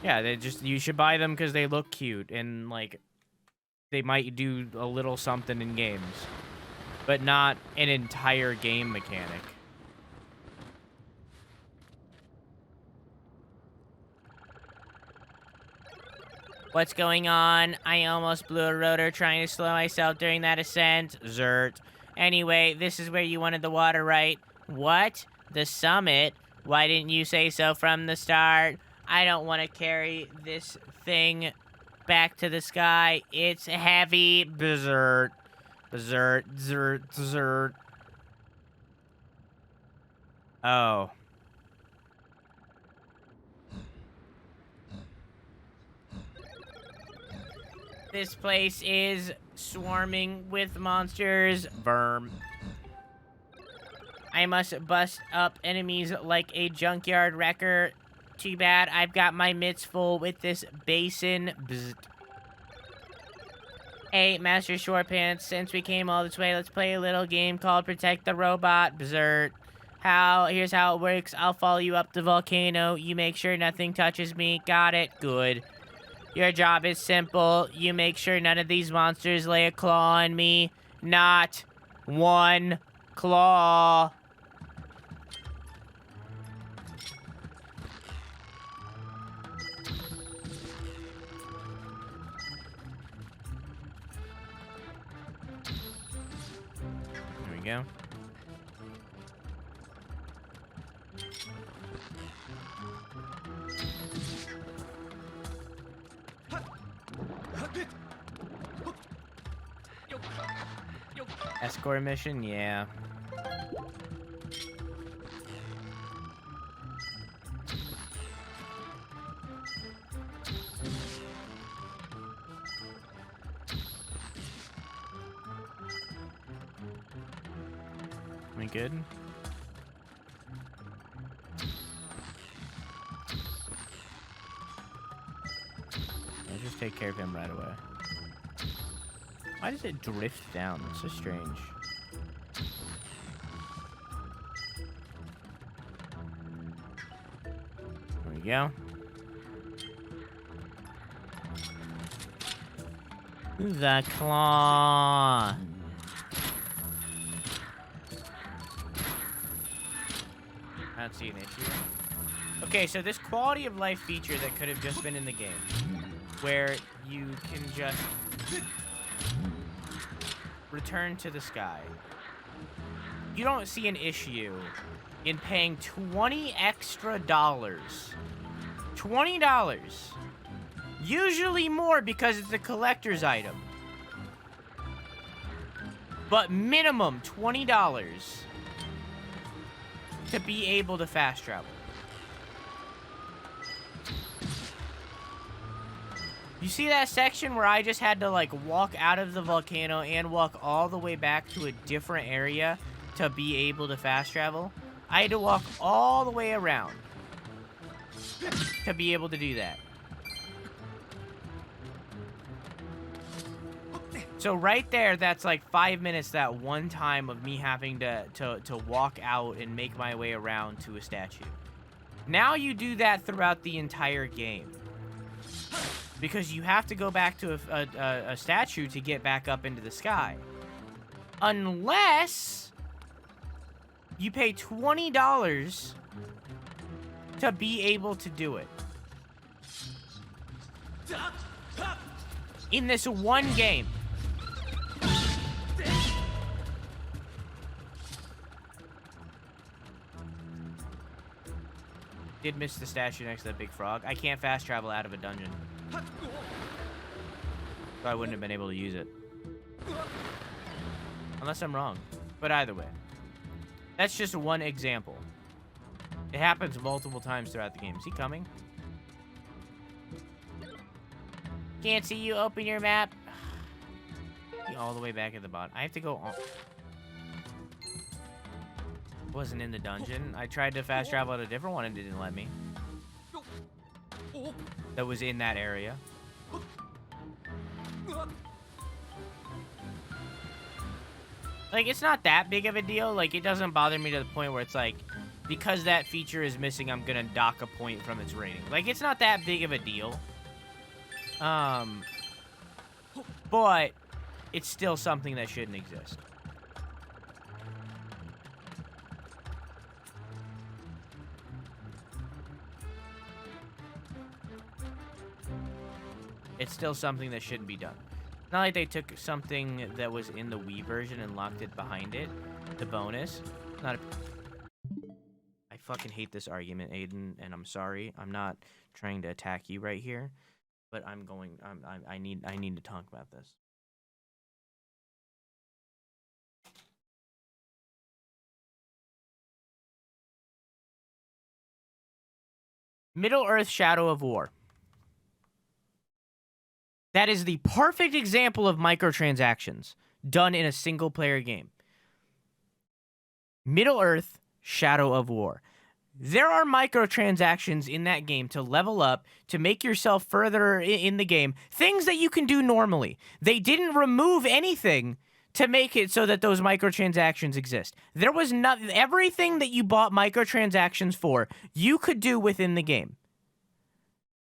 Yeah, you should buy them because they look cute and like they might do a little something in games, but not an entire game mechanic. What's going on? I almost blew a rotor trying to slow myself during that ascent. Zert. Anyway, this is where you wanted the water, right? What? The summit? Why didn't you say so from the start? I don't want to carry this thing back to the sky. It's heavy. Berserk. Berserk. Zert. Zert. Oh. This place is swarming with monsters. Verm. I must bust up enemies like a junkyard wrecker. Too bad I've got my mitts full with this basin. Bzzt. Hey, Master Short Pants, since we came all this way, let's play a little game called Protect the Robot. Bzert. Here's how it works. I'll follow you up the volcano. You make sure nothing touches me. Got it. Good. Your job is simple. You make sure none of these monsters lay a claw on me. Not one claw. There we go. Escort mission? Yeah. We good? Let's just take care of him right away. Why does it drift down? It's so strange. There we go. The claw. I don't see an issue. Okay, so this quality of life feature that could have just been in the game, where you can just return to the sky. You don't see an issue in paying $20 extra. $20. Usually more because it's a collector's item. But minimum $20 to be able to fast travel. You see that section where I just had to like walk out of the volcano and walk all the way back to a different area to be able to fast travel? I had to walk all the way around to be able to do that. So right there, that's like 5 minutes that one time of me having to walk out and make my way around to a statue. Now you do that throughout the entire game. Because you have to go back to a statue to get back up into the sky. Unless you pay $20 to be able to do it. In this one game. Did miss the statue next to that big frog. I can't fast travel out of a dungeon. So I wouldn't have been able to use it. Unless I'm wrong. But either way. That's just one example. It happens multiple times throughout the game. Is he coming? Can't see you. Open your map. All the way back at the bottom. I have to go on. Wasn't in the dungeon. I tried to fast travel at a different one and it didn't let me. That was in that area. Like, it's not that big of a deal. Like, it doesn't bother me to the point where it's like, because that feature is missing, I'm gonna dock a point from its rating. Like, it's not that big of a deal. But it's still something that shouldn't exist. It's still something that shouldn't be done. Not like they took something that was in the Wii version and locked it behind it. The bonus. Not a... I fucking hate this argument, Aiden, and I'm sorry. I'm not trying to attack you right here, but I need to talk about this. Middle-earth Shadow of War. That is the perfect example of microtransactions done in a single-player game. Middle-earth Shadow of War. There are microtransactions in that game to level up, to make yourself further in the game. Things that you can do normally. They didn't remove anything to make it so that those microtransactions exist. There was everything that you bought microtransactions for, you could do within the game.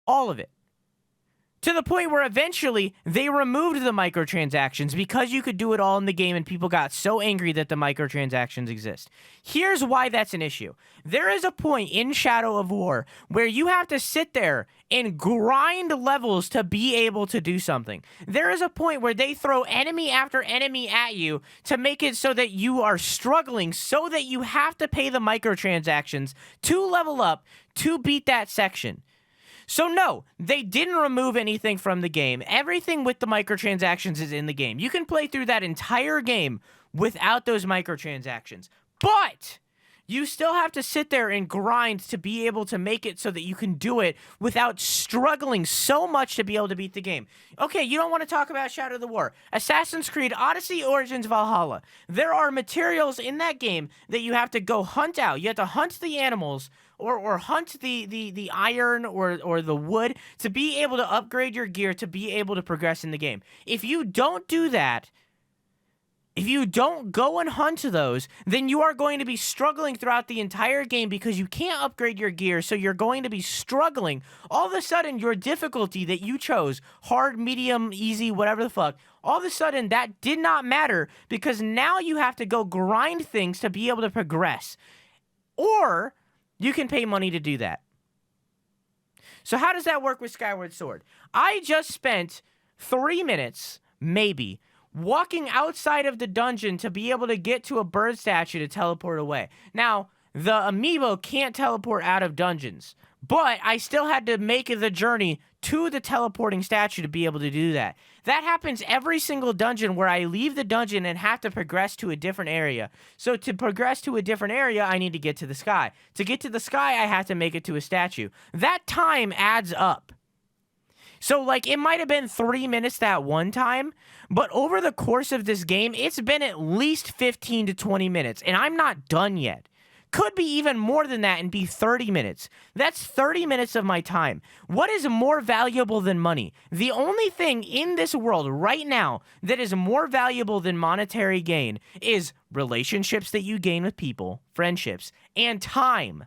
All of it. To the point where eventually they removed the microtransactions because you could do it all in the game and people got so angry that the microtransactions exist. Here's why that's an issue. There is a point in Shadow of War where you have to sit there and grind levels to be able to do something. There is a point where they throw enemy after enemy at you to make it so that you are struggling so that you have to pay the microtransactions to level up to beat that section. So no, they didn't remove anything from the game. Everything with the microtransactions is in the game. You can play through that entire game without those microtransactions. But you still have to sit there and grind to be able to make it so that you can do it without struggling so much to be able to beat the game. Okay, you don't want to talk about Shadow of the War. Assassin's Creed Odyssey Origins Valhalla. There are materials in that game that you have to go hunt out. You have to hunt the animals or hunt the iron or the wood to be able to upgrade your gear to be able to progress in the game. If you don't do that, if you don't go and hunt those, then you are going to be struggling throughout the entire game because you can't upgrade your gear, so you're going to be struggling. All of a sudden, your difficulty that you chose, hard, medium, easy, whatever the fuck, all of a sudden, that did not matter because now you have to go grind things to be able to progress. Or you can pay money to do that. So how does that work with Skyward Sword? I just spent 3 minutes, maybe, walking outside of the dungeon to be able to get to a bird statue to teleport away. Now, the amiibo can't teleport out of dungeons, but I still had to make the journey to the teleporting statue to be able to do that. That happens every single dungeon where I leave the dungeon and have to progress to a different area. So to progress to a different area, I need to get to the sky. To get to the sky, I have to make it to a statue. That time adds up. So, like, it might have been 3 minutes that one time, but over the course of this game, it's been at least 15 to 20 minutes, and I'm not done yet. Could be even more than that and be 30 minutes. That's 30 minutes of my time. What is more valuable than money? The only thing in this world right now that is more valuable than monetary gain is relationships that you gain with people, friendships, and time.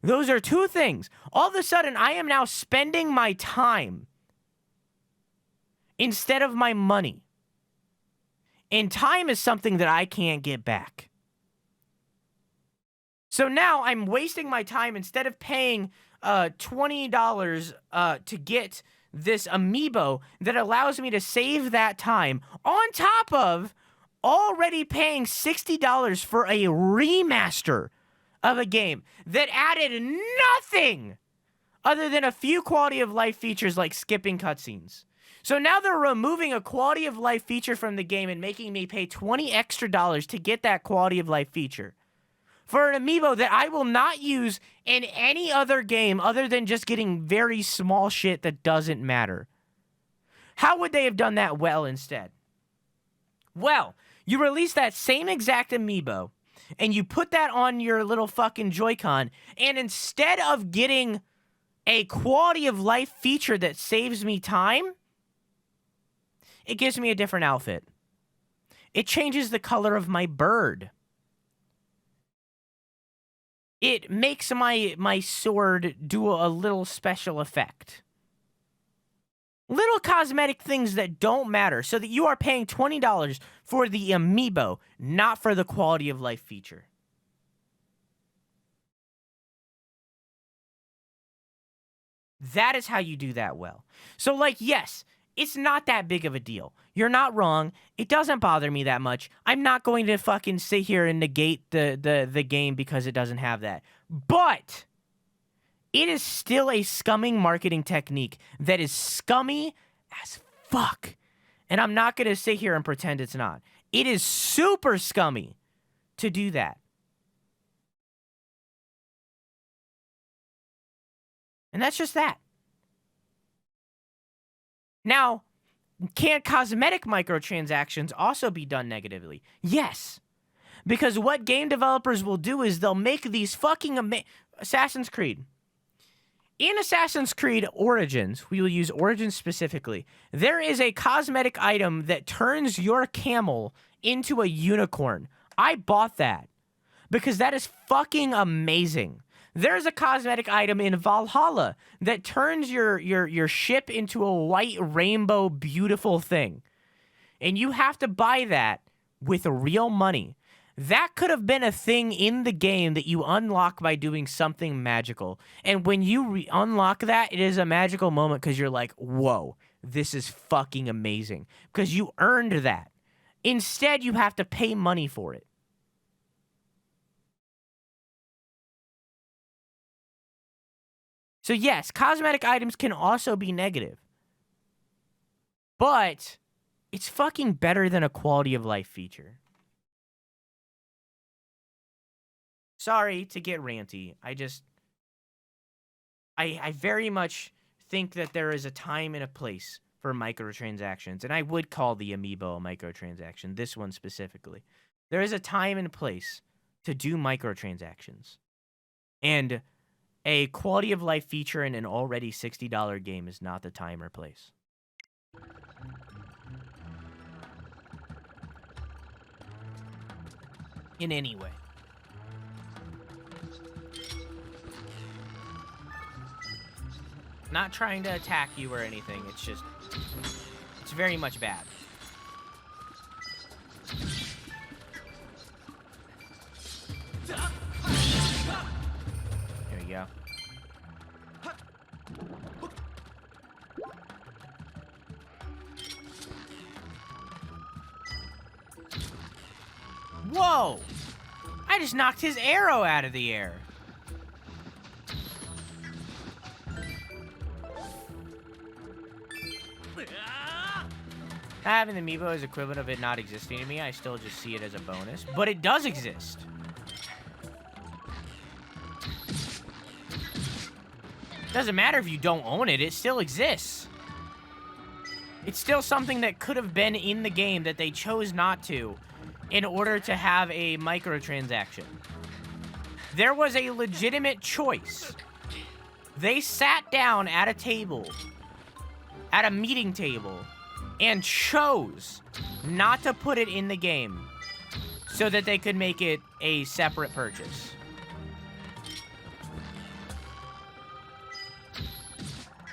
Those are two things. All of a sudden, I am now spending my time instead of my money. And time is something that I can't get back. So now I'm wasting my time instead of paying $20 to get this amiibo that allows me to save that time on top of already paying $60 for a remaster of a game that added nothing other than a few quality of life features like skipping cutscenes. So now they're removing a quality of life feature from the game and making me pay $20 extra to get that quality of life feature. for an amiibo that I will not use in any other game other than just getting very small shit that doesn't matter. How would they have done that well instead? Well, you release that same exact amiibo, and you put that on your little fucking Joy-Con, and instead of getting a quality of life feature that saves me time, it gives me a different outfit. It changes the color of my bird. It makes my sword do a little special effect. Little cosmetic things that don't matter, so that you are paying $20 for the amiibo, not for the quality of life feature. That is how you do that well. So, like, yes, it's not that big of a deal. You're not wrong. It doesn't bother me that much. I'm not going to fucking sit here and negate the game because it doesn't have that. But it is still a scumming marketing technique that is scummy as fuck. And I'm not going to sit here and pretend it's not. It is super scummy to do that. And that's just that. Now, can cosmetic microtransactions also be done negatively? Yes. Because what game developers will do is they'll make these fucking Assassin's Creed. In Assassin's Creed Origins, we will use Origins specifically, there is a cosmetic item that turns your camel into a unicorn. I bought that because that is fucking amazing. There's a cosmetic item in Valhalla that turns your ship into a white rainbow beautiful thing. And you have to buy that with real money. That could have been a thing in the game that you unlock by doing something magical. And when you unlock that, it is a magical moment because you're like, whoa, this is fucking amazing. Because you earned that. Instead, you have to pay money for it. So yes, cosmetic items can also be negative. But it's fucking better than a quality of life feature. Sorry to get ranty. I very much think that there is a time and a place for microtransactions. And I would call the amiibo a microtransaction, this one specifically. There is a time and place to do microtransactions. And a quality of life feature in an already $60 game is not the time or place. In any way. Not trying to attack you or anything, it's just, it's very much bad. There you go. Whoa! I just knocked his arrow out of the air. Having the amiibo is equivalent of it not existing to me. I still just see it as a bonus, but it does exist. Doesn't matter if you don't own it, it still exists. It's still something that could have been in the game that they chose not to in order to have a microtransaction. There was a legitimate choice. They sat down at a table, at a meeting table, and chose not to put it in the game so that they could make it a separate purchase.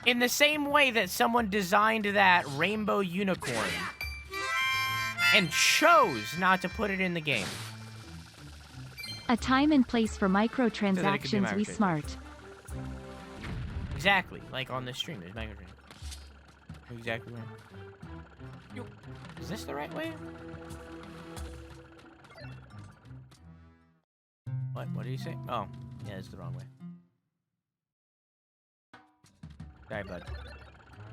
In the same way that someone designed that rainbow unicorn and chose not to put it in the game. A time and place for microtransactions, we smart. Exactly, like on this stream, there's microtransactions. Exactly right. Yo, is this the right way? What did he say? Oh, yeah, it's the wrong way. Sorry, bud.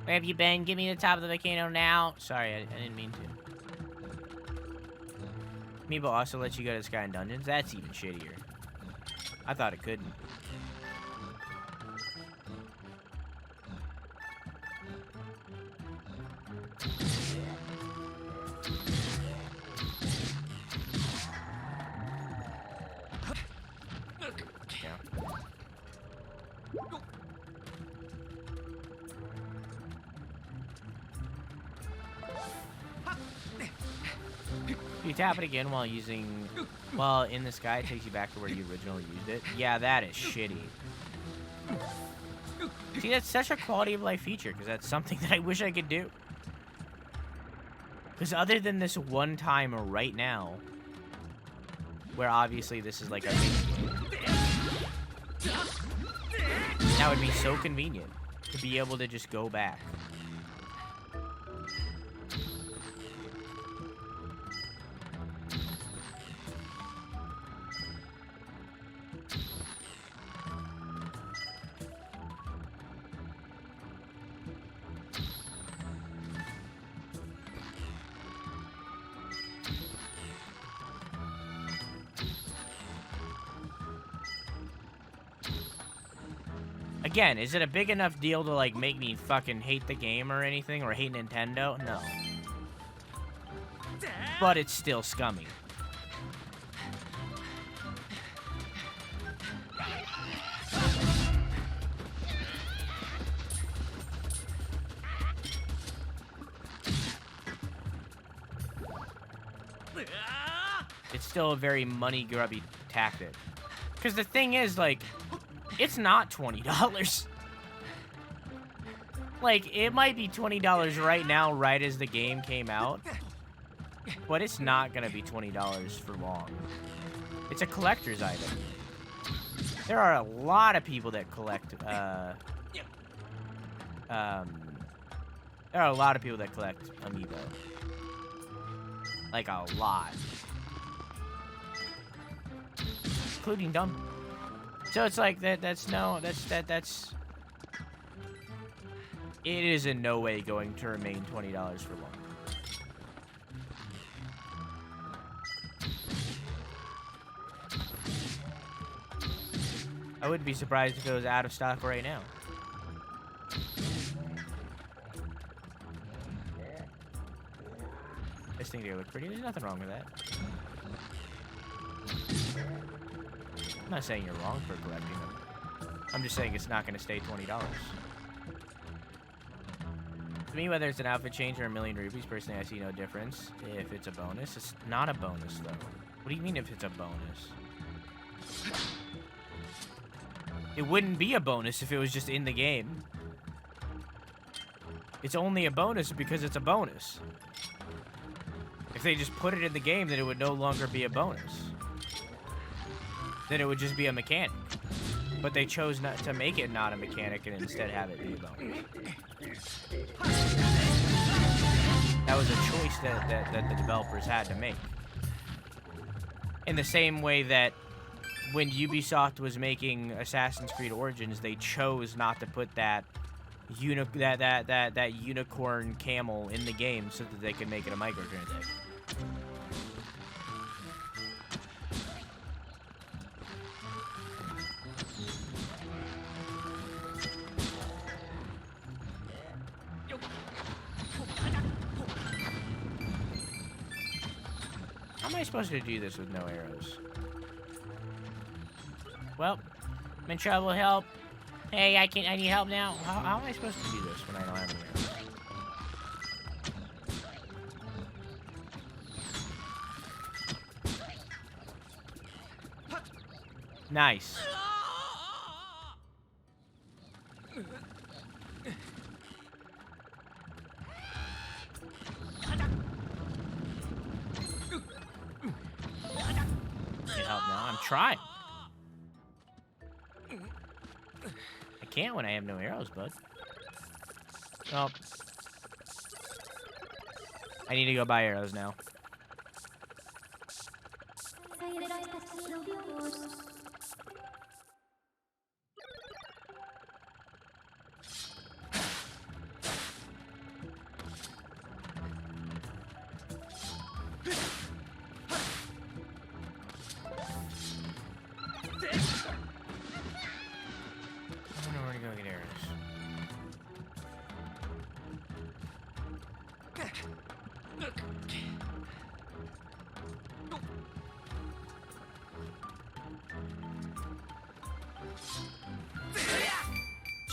Where have you been? Give me the top of the volcano now. Sorry, I didn't mean to. Amiibo also lets you go to Sky and Dungeons. That's even shittier. I thought it couldn't. You tap it again while in the sky, it takes you back to where you originally used it. Yeah, that is shitty. See, that's such a quality of life feature, because that's something that I wish I could do. Because other than this one time right now, where obviously this is like a that would be so convenient to be able to just go back. Again, is it a big enough deal to, like, make me fucking hate the game or anything, or hate Nintendo? No. But it's still scummy. It's still a very money-grubby tactic. Because the thing is, like, it's not $20. Like, it might be $20 right now, right as the game came out. But it's not gonna be $20 for long. It's a collector's item. There are a lot of people that collect, there are a lot of people that collect Amiibo. Like, a lot. Including Dumb. So it's like it is in no way going to remain $20 for long. I wouldn't be surprised if it was out of stock right now. This thing here look pretty. There's nothing wrong with that. I'm not saying you're wrong for collecting them. I'm just saying it's not going to stay $20. To me, whether it's an outfit change or a million rupees, personally, I see no difference. If it's a bonus, it's not a bonus, though. What do you mean if it's a bonus? It wouldn't be a bonus if it was just in the game. It's only a bonus because it's a bonus. If they just put it in the game, then it would no longer be a bonus. Then it would just be a mechanic. But they chose not to make it not a mechanic and instead have it be a bonus. That was a choice that the developers had to make. In the same way that when Ubisoft was making Assassin's Creed Origins, they chose not to put that unicorn camel in the game so that they could make it a microtransaction. How am I supposed to do this with no arrows? Well, I'm in trouble. Help! Hey, I need help now. How am I supposed to do this when I don't have any arrows? Nice. Need help now? I'm trying. I can't when I have no arrows, bud. Oh. I need to go buy arrows now.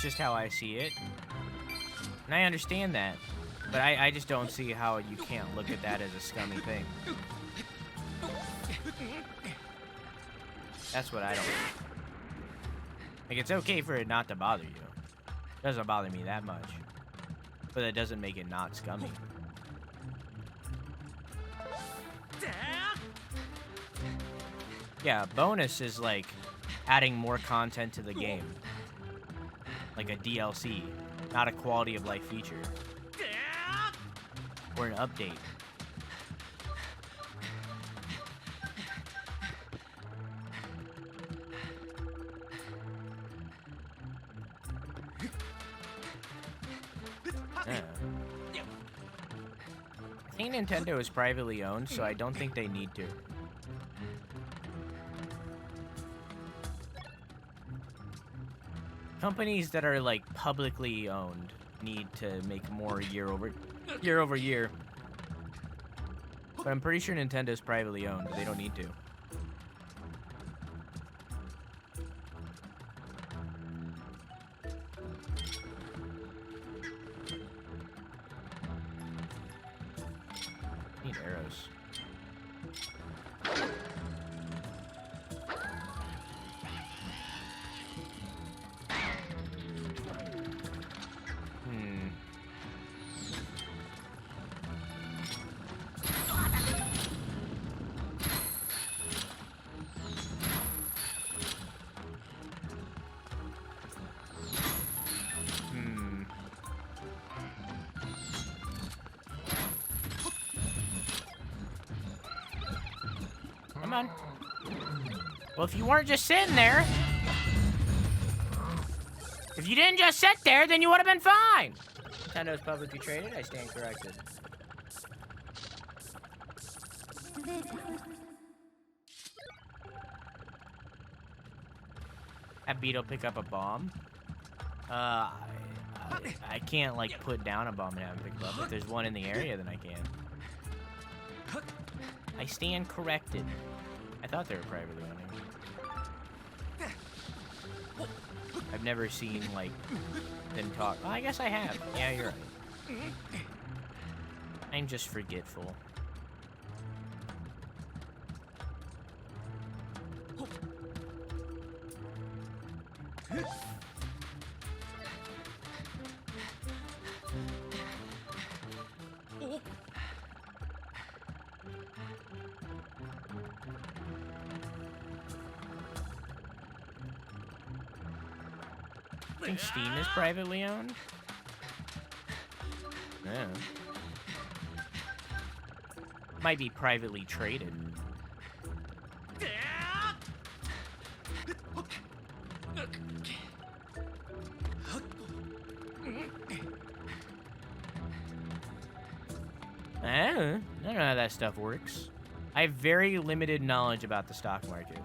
just how I see it. And I understand that. But I just don't see how you can't look at that as a scummy thing. That's what I don't like. Like, it's okay for it not to bother you. It doesn't bother me that much. But it doesn't make it not scummy. Yeah, bonus is like adding more content to the game. Like a DLC, not a quality of life feature. Or an update. I think Nintendo is privately owned, so I don't think they need to. Companies that are like publicly owned need to make more year over year. But I'm pretty sure Nintendo's privately owned. They don't need to. Need arrows. Come on. Well, if you weren't just sitting there, if you didn't just sit there, then you would have been fine. Nintendo's publicly traded. I stand corrected. Have Beetle pick up a bomb? I can't like put down a bomb and have him pick it up. If there's one in the area, then I can. I stand corrected. I thought they were privately owned. I've never seen like them talk. Well, I guess I have. Yeah, you're right. I'm just forgetful. I think Steam is privately owned. Yeah. Might be privately traded. I don't know how that stuff works. I have very limited knowledge about the stock market.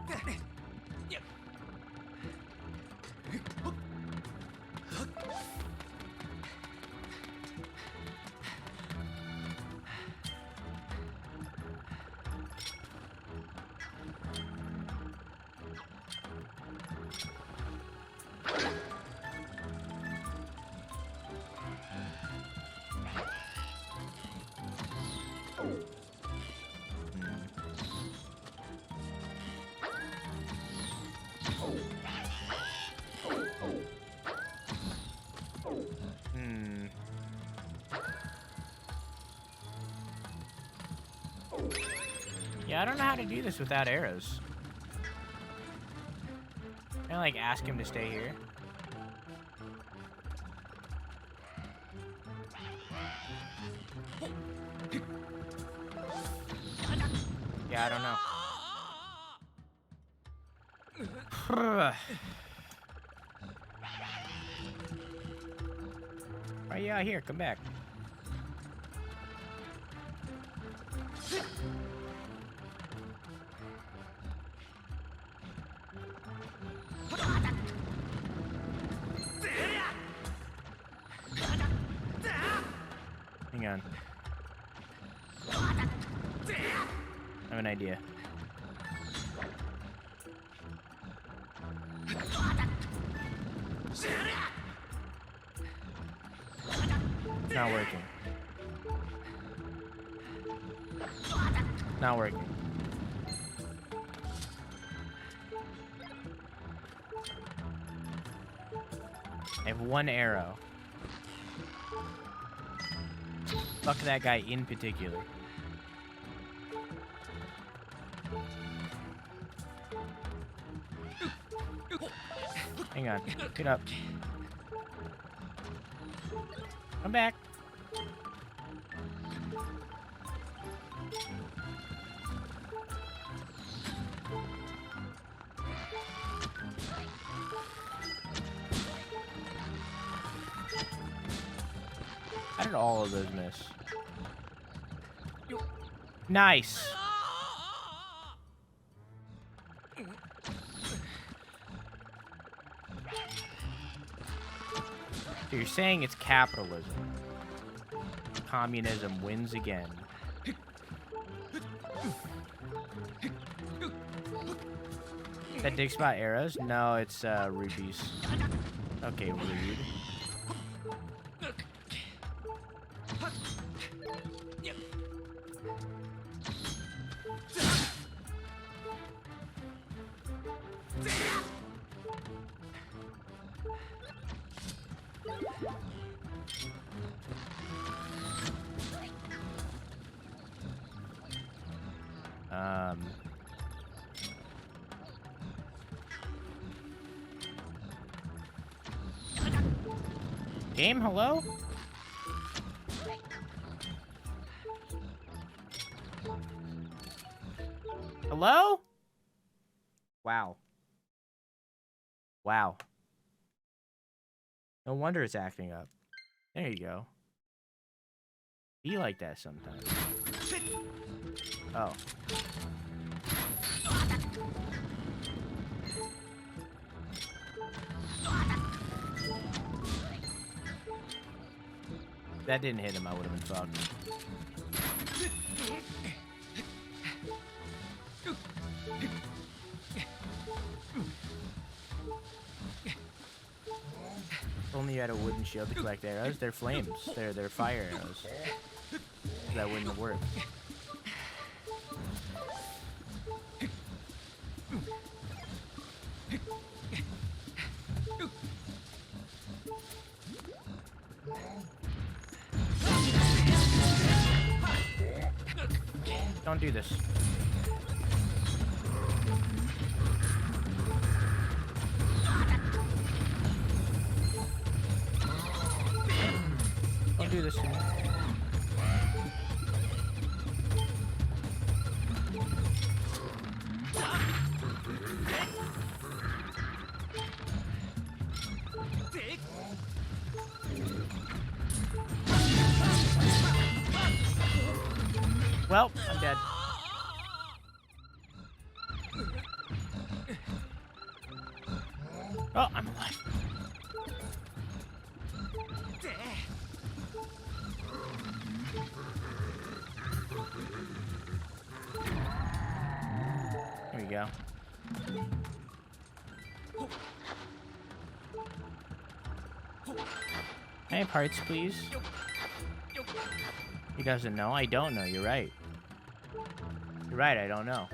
Yeah, I don't know how to do this without arrows. Can I, like, ask him to stay here? Yeah, I don't know. Oh, yeah, here, come back. Hang on. I have an idea. not working. Not working. I have one arrow. Fuck that guy in particular. Hang on. Get up. Come back. How did all of those miss? Nice. So you're saying it's capitalism. Communism wins again. That dig spot arrows? No, it's rupees. Okay, rude. Game, hello? Hello? Wow. Wow. No wonder it's acting up. There you go. Be like that sometimes. Oh. If that didn't hit him, I would have been fucked. If only you had a wooden shield to collect arrows. They're flames. They're fire arrows. That wouldn't have worked. Don't do this. Don't do this to me. Well, I'm dead. Oh, I'm alive. There we go. Can I have hearts, please? He doesn't know. I don't know. You're right. You're right. I don't know.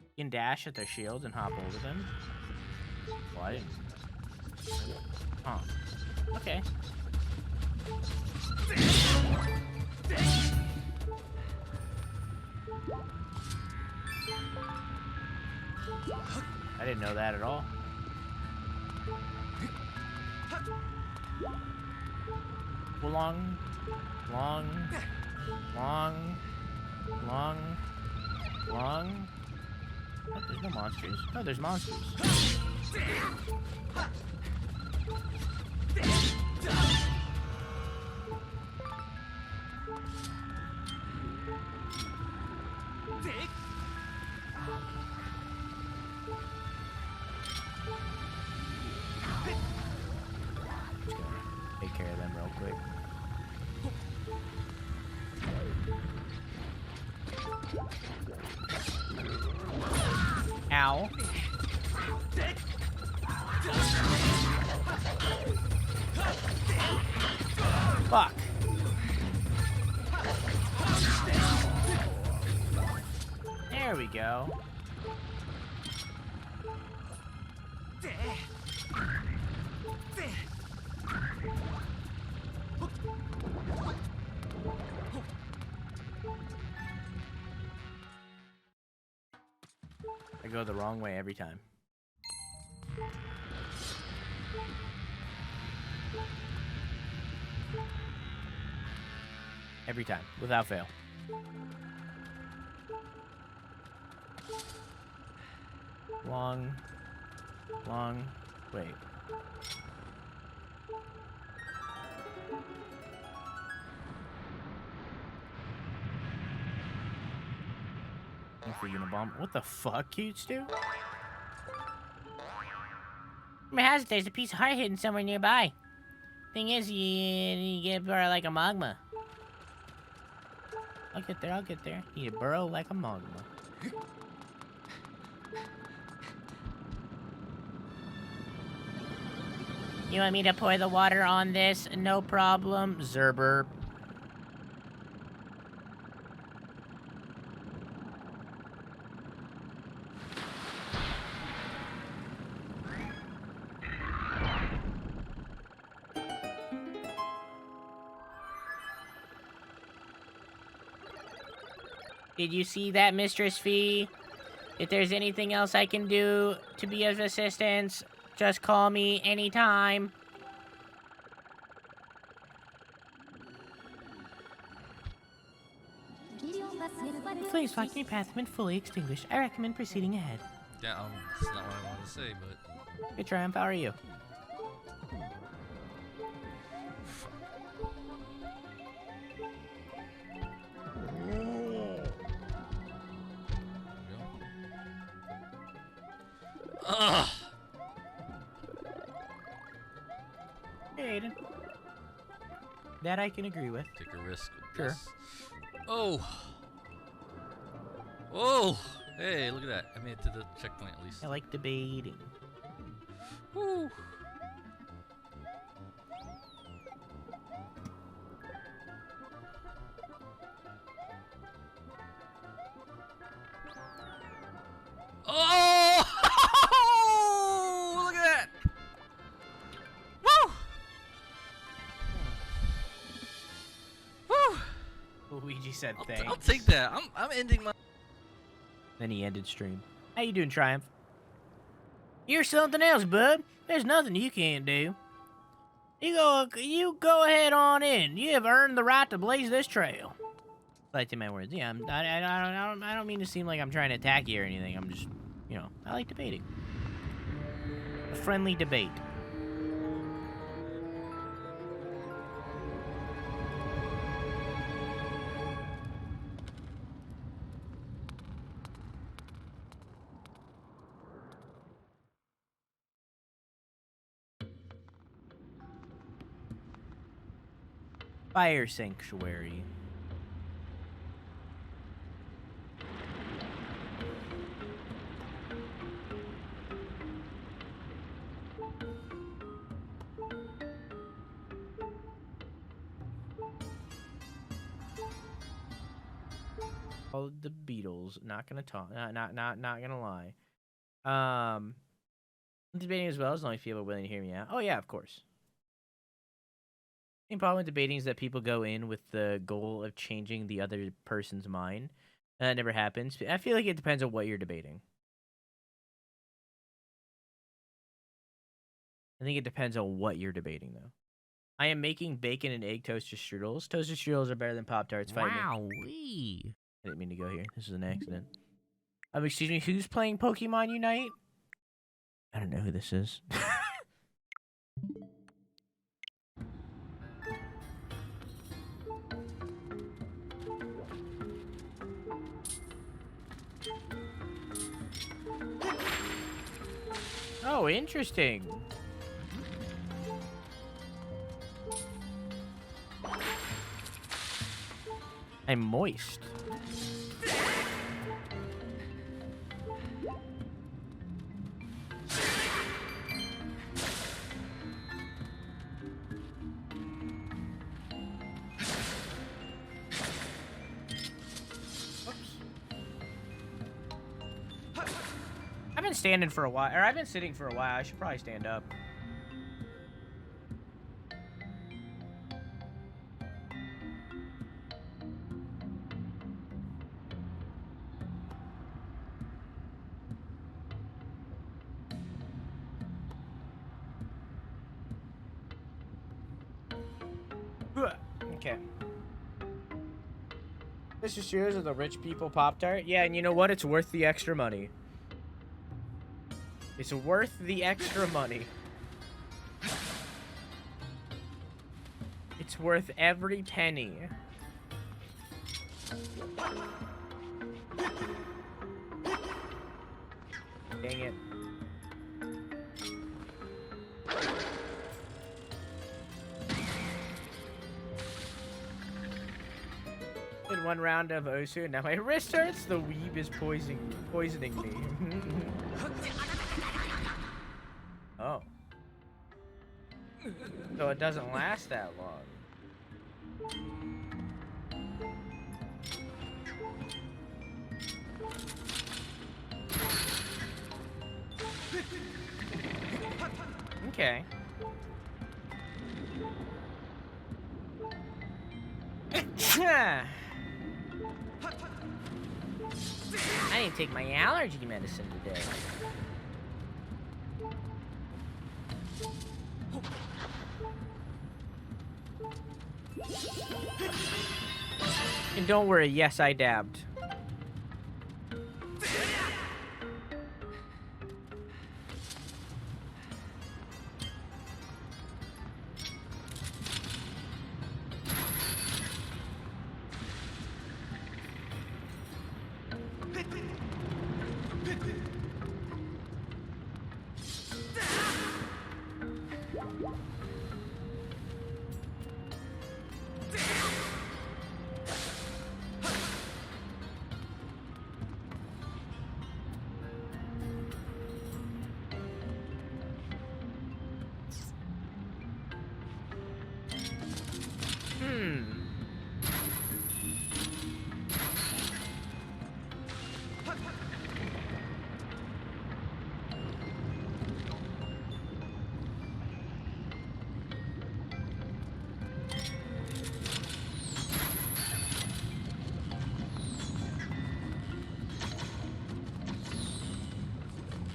You can dash at their shields and hop over them. Well, I didn't. Huh. Okay. I didn't know that at all. Long. Oh, there's no monsters. Oh, there's monsters. quick. Ow. Fuck. There we go. I go the wrong way every time. Every time, without fail. Long, wait. For Unibomb. What the fuck, cute stew? There's a piece of heart hidden somewhere nearby. Thing is, you get burrow like a magma. I'll get there. You burrow like a magma. You want me to pour the water on this? No problem, Zerber. Did you see that, Mistress Fee? If there's anything else I can do to be of assistance, just call me anytime. Flames blocking your path have been fully extinguished. I recommend proceeding ahead. Yeah, that's not what I wanted to say, but... Good Triumph, how are you? Ugh. Hey, Aiden. That I can agree with. Take a risk with Sure. this. Oh! Oh! Hey, look at that. I made it to the checkpoint at least. I like debating. Woo! Oh! Look at that! Woo! Woo! Luigi said thanks. I'll take that. I'm ending my... Then he ended stream. How you doing, Triumph? You're something else, bud. There's nothing you can't do. You go ahead on in. You have earned the right to blaze this trail. Like to my words. Yeah, I don't mean to seem like I'm trying to attack you or anything. I'm just, you know, I like debating. A friendly debate. Fire Sanctuary. All the Beatles. Not gonna talk. Not gonna lie. I'm debating as well as long as people are willing to hear me out. Oh yeah, of course. The problem with debating is that people go in with the goal of changing the other person's mind. And that never happens. I feel like it depends on what you're debating. I think it depends on what you're debating, though. I am making bacon and egg toaster strudels. Toaster strudels are better than Pop-Tarts. Wowee. I didn't mean to go here. This is an accident. Excuse me, who's playing Pokemon Unite? I don't know who this is. Oh, interesting. I'm moist. I've been standing for a while, or I've been sitting for a while. I should probably stand up. Okay. This is yours of the rich people Pop-Tart? Yeah, and you know what? It's worth the extra money. It's worth the extra money. It's worth every penny. Dang it. In one round of Osu, now my wrist hurts. The weeb is poisoning me. Oh. So it doesn't last that long. Okay. I need to take my allergy medicine today. And don't worry, yes, I dabbed.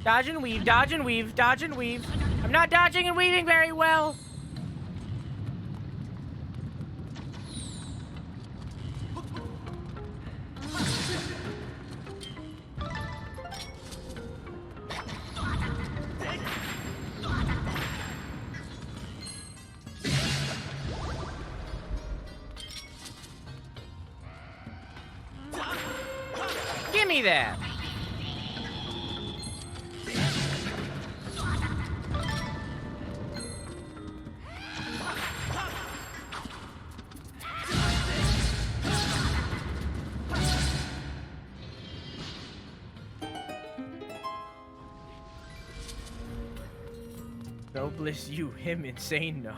Dodge and weave, dodge and weave, dodge and weave. I'm not dodging and weaving very well. Give me that. No bliss you, him insane no.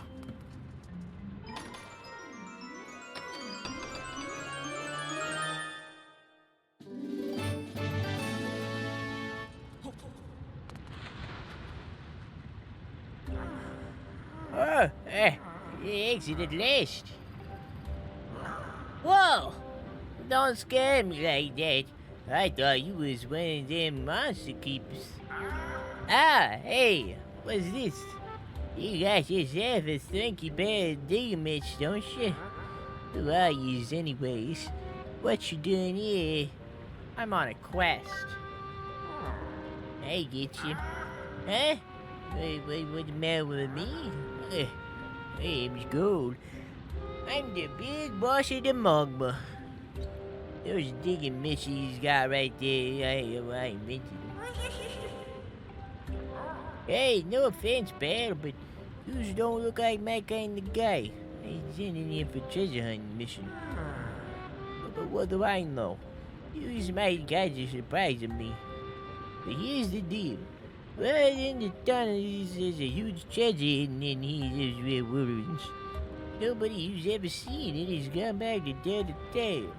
Oh, exit at last. Whoa! Don't scare me like that. I thought you was one of them monster keepers. Ah, hey, what's this? You got yourself a stinky pair of digamits, don't you? Who are yous anyways? What you doing here? I'm on a quest. I get you. Huh? Wait, what's the matter with me? My name's Gold. I'm the big boss of the magma. Those digging mitts you got right there, I invented them. Hey, no offense, pal, but you don't look like my kind of guy. I ain't sending you for treasure hunting mission. But what do I know? You smart guys are surprising me. But here's the deal. Right in the tunnel, there's a huge treasure hidden in these red ruins. Nobody who's ever seen it has gone back to tell the tale.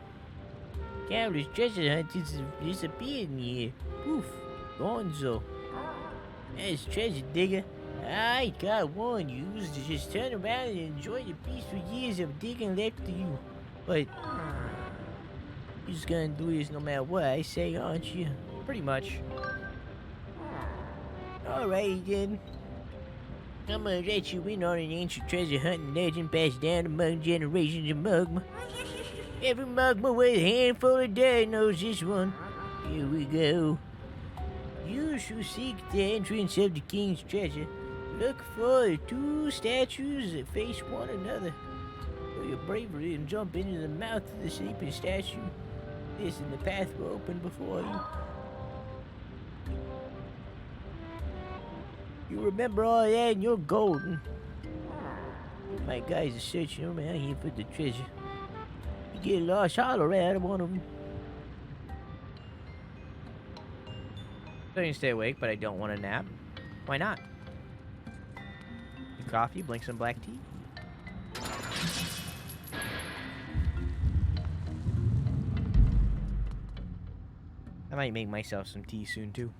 Countless treasure hunters have disappeared in here. Poof, gonzo. As treasure digger, I can't warn you to just turn around and enjoy the peaceful years of digging left to you. But you're just gonna do this no matter what I say, aren't you? Pretty much. Alright then. I'm gonna let you in on an ancient treasure hunting legend passed down among generations of Mugma. Every Mugma with a handful of dirt knows this one. Here we go. You shall seek the entrance of the king's treasure. Look for the two statues that face one another. Show your bravery and jump into the mouth of the sleeping statue. This and the path will open before you. You remember all that and you're golden. My guys are searching around here for the treasure. You get lost, holler at one of them. So you stay awake, but I don't want to nap. Why not? Coffee, blink some black tea. I might make myself some tea soon too.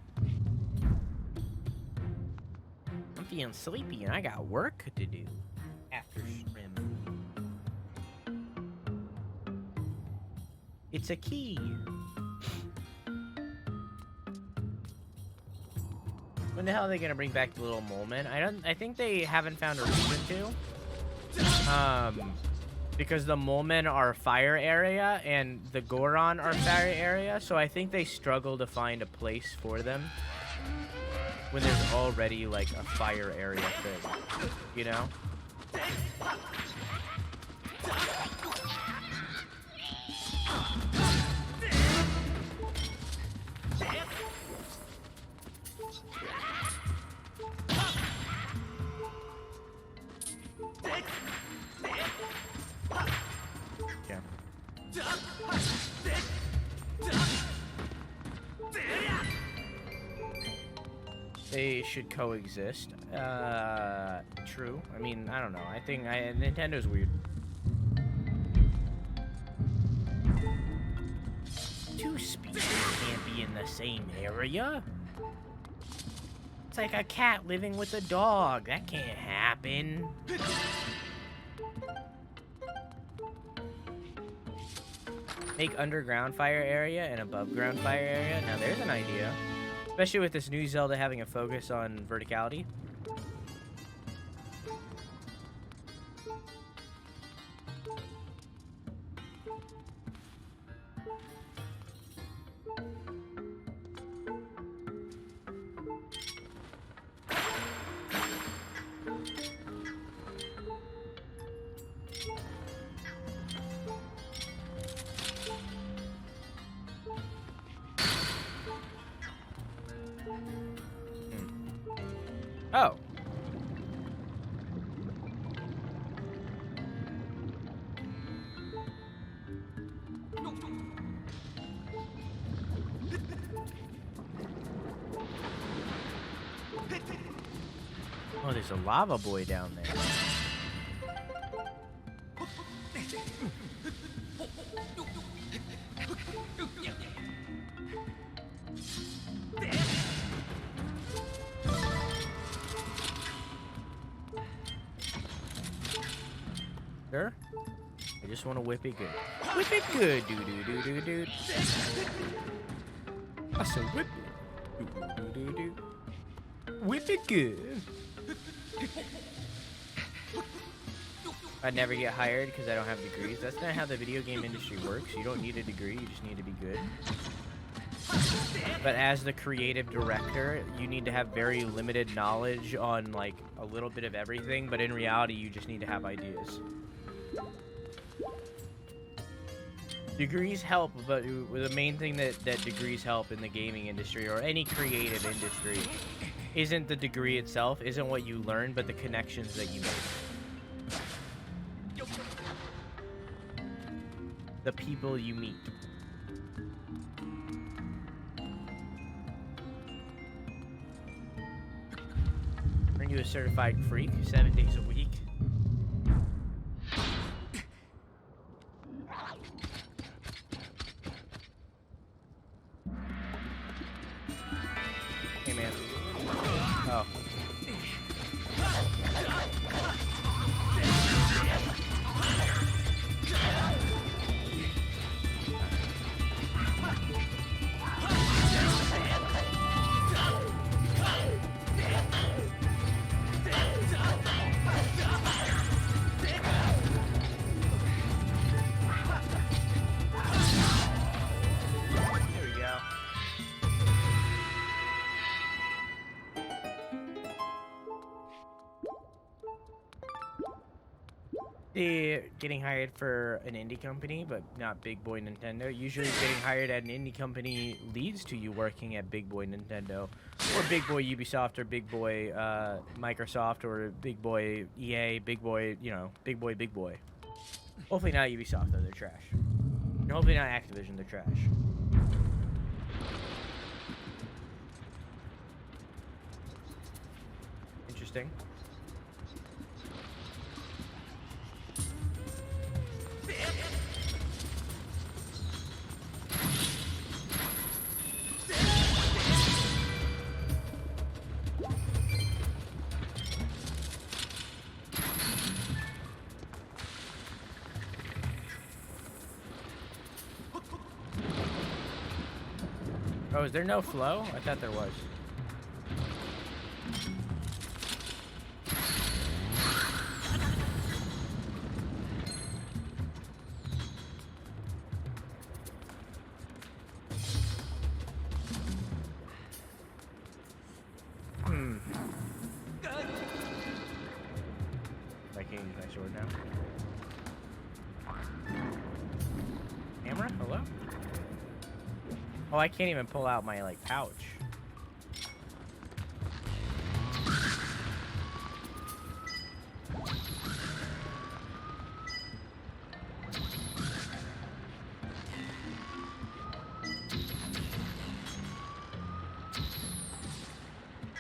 I'm feeling sleepy and I got work to do after swim. It's a key. When the hell are they gonna bring back the little moment? I think they haven't found a reason to. Because the Molmen are fire area and the Goron are fire area, so I think they struggle to find a place for them when there's already like a fire area thing, you know? They should coexist. True. I mean, I don't know. I think Nintendo's weird. Two species can't be in the same area. It's like a cat living with a dog. That can't happen. Make underground fire area and above ground fire area. Now there's an idea. Especially with this new Zelda having a focus on verticality. Oh. Oh, there's a lava boy down there. Sure. I just want to whip it good. Whip it good, do. I said whip it. Do. Whip it good. I'd never get hired because I don't have degrees. That's not how the video game industry works. You don't need a degree, you just need to be good. But as the creative director, you need to have very limited knowledge on like a little bit of everything, but in reality, you just need to have ideas. Degrees help, but the main thing that degrees help in the gaming industry or any creative industry isn't the degree itself, isn't what you learn, but the connections that you make. the people you meet. Turn you a certified freak 7 days a week. Hey man. Oh. Getting hired for an indie company, but not Big Boy Nintendo. Usually getting hired at an indie company leads to you working at Big Boy Nintendo, or Big Boy Ubisoft, or Big Boy Microsoft, or Big Boy EA, Big Boy, you know, Big Boy. Hopefully not Ubisoft, though, they're trash. And hopefully not Activision, they're trash. Interesting. Oh, is there no flow? I thought there was. I can't use my sword now. Camera? Hello? Oh, I can't even pull out my, like, pouch.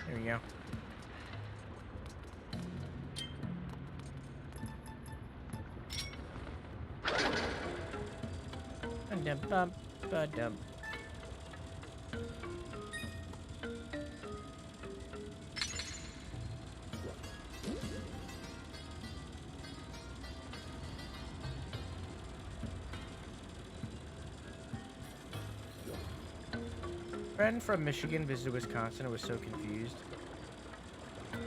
There we go. Ba-dum. Friend from Michigan visited Wisconsin and was so confused. But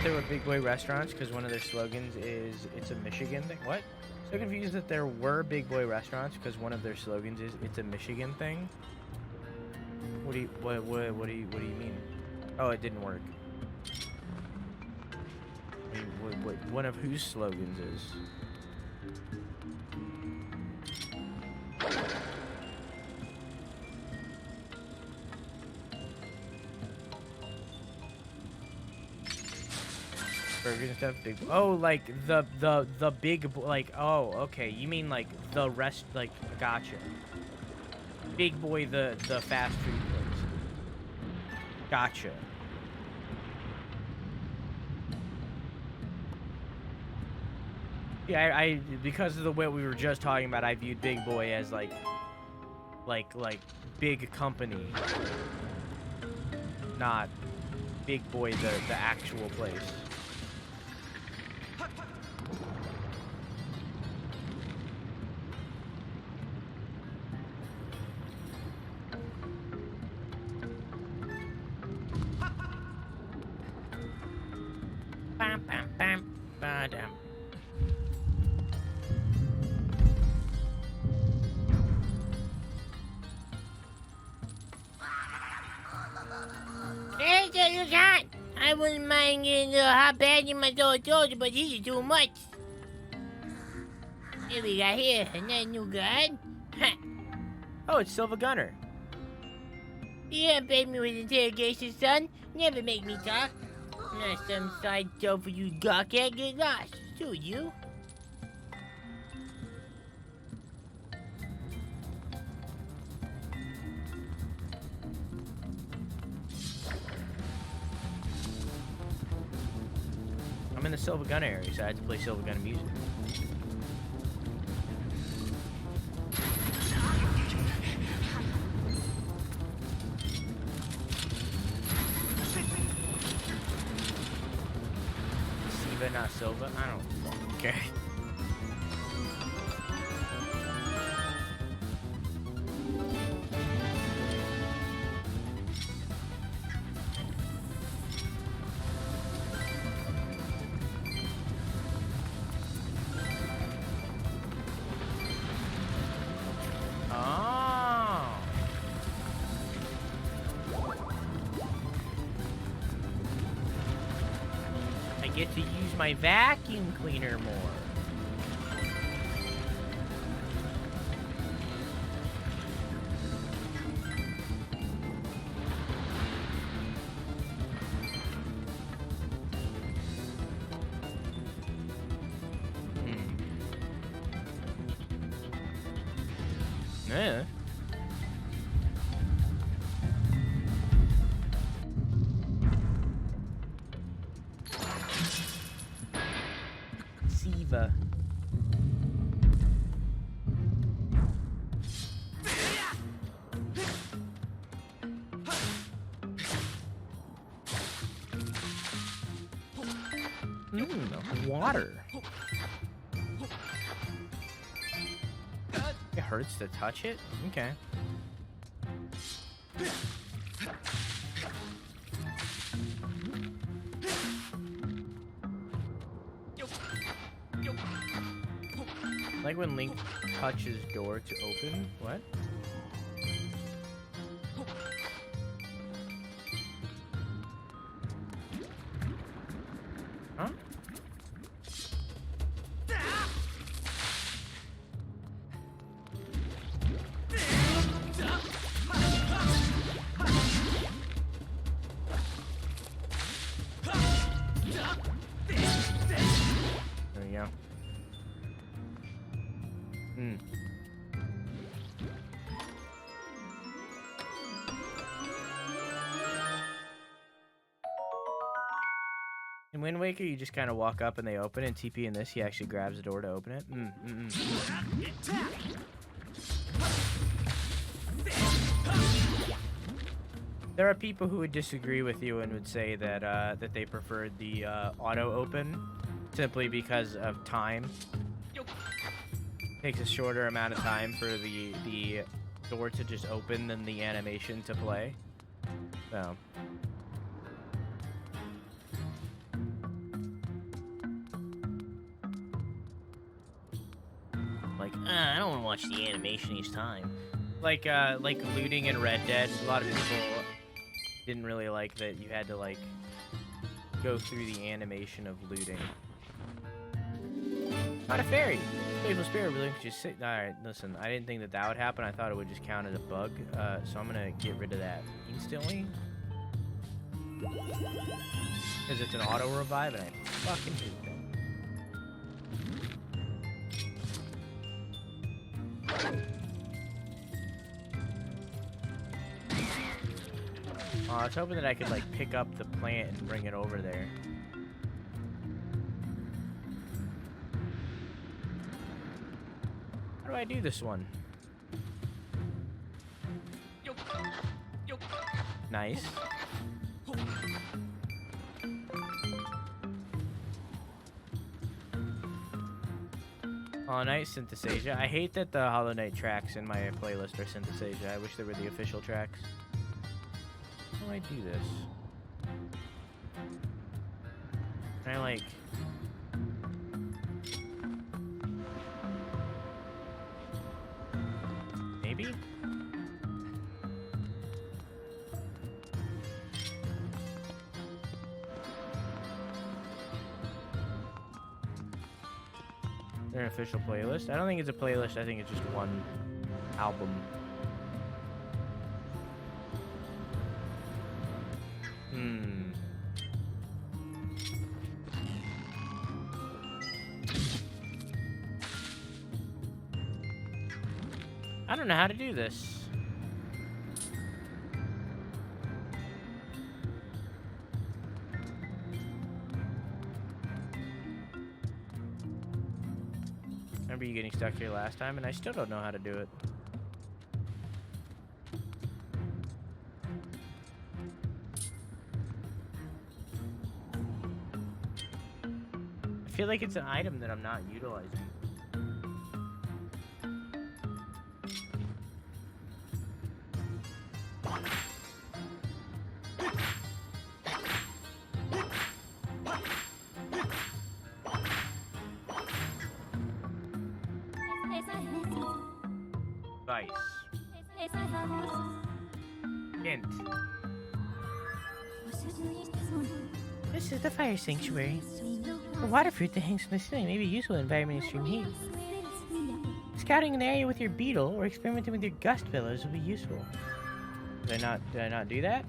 there were Big Boy restaurants because one of their slogans is "It's a Michigan thing." What? So confused that there were Big Boy restaurants because one of their slogans is "It's a Michigan thing." What do you mean? Oh, it didn't work. I mean, what one of whose slogans is? Burgers and stuff, big. Oh, like the big, like, oh, okay. You mean like the rest, like, gotcha. Big Boy, the fast food place. Gotcha. Yeah, I because of the way we were just talking about, I viewed Big Boy as like big company, not Big Boy the actual place. Bam bam bam ba-dum. Hey, there you got. I wouldn't mind getting a little hot bag in my shoulder, but this is too much. What we got here? Another new gun? Oh, it's Silva Gunner. You haven't paid me with interrogation, son. Never make me talk. Not some sideshow for you gawk at. Get lost. So you. in the Silver Gun area, so I had to play Silver Gun music. Siva, not Silva? I don't fucking care. Get to use my vacuum cleaner more. Yeah. Siva. Water. It hurts to touch it? Okay. Like when Link touches door to open. What? Huh? There we go. In Wind Waker, you just kind of walk up and they open it. And TP in this, he actually grabs the door to open it. There are people who would disagree with you and would say that that they preferred the auto open simply because of time. Takes a shorter amount of time for the door to just open than the animation to play. So. Like, I don't want to watch the animation each time. Like looting in Red Dead, a lot of people didn't really like that you had to, like, go through the animation of looting. Not a fairy. Faithful Spirit really could just sit. Alright, listen, I didn't think that that would happen. I thought it would just count as a bug. So I'm gonna get rid of that instantly. Because it's an auto revive and I fucking hate that. I was hoping that I could, like, pick up the plant and bring it over there. How do I do this one? Nice. Hollow Knight, Synthesasia. I hate that the Hollow Knight tracks in my playlist are Synthesasia. I wish they were the official tracks. How do I do this? Can I, like... Maybe? Is there an official playlist? I don't think it's a playlist. I think it's just one album. I don't know how to do this. remember you getting stuck here last time, and I still don't know how to do it. I feel like it's an item that I'm not utilizing. Vice. Hint. This is the fire sanctuary. A water fruit that hangs from the ceiling may be useful in environment extreme heat. Scouting an area with your beetle or experimenting with your gust billows will be useful. Did I not do that?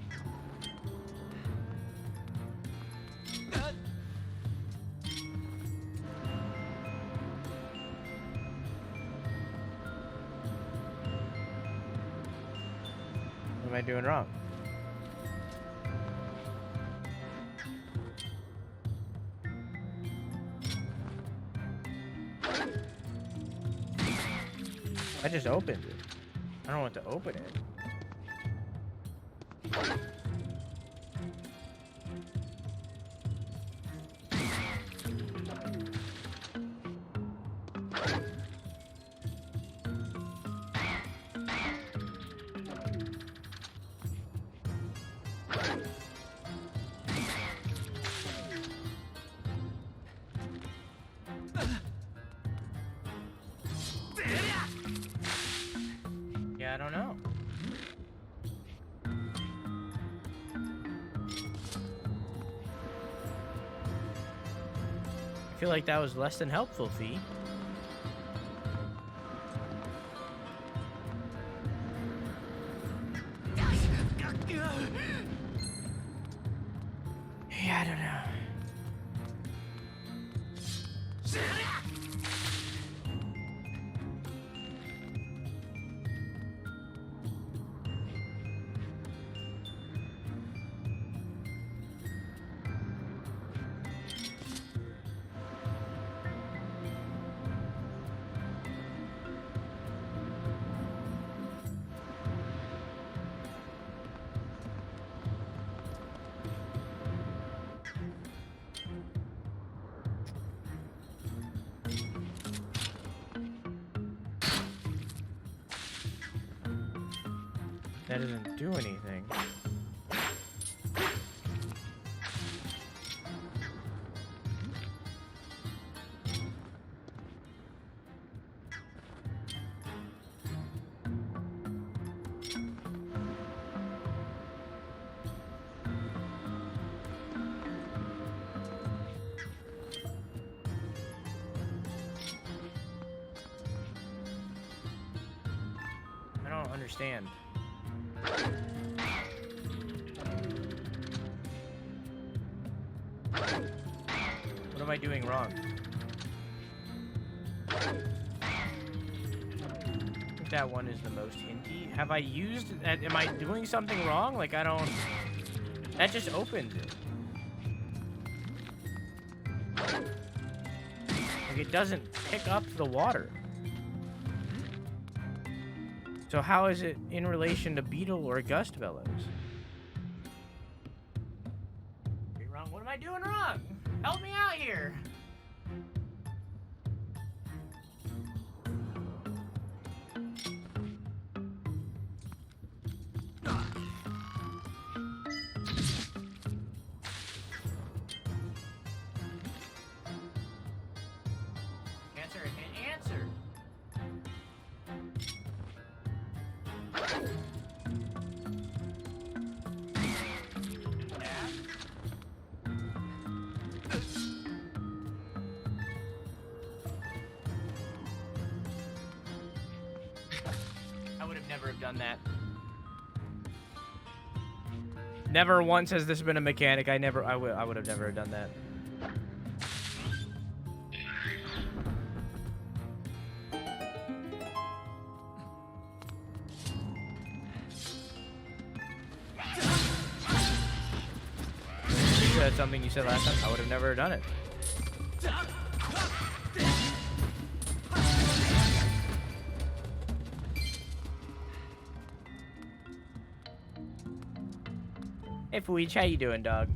What am I doing wrong? I just opened it. I don't want to open it. Yeah, I don't know. I feel like that was less than helpful, Fee. Yeah, I don't know. That doesn't do anything. I don't understand. What am I doing wrong? I think that one is the most hinty. Have I used... am I doing something wrong? Like, I don't... That just opens it. Like, it doesn't pick up the water. So how is it in relation to beetle or gust bellows? Wrong. What am I doing wrong? Help me out here. Answer, I can't answer. I would have never have done that. Never once has this been a mechanic. I would have never done that. That's something you said last time. I would have never done it. Hey, Fuich, how you doing, dog?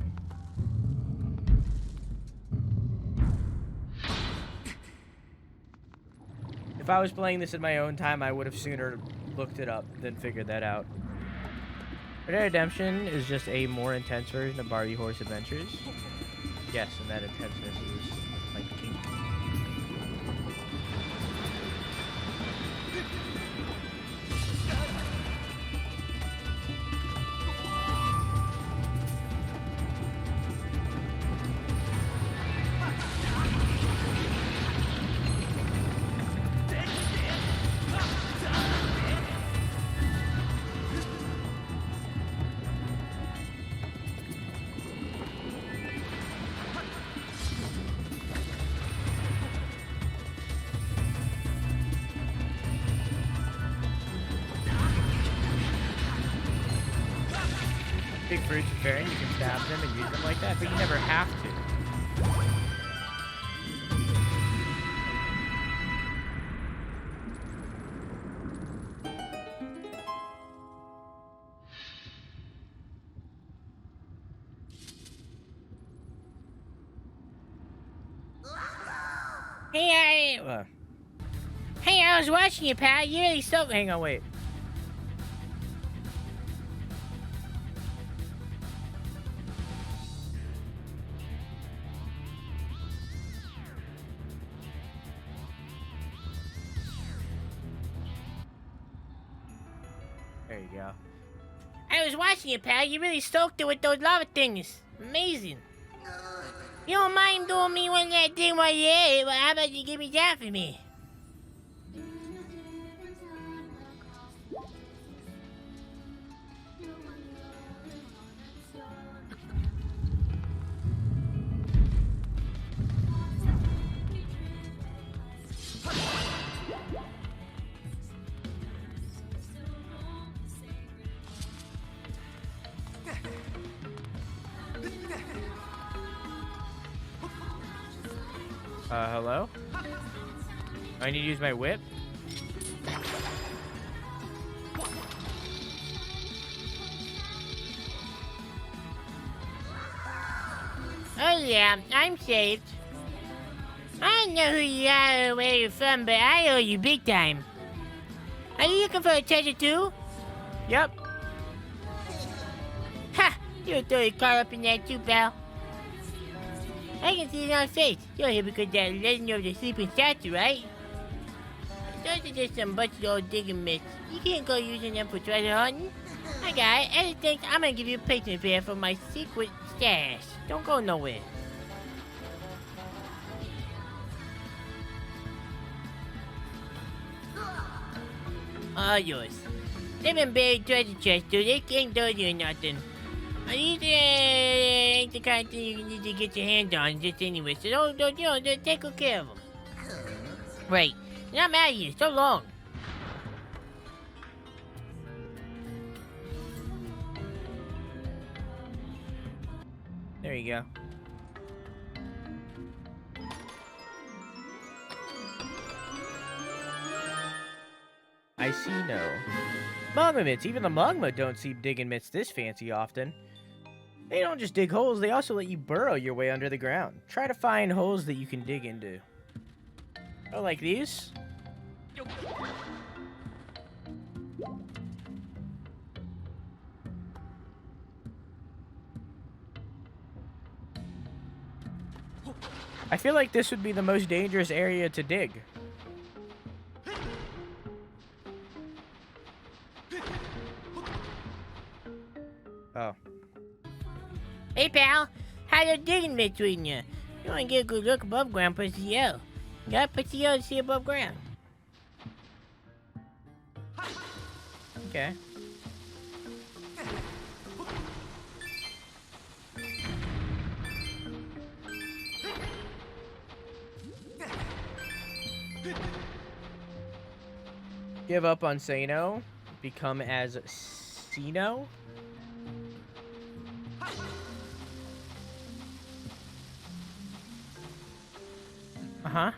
If I was playing this in my own time, I would have sooner looked it up than figured that out. Red Dead Redemption is just a more intense version of Barbie Horse Adventures. Yes, and that intenseness is like king. Big fruits are fair, you can stab them and use them like that, but you never have to. Hey, I was watching you, pal. You really so. Hang on, wait. There you go. I was watching you, pal. You really stoked it with those lava things. Amazing. You don't mind doing me one that thing while you're here? Well, how about you give me that for me? Hello? I need to use my whip? Oh yeah, I'm saved. I don't know who you are or where you're from, but I owe you big time. Are you looking for a treasure too? Yep. Ha! You'll throw your car up in that too, pal. I can see it on his face. You're here because that legend of the sleeping statue, right? Those are just some bunch of old digging myths. You can't go using them for treasure hunting. I got it. And thanks, I'm gonna give you a patron pair for my secret stash. Don't go nowhere. All yours. They've been buried treasure chests, dude. They can't do you nothing. These ain't the kind of thing you need to get your hands on just anyway, so don't take good care of them. Right. And I'm out of here. So long. There you go. I see no. Magma mitts. Even the magma don't see digging mitts this fancy often. They don't just dig holes, they also let you burrow your way under the ground. Try to find holes that you can dig into. Oh, like these? I feel like this would be the most dangerous area to dig. Oh. Hey, pal. How's your digging bit treating you? You want to get a good look above ground, push the L. You gotta push the L to see above ground. Okay. Give up on Sano. Become as Sino. Uh-huh.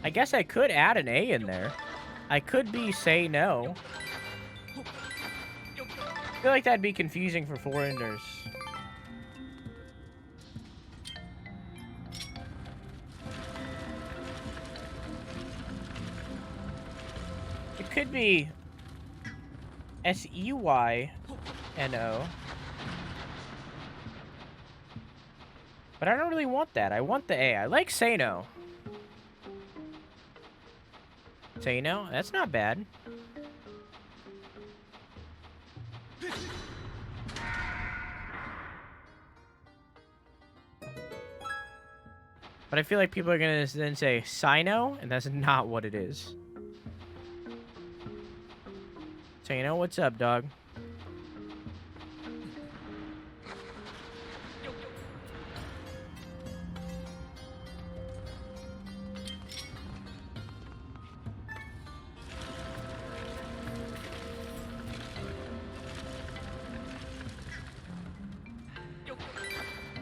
I guess I could add an A in there. I could be say no. I feel like that'd be confusing for foreigners. It could be S-E-Y-N-O. But I don't really want that. I want the A. I like say no. Say no? That's not bad. But I feel like people are gonna then say Sino, and that's not what it is. So you know what's up, dog?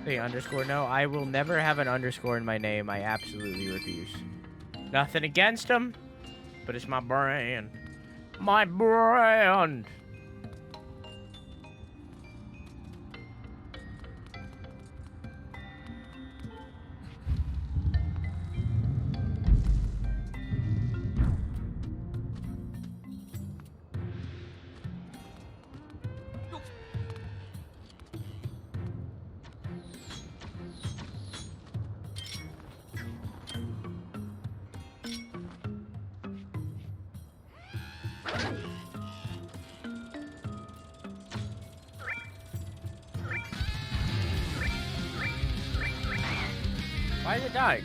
The underscore, no, I will never have an underscore in my name. I absolutely refuse. Nothing against them, but it's my brand. My brand. Why is it dying?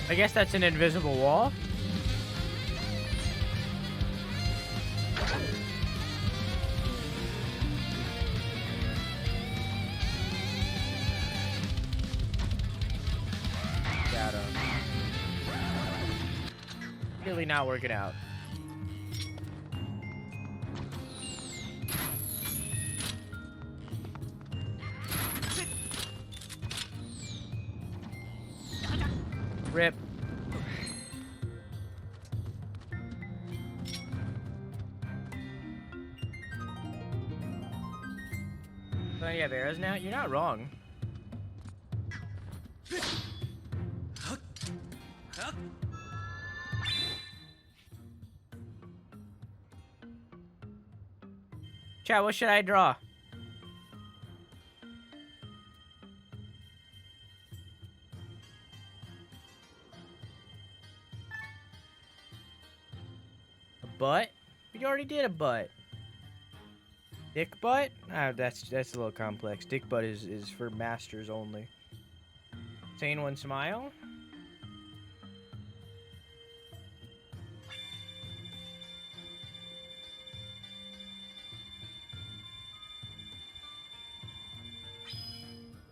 I guess that's an invisible wall. Got him. Really not working out. Rip. So you have arrows now? You're not wrong. Chat, what should I draw? A butt? We already did a butt. Dick butt? Ah, that's a little complex. Dick butt is for masters only. Sane one smile?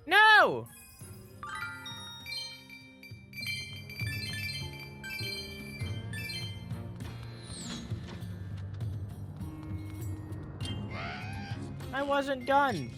No! I wasn't done.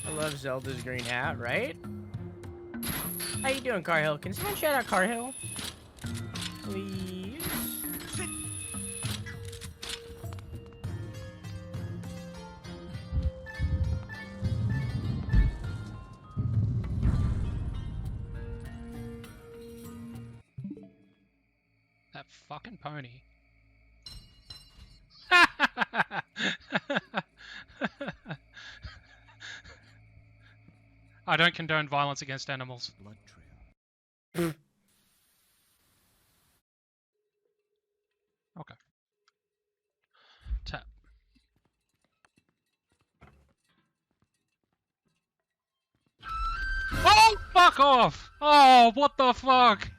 I love Zelda's green hat, right? How you doing, Carhill? Can someone shout out Carhill? Please? That fucking pony. I don't condone violence against animals. Blood trail. Okay. Tap. Oh, fuck off! Oh, what the fuck?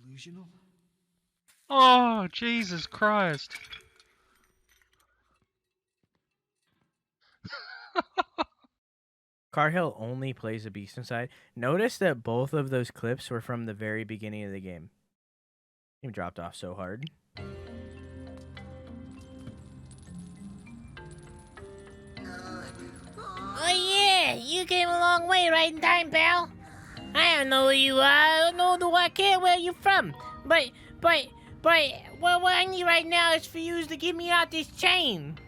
Delusional? Oh, Jesus Christ. Carhill only plays a beast inside. Notice that both of those clips were from the very beginning of the game. Game dropped off so hard. Oh yeah, you came a long way right in time, pal. I don't know who you are, I don't know do I care where you from. But, what I need right now is for you to get me out this chain.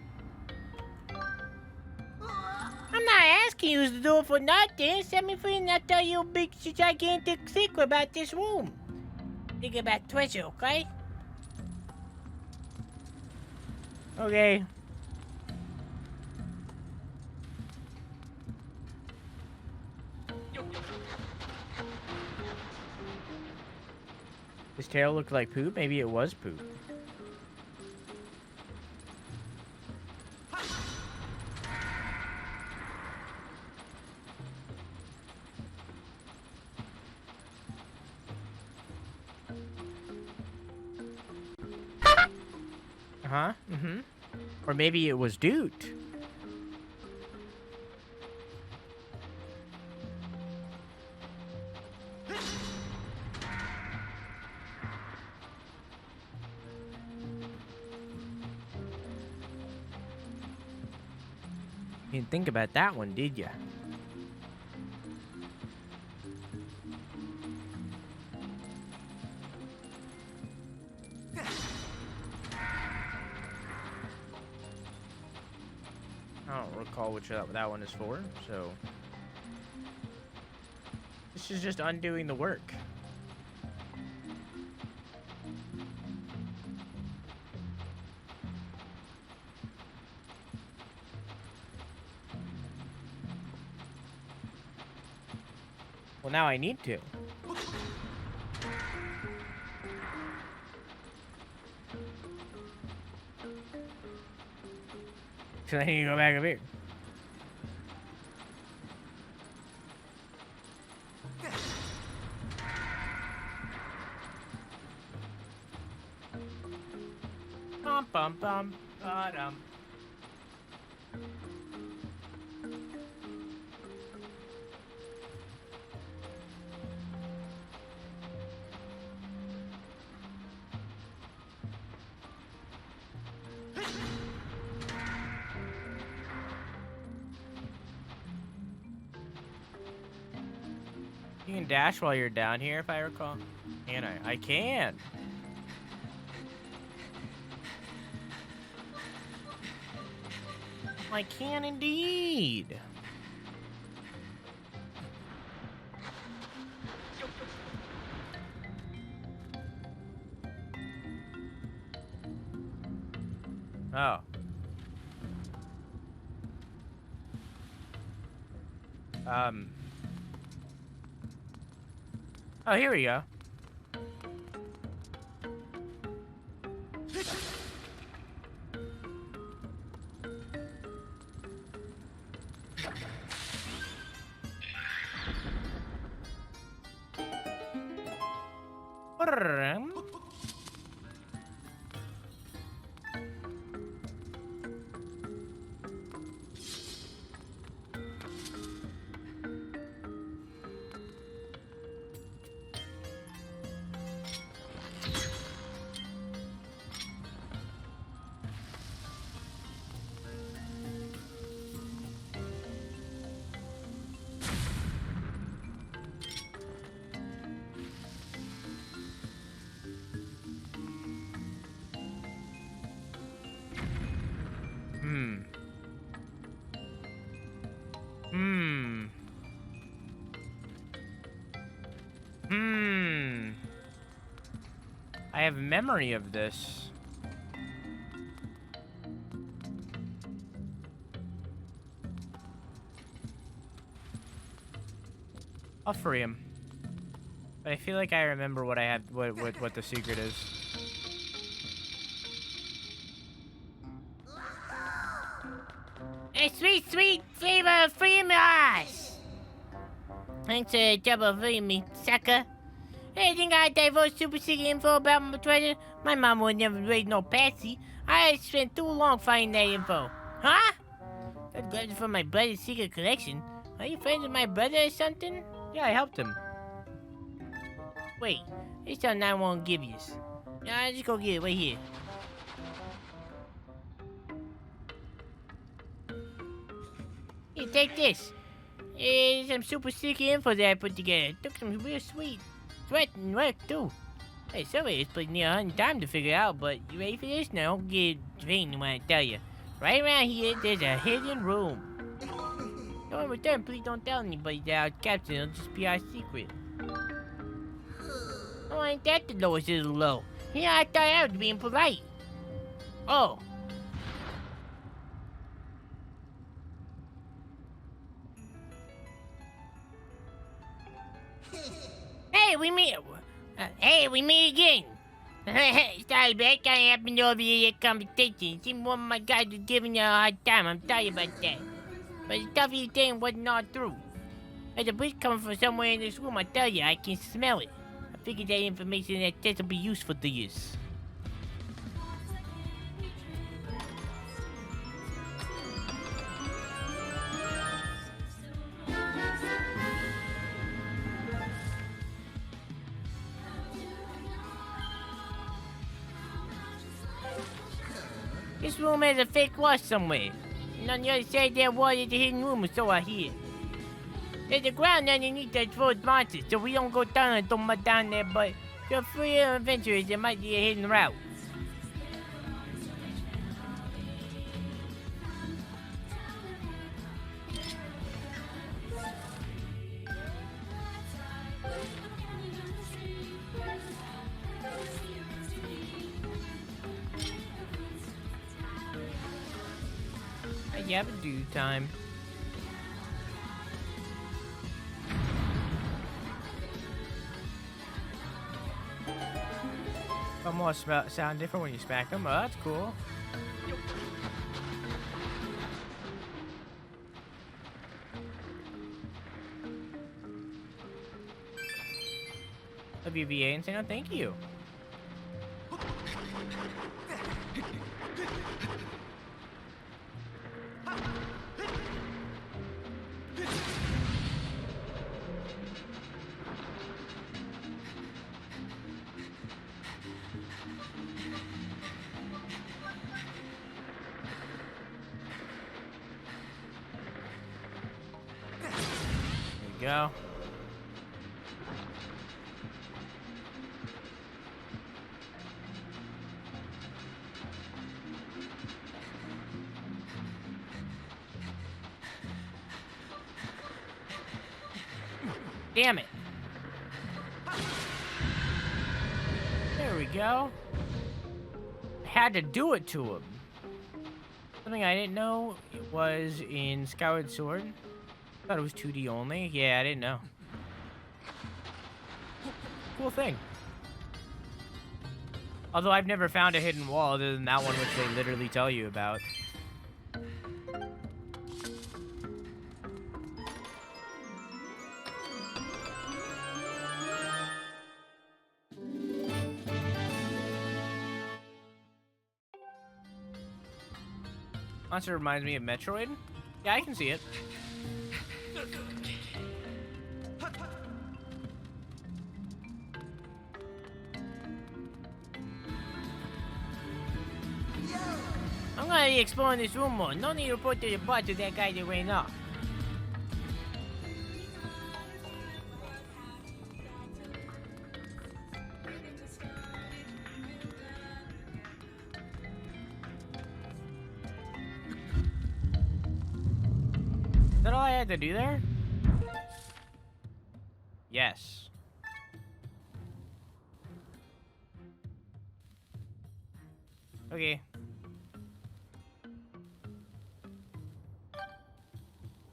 I'm not asking you to do it for nothing. Send me free and I'll tell you a big, gigantic secret about this room. Think about treasure, okay? Okay. His tail looked like poop. Maybe it was poop. Uh-huh. Mm-hmm. Or maybe it was Doot. You didn't think about that one, did ya? I don't recall which that one is for, so... This is just undoing the work. Well, now I need to. So I need to go back up here. Bum bum bum ba-dum. You can dash while you're down here, if I recall. Can I? I can. I can indeed. Oh. Oh, here we go. I have memory of this. I'll free him. But I feel like I remember what I have, what the secret is. A sweet, sweet flavor of free moss! Thanks for double freeing me, sucker. Hey, think I divulge super secret info about my treasure? My mama would never raise no patsy. I spent too long finding that info. Huh? That grabbed it from my brother's secret collection. Are you friends with my brother or something? Yeah, I helped him. Wait, this something I won't give you. Nah, just go get it right here. Here, take this. It's some super secret info that I put together. It took some real sweet sweat and work, too. Hey, some of it's put near 100 time to figure out, but you ready for this? Now, don't get drained when I tell you. Right around here, there's a hidden room. No, in return, please don't tell anybody that our captain. It'll just be our secret. Oh, ain't that the lowest of the low? Yeah, I thought I was being polite. Oh. Hey, we meet again. Sorry, but I kinda happened to overhear your conversation. Seemed one of my guys was giving you a hard time. I'm sorry about that. But the stuff you saying wasn't all true. There's a breeze coming from somewhere in this room, I tell you, I can smell it. I figured that information that test will be useful to you. This room has a fake wall somewhere. And on the other side of that wall is a hidden room, so I hear. There's a ground underneath that throws monsters, so we don't go down and don't mud down there, but if you're free adventurers, there might be a hidden route. You have a due time. Some more sound different when you smack them. Oh, that's cool. WVA and say no thank you. Go. Damn it. There we go. I had to do it to him. Something I didn't know it was in Skyward Sword. I thought it was 2D only. Yeah, I didn't know. Cool thing. Although I've never found a hidden wall other than that one which they literally tell you about. Monster reminds me of Metroid. Yeah, I can see it. I'm gonna be exploring this room more. No need to report to the boss to that guy that ran off. Is that all I had to do there? Yes. Okay.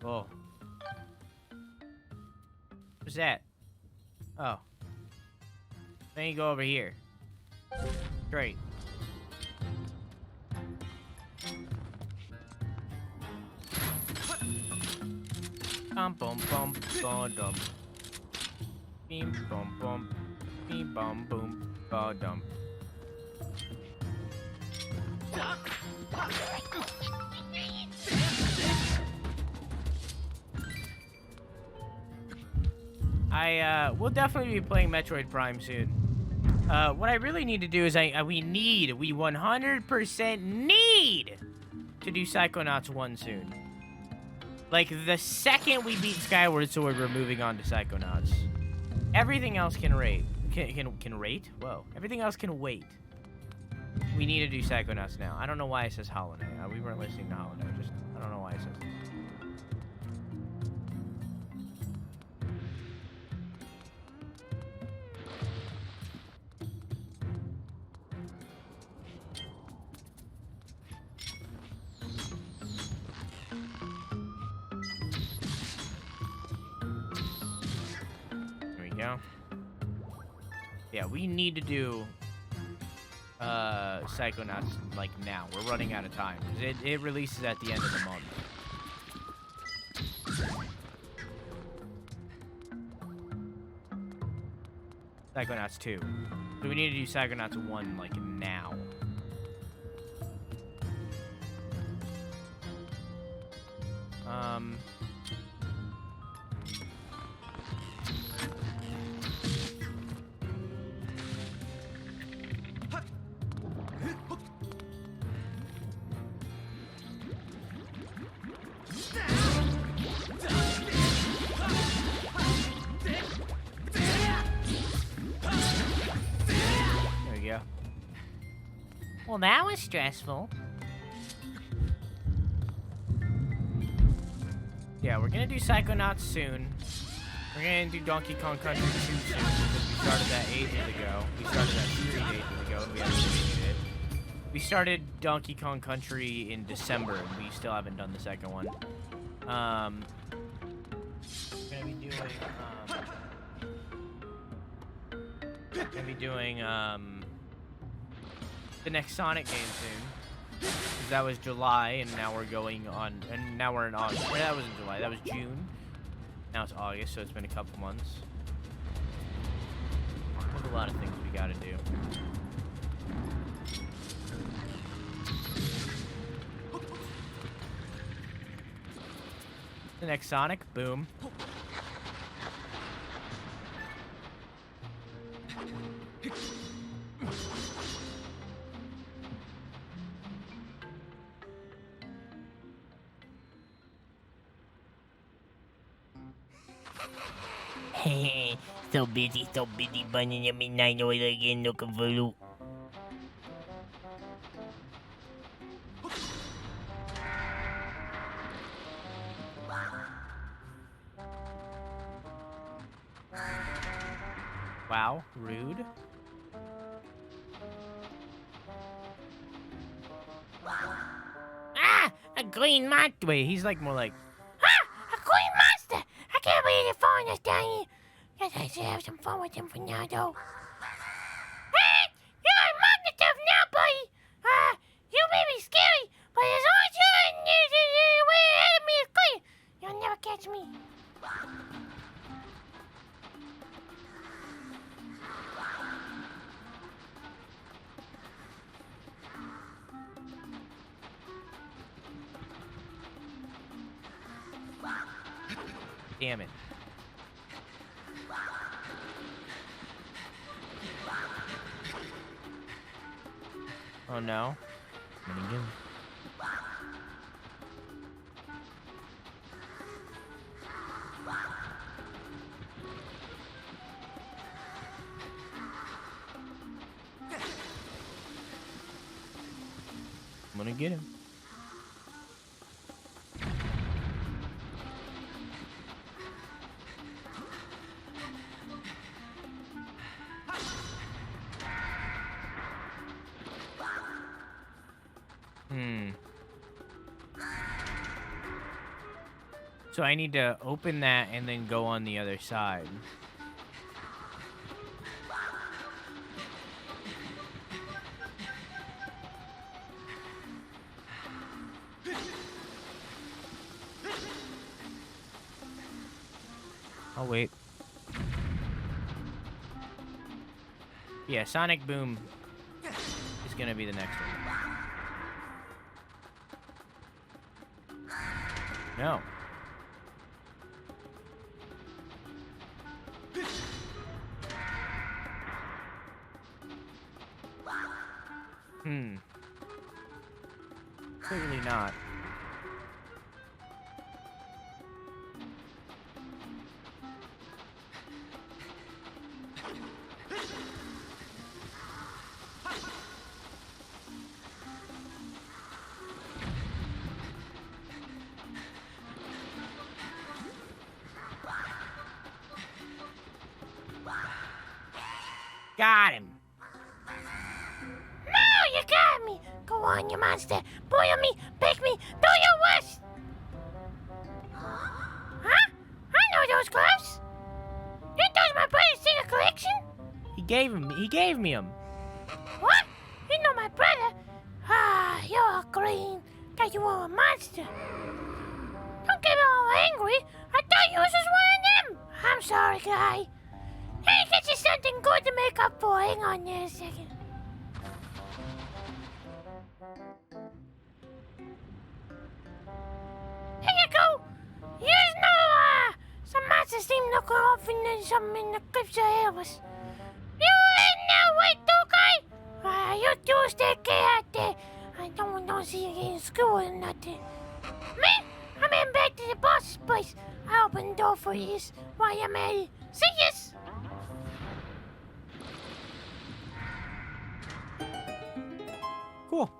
Oh. What's that? Oh. Then you go over here. Great. Bum bum bum bum dum. Beam bum bum. Beam bum boom ba dum. We'll definitely be playing Metroid Prime soon. What I really need to do is we 100% need to do Psychonauts 1 soon. Like, the second we beat Skyward Sword, we're moving on to Psychonauts. Everything else can rate. Can rate? Whoa. Everything else can wait. We need to do Psychonauts now. I don't know why it says Hollow Knight. We weren't listening to Hollow Knight. I don't know why it says that. Yeah, we need to do Psychonauts like now. We're running out of time because it releases at the end of the month. Psychonauts 2. So we need to do Psychonauts 1 like now. Well, that was stressful. Yeah, we're gonna do Psychonauts soon. We're gonna do Donkey Kong Country 2 soon because we started that ages ago. We started that series ages ago and we haven't finished it. We started Donkey Kong Country in December and we still haven't done the second one. We're gonna be doing the next Sonic game soon. 'Cause that was July, and now we're going on, and now we're in August. Or that wasn't July, that was June. Now it's August, so it's been a couple months. There's a lot of things we gotta do. The next Sonic, boom. So busy bunning your midnight oil again looking for loot. Wow, rude. Ah! A green monster! Wait, he's like more like... Ah! A green monster! I can't believe it's following us down here. Guess I should have some fun with him for now, though. Hey! You're a monster tough now, buddy! You may be scary, but as long as you're way ahead of me is clear, you'll never catch me. Damn it. Oh no. Minigun. I'm gonna get him. So I need to open that and then go on the other side. Oh, wait. Yeah, Sonic Boom is gonna be the next one. No. Clearly not. Got him. No, you got me. Go on, you monster. Boil me, bake me, do your worst. Huh? I know those gloves. Ain't those my brother's secret collection? He gave me them. What? You know my brother? Ah, you're all green. Thought you were a monster. Don't get all angry. I thought yours was one of them. I'm sorry, guy. Hey, get you something good to make up for. Hang on there a second. Here you go. Here's no, some monsters seem to go off and then something in the cliffs ahead of us. You in that way too, guy? You two stay out there. I don't see you getting screwed or nothing. Me? I'm heading back to the boss's place. I'll open the door for you while I'm at it. See yous. Cool.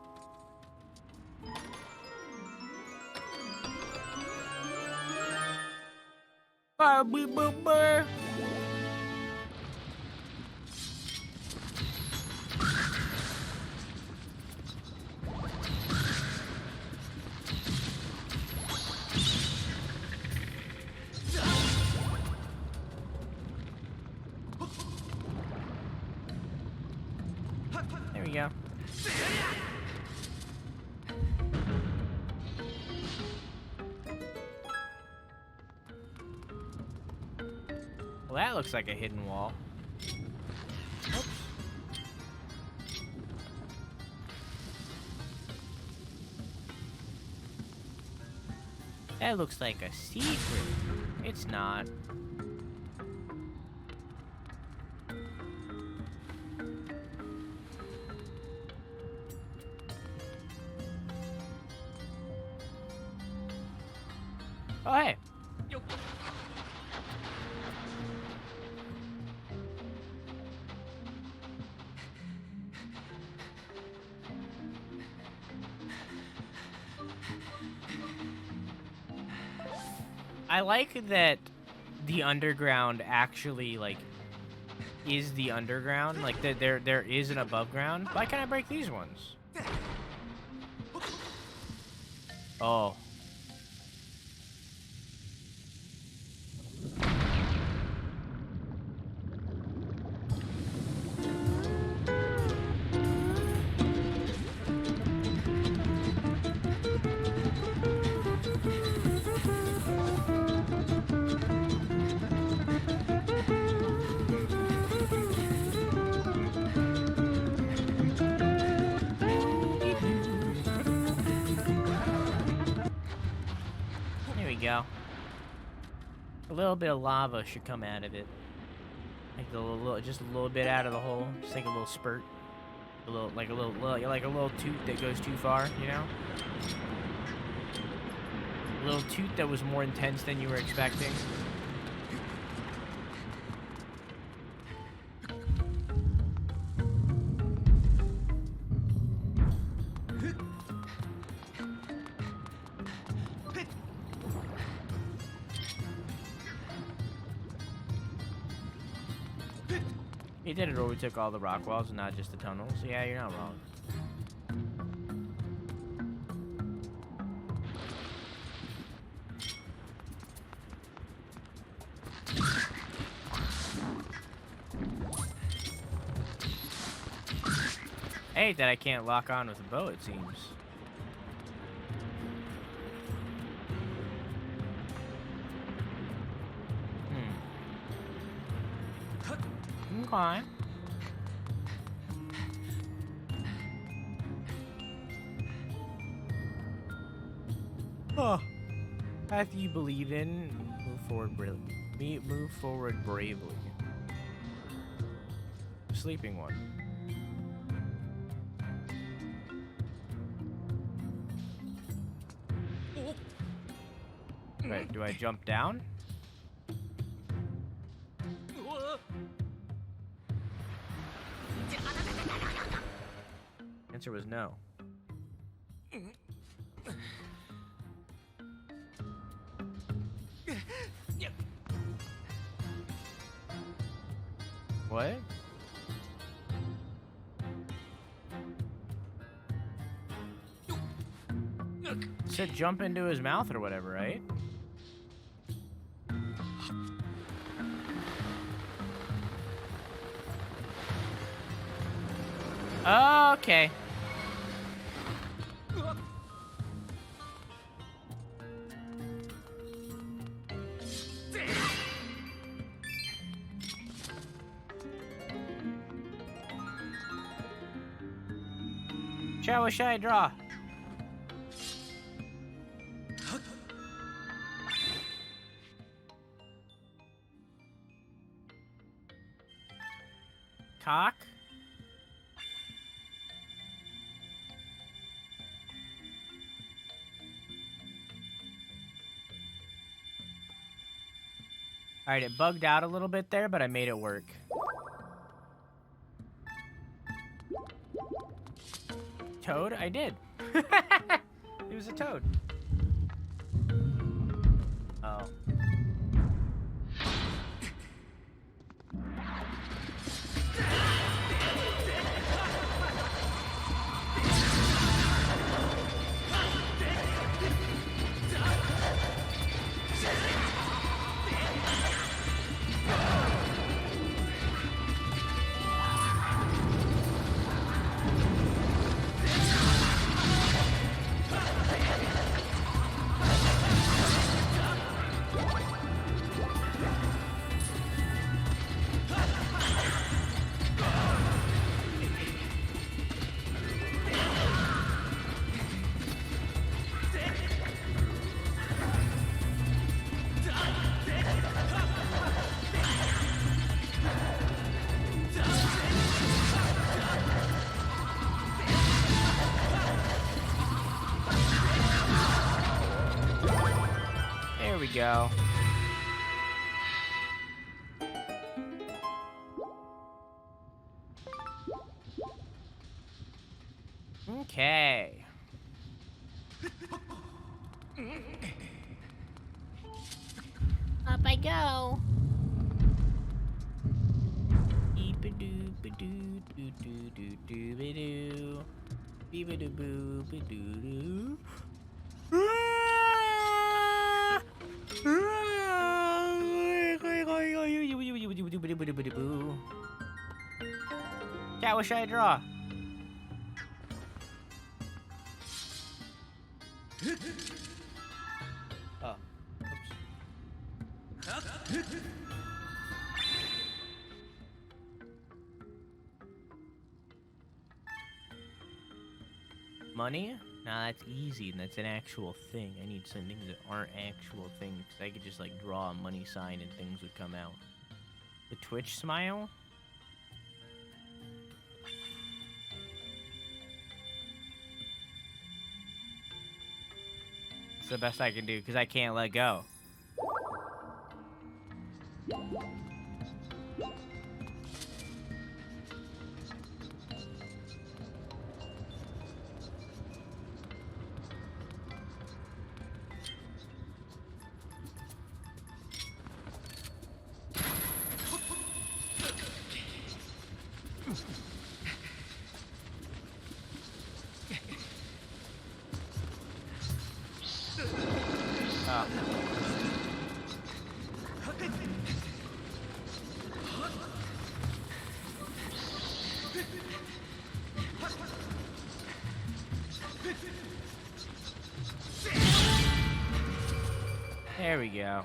There we go. Well, that looks like a hidden wall. Oops. That looks like a secret. It's not. Oh, hey. I like that the underground actually, like, is the underground. Like, there is an above ground. Why can't I break these ones? Oh. Go. A little bit of lava should come out of it, like just a little bit out of the hole, just like a little spurt, like a little toot that goes too far, you know. A little toot that was more intense than you were expecting. He did it, or we took all the rock walls and not just the tunnels. Yeah, you're not wrong. I hate that I can't lock on with a bow, it seems. Okay. Oh. Path you believe in, move forward bravely. Move forward bravely. Sleeping one. Wait, do I jump down? Answer was no. What? It said jump into his mouth or whatever, right? Okay. What should I draw? Cock? Alright, it bugged out a little bit there, but I made it work. Toad? I did. It was a toad. Oh. There we go. Okay. Up I go. Cat, what should I draw? Oh. Oops. Money? Nah, that's easy, and that's an actual thing. I need some things that aren't actual things. I could just, like, draw a money sign and things would come out. The Twitch smile? It's the best I can do, because I can't let go. There we go.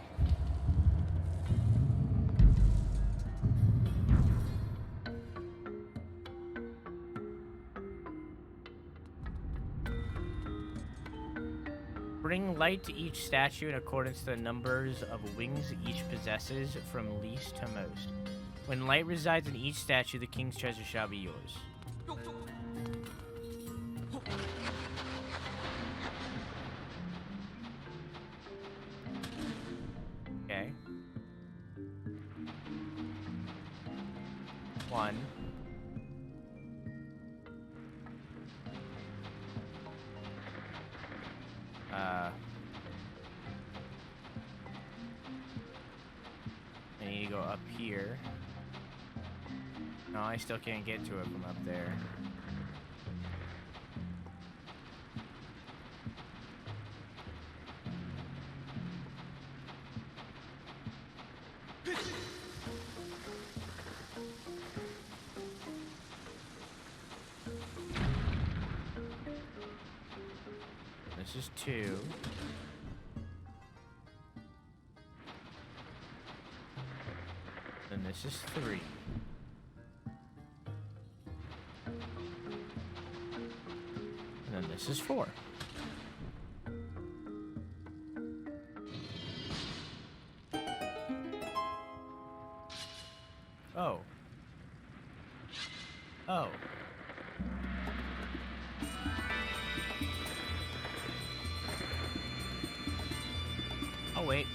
Bring light to each statue in accordance to the numbers of wings each possesses from least to most. When light resides in each statue, the king's treasure shall be yours. Okay. 1. I need to go up here. No, I still can't get to it from up there. This is 2. And this is 3. And then this is 4. Oh. Oh. Oh, wait.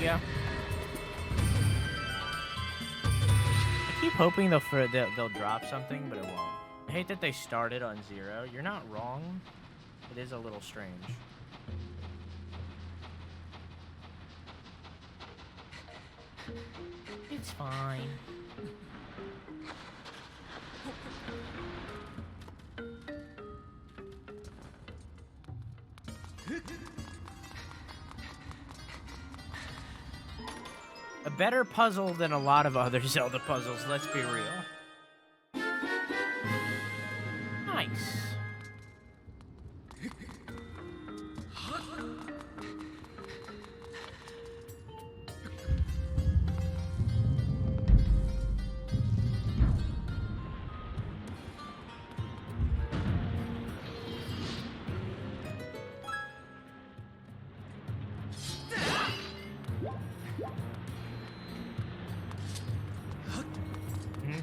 There I keep hoping they'll drop something, but it won't. I hate that they started on 0. You're not wrong. It is a little strange. It's fine. A better puzzle than a lot of other Zelda puzzles, let's be real. Nice.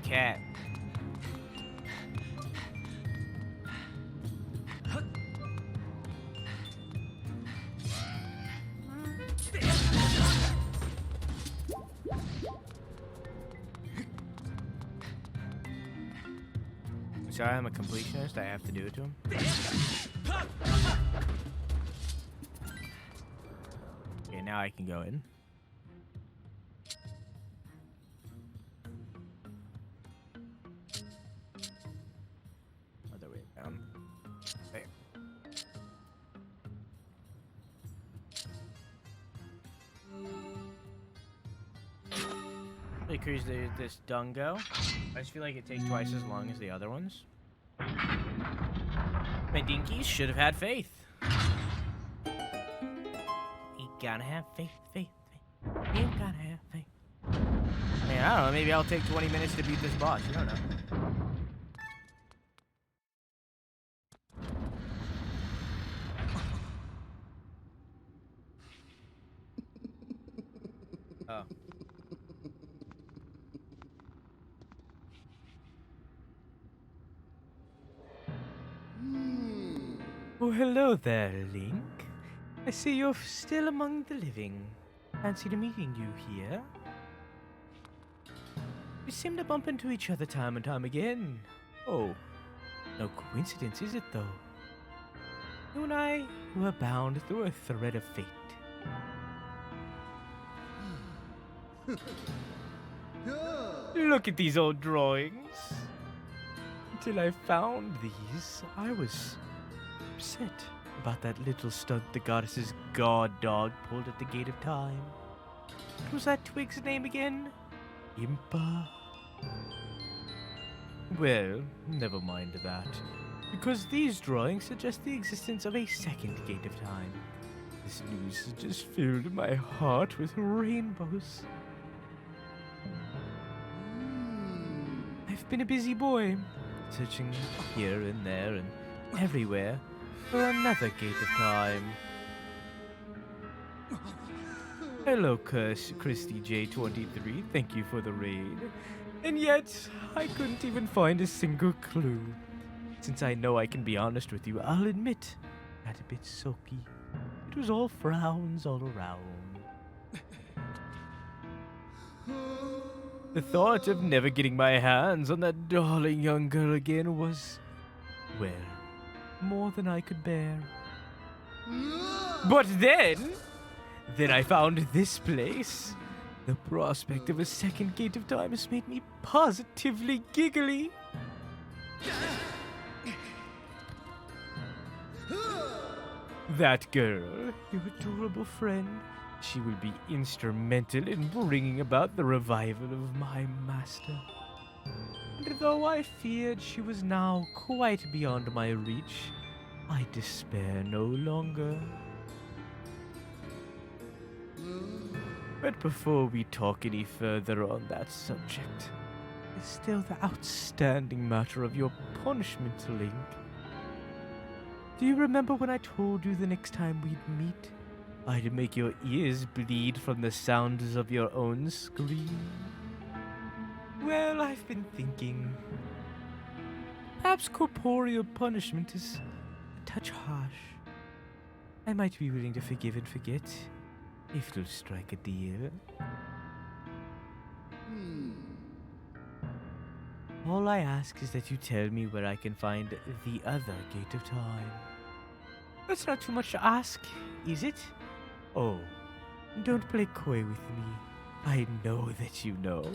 Cat. Sorry, I'm a completionist. I have to do it to him. Okay, now I can go in. Other way down. There. Really curious, this Dungo. I just feel like it takes twice as long as the other ones. My dinkies should have had faith. You gotta have faith, faith, faith. You gotta have faith. Man, I don't know. Maybe I'll take 20 minutes to beat this boss. You don't know. Oh. Oh, hello there, Link. I see you're still among the living. Fancy to meeting you here. We seem to bump into each other time and time again. Oh, no coincidence, is it, though? You and I were bound through a thread of fate. Look at these old drawings. Until I found these, I was upset about that little stunt the goddess's god dog pulled at the Gate of Time. What was that twig's name again? Impa? Well, never mind that. Because these drawings suggest the existence of a second Gate of Time. This news has just filled my heart with rainbows. I've been a busy boy, searching here and there and everywhere for another Gate of Time. Hello, Christy J23. Thank you for the raid. And yet, I couldn't even find a single clue. Since I know I can be honest with you, I'll admit, got a bit sulky. It was all frowns all around. The thought of never getting my hands on that darling young girl again was, well, more than I could bear. But then I found this place. The prospect of a second Gate of Time has made me positively giggly. That girl, your adorable friend, she will be instrumental in bringing about the revival of my master. And though I feared she was now quite beyond my reach, I despair no longer. But before we talk any further on that subject, there's still the outstanding matter of your punishment, Link. Do you remember when I told you the next time we'd meet, I'd make your ears bleed from the sounds of your own scream? Well, I've been thinking. Perhaps corporeal punishment is a touch harsh. I might be willing to forgive and forget, if you'll strike a deal. All I ask is that you tell me where I can find the other Gate of Time. That's not too much to ask, is it? Oh, don't play coy with me. I know that you know.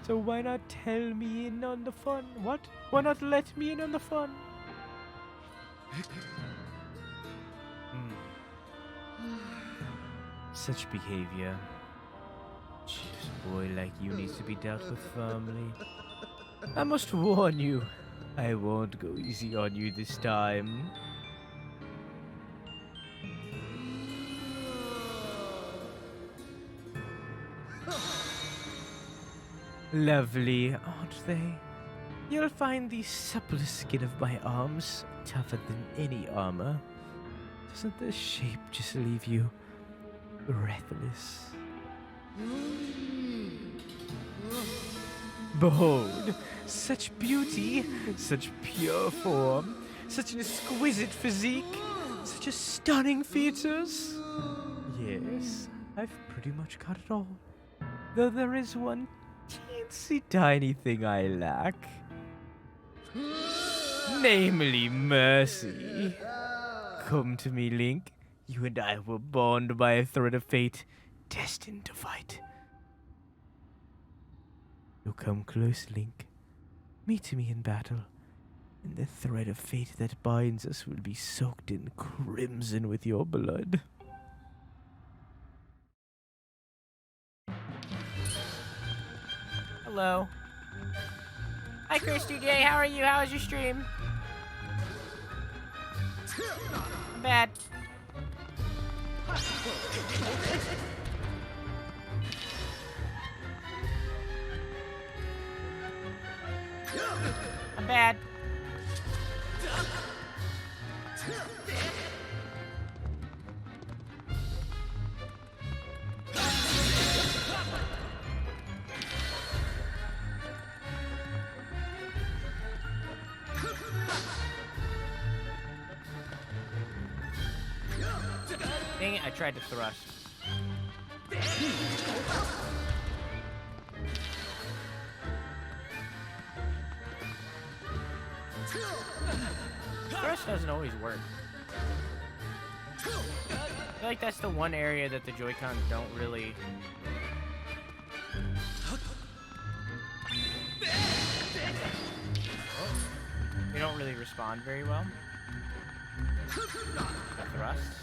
So why not tell me in on the fun? What? Why not let me in on the fun? Such behavior. Just a boy like you needs to be dealt with firmly. I must warn you, I won't go easy on you this time. Lovely, aren't they? You'll find the supple skin of my arms tougher than any armor. Doesn't the shape just leave you breathless? Behold, such beauty, such pure form, such an exquisite physique, such a stunning features. Yes, I've pretty much got it all. Though there is one teensy tiny thing I lack. Namely mercy. Come to me, Link. You and I were bound by a thread of fate, destined to fight. You'll come close, Link. Meet me in battle, and the thread of fate that binds us will be soaked in crimson with your blood. Hello. Hi, Christy J. How are you? How was your stream? Bad. I'm bad. Dang it, I tried to thrust. Thrust doesn't always work. I feel like that's the one area that the Joy-Cons don't really really respond very well. The thrusts.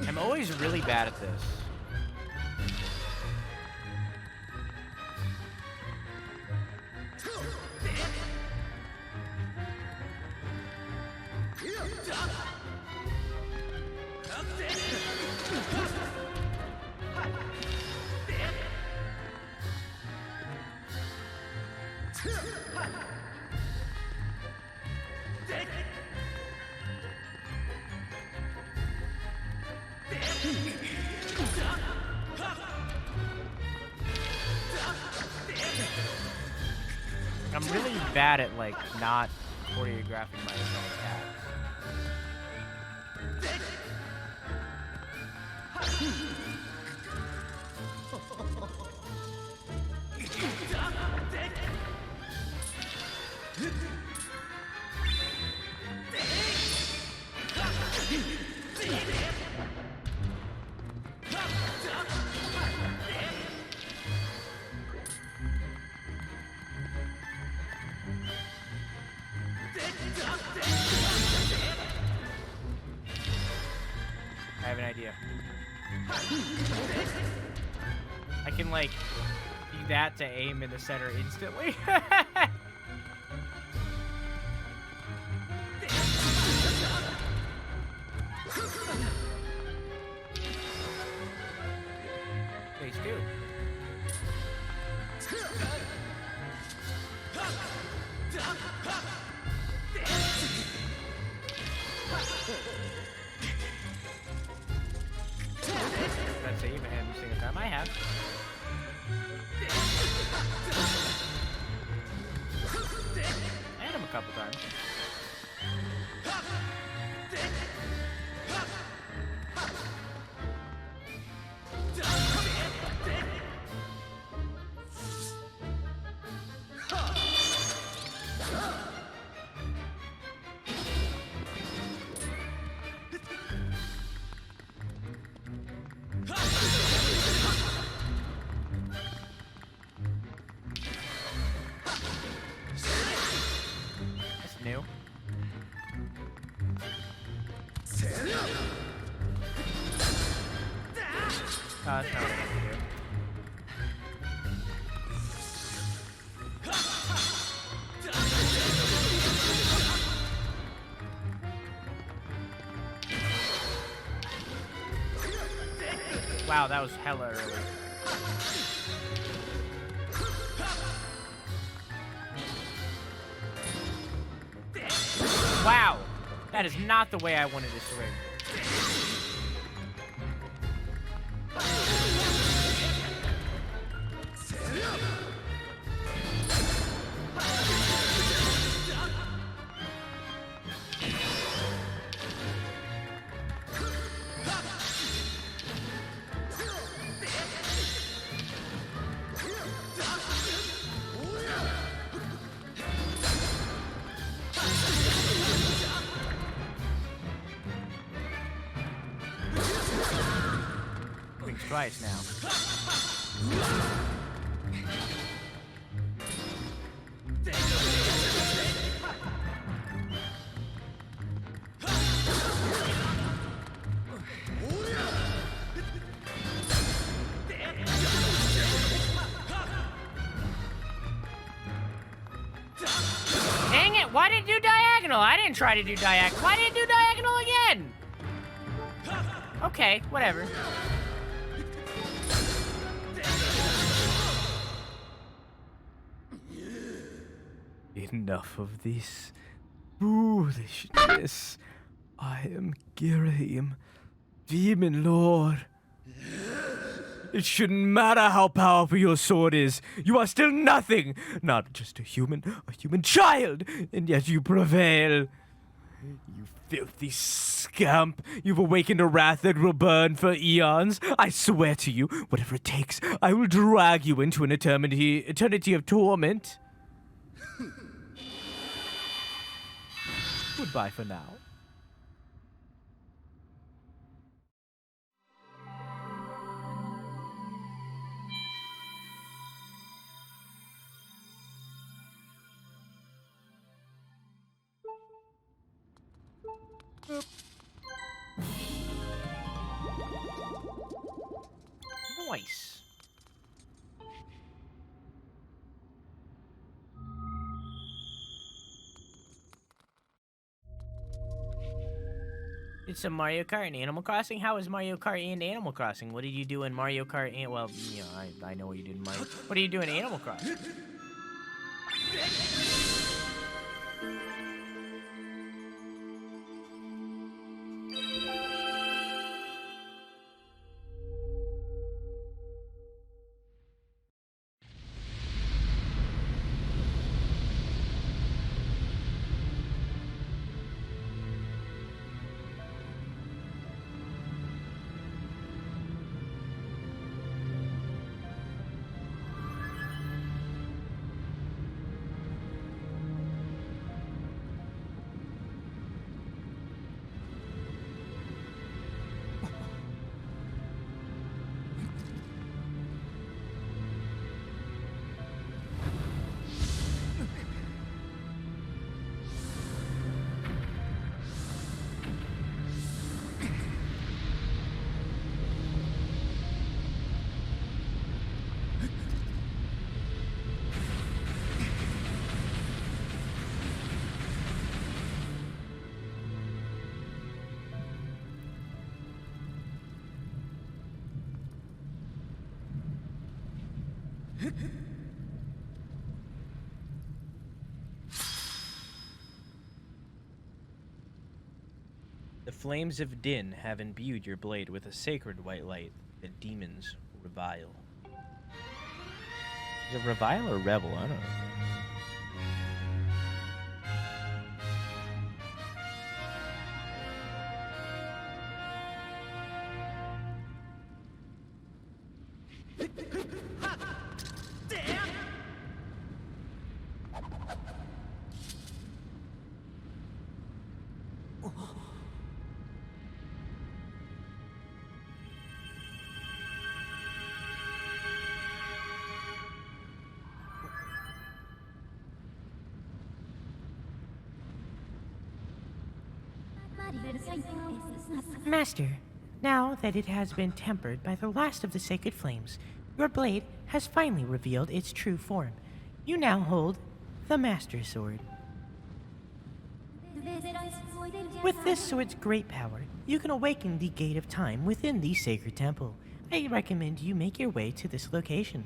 I'm always really bad at this. I'm really bad at, like, not choreographing my own attacks. I have an idea. I can, like, do that to aim in the center instantly. Phase 2. That's save every single time I have. I had him a couple times. That's new. That's not what I have to do. Wow, that was hella early. Wow, that is not the way I wanted to swing. Twice now. Dang it, why did it do diagonal? I didn't try to do diagonal. Why did it do diagonal again? Okay, whatever. Enough of this foolishness. I am Girahim, Demon Lord. It shouldn't matter how powerful your sword is. You are still nothing. Not just a human child, and yet you prevail. You filthy scamp. You've awakened a wrath that will burn for eons. I swear to you, whatever it takes, I will drag you into an eternity of torment. Goodbye for now. Nice. It's a Mario Kart and Animal Crossing? How is Mario Kart and Animal Crossing? What did you do in Mario Kart and, well, you know, I know what you did in Mario. What do you do in Animal Crossing? The flames of Din have imbued your blade with a sacred white light that demons revile. Is it revile or revel? I don't know. Master, now that it has been tempered by the last of the sacred flames, your blade has finally revealed its true form. You now hold the Master Sword. With this sword's great power, you can awaken the Gate of Time within the sacred temple. I recommend you make your way to this location.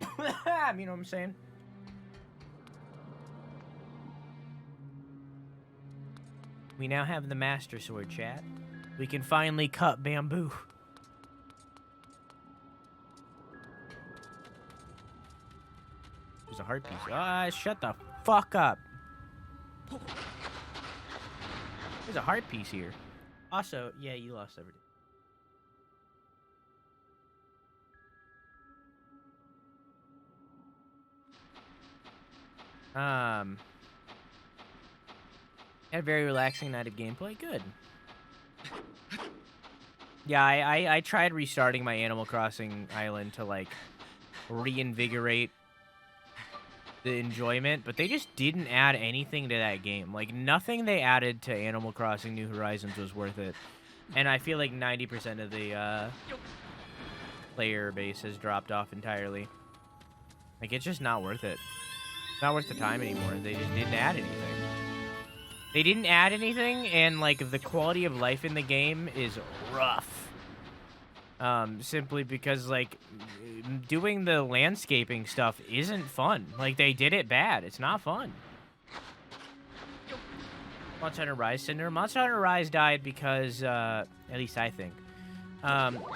You know what I'm saying? We now have the Master Sword, chat. We can finally cut bamboo. There's a heart piece. Ah, shut the fuck up. There's a heart piece here. Also, yeah, you lost everything. Had a very relaxing night of gameplay. Good. Yeah, I tried restarting my Animal Crossing island to, like, reinvigorate the enjoyment, but they just didn't add anything to that game. Like, nothing they added to Animal Crossing New Horizons was worth it. And I feel like 90% of the player base has dropped off entirely. Like, it's just not worth it. It's not worth the time anymore. They just didn't add anything. They didn't add anything, and, like, the quality of life in the game is rough. Simply because, like, doing the landscaping stuff isn't fun. Like, they did it bad. It's not fun. Monster Hunter Rise Syndrome. Monster Hunter Rise died because, at least I think,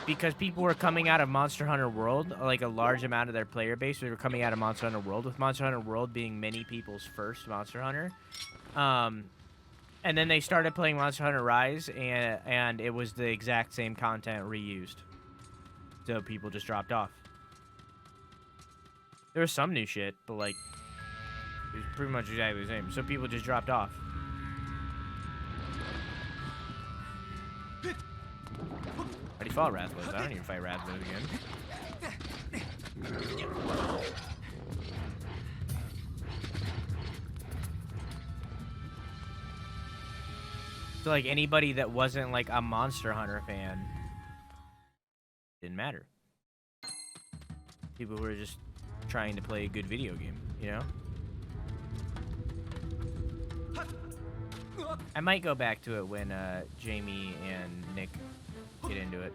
because people were coming out of Monster Hunter World, like a large amount of their player base, they were coming out of Monster Hunter World, with Monster Hunter World being many people's first Monster Hunter. And then they started playing Monster Hunter Rise, and it was the exact same content reused. So people just dropped off. There was some new shit, but, like, it was pretty much exactly the same. So people just dropped off. I already fought Rathalos. I don't need to fight Rathalos again. So like anybody that wasn't like a Monster Hunter fan didn't matter. People who were just trying to play a good video game, you know? I might go back to it when Jamie and Nick get into it.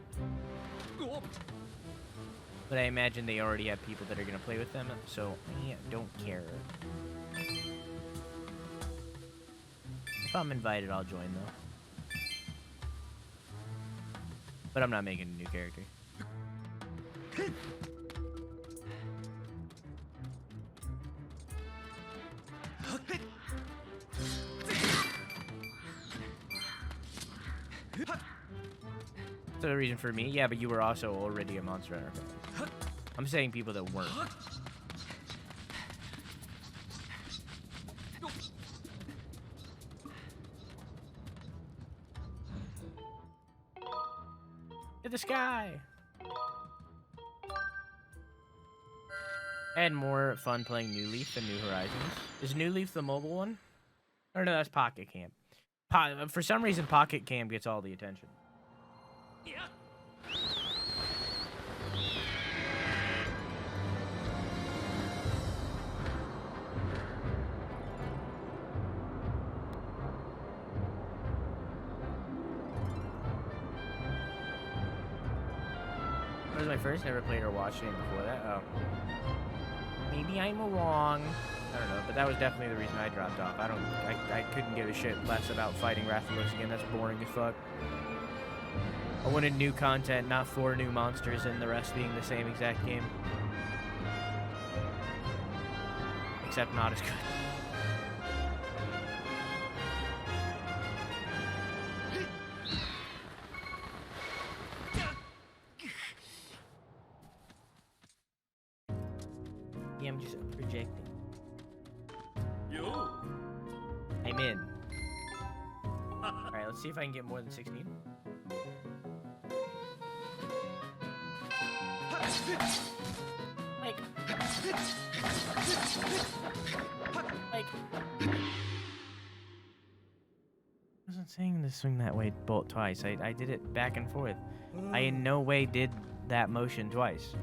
But I imagine they already have people that are going to play with them, so I don't care. If I'm invited, I'll join, though. But I'm not making a new character. That's the reason for me. Yeah, but you were also already a Monster Hunter fan. I'm saying people that weren't. To the sky! I had more fun playing New Leaf than New Horizons. Is New Leaf the mobile one? Or no, that's Pocket Camp. For some reason, Pocket Camp gets all the attention. That was my first. Never played or watched it before that. Oh. Maybe I'm wrong. I don't know, but that was definitely the reason I dropped off. I couldn't give a shit less about fighting Rathalos again. That's boring as fuck. I wanted new content, not 4 new monsters and the rest being the same exact game. Except not as good. Yeah, I'm just projecting. Yo. I'm in. Alright, let's see if I can get more than 16. Like. I wasn't saying to swing that way bolt twice. I did it back and forth. I in no way did that motion twice.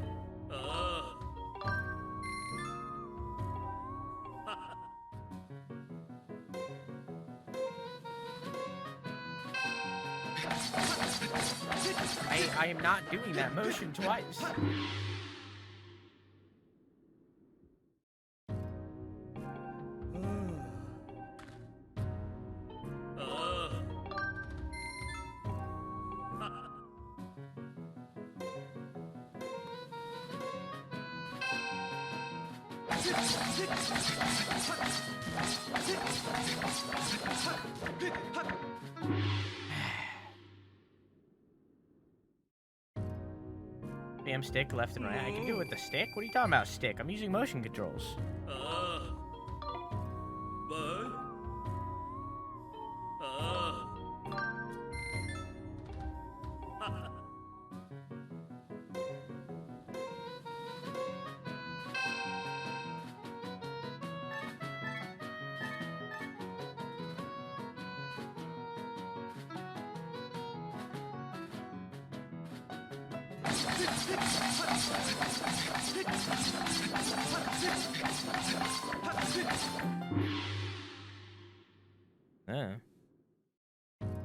I am not doing that motion twice. Damn stick left and right. I can do it with the stick? What are you talking about, stick? I'm using motion controls.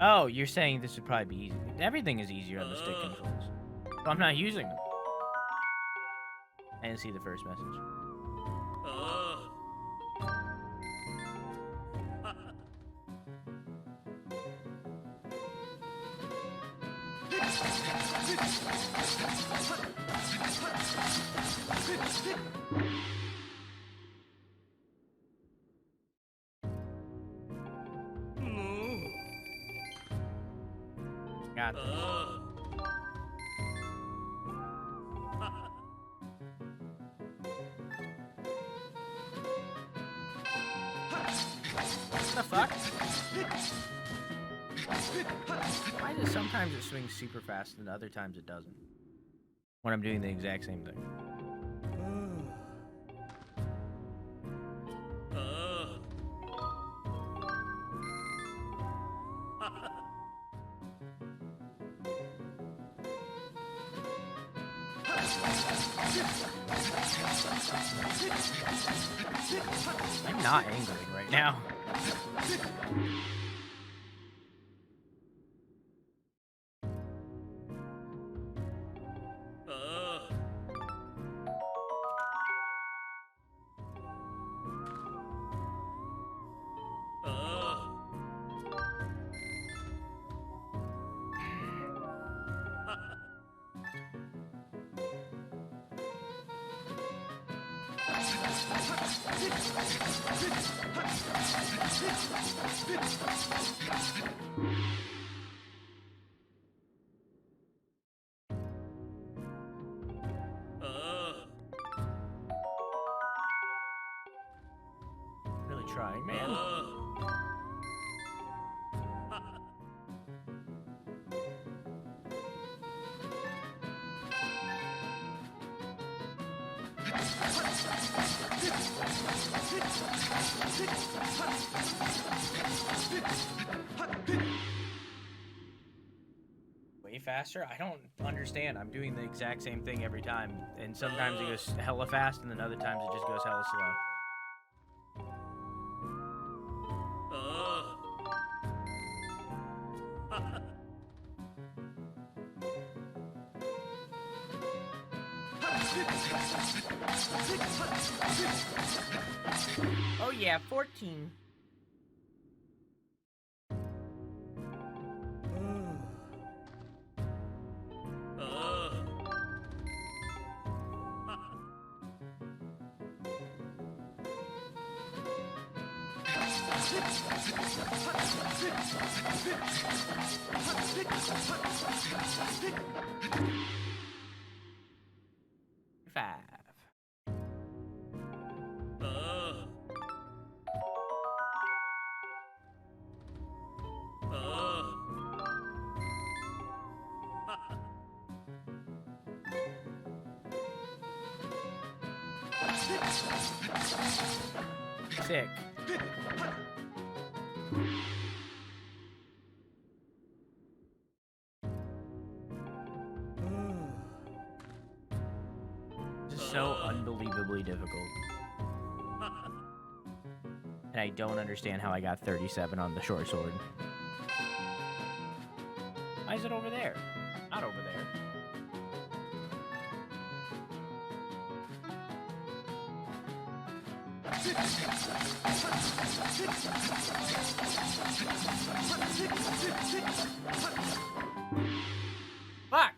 Oh, you're saying this would probably be easy. Everything is easier on the stick controls. But I'm not using them. I didn't see the first message. Got this. What the fuck? Why does sometimes it swing super fast and other times it doesn't? When I'm doing the exact same thing. I'm not angling right now. Really trying, man. Way faster? I don't understand. I'm doing the exact same thing every time, and sometimes it goes hella fast, and then other times it just goes hella slow. Oh yeah, 14. Five. Sick. This is so unbelievably difficult. And I don't understand how I got 37 on the short sword. Why is it over there? Not over there. Fuck!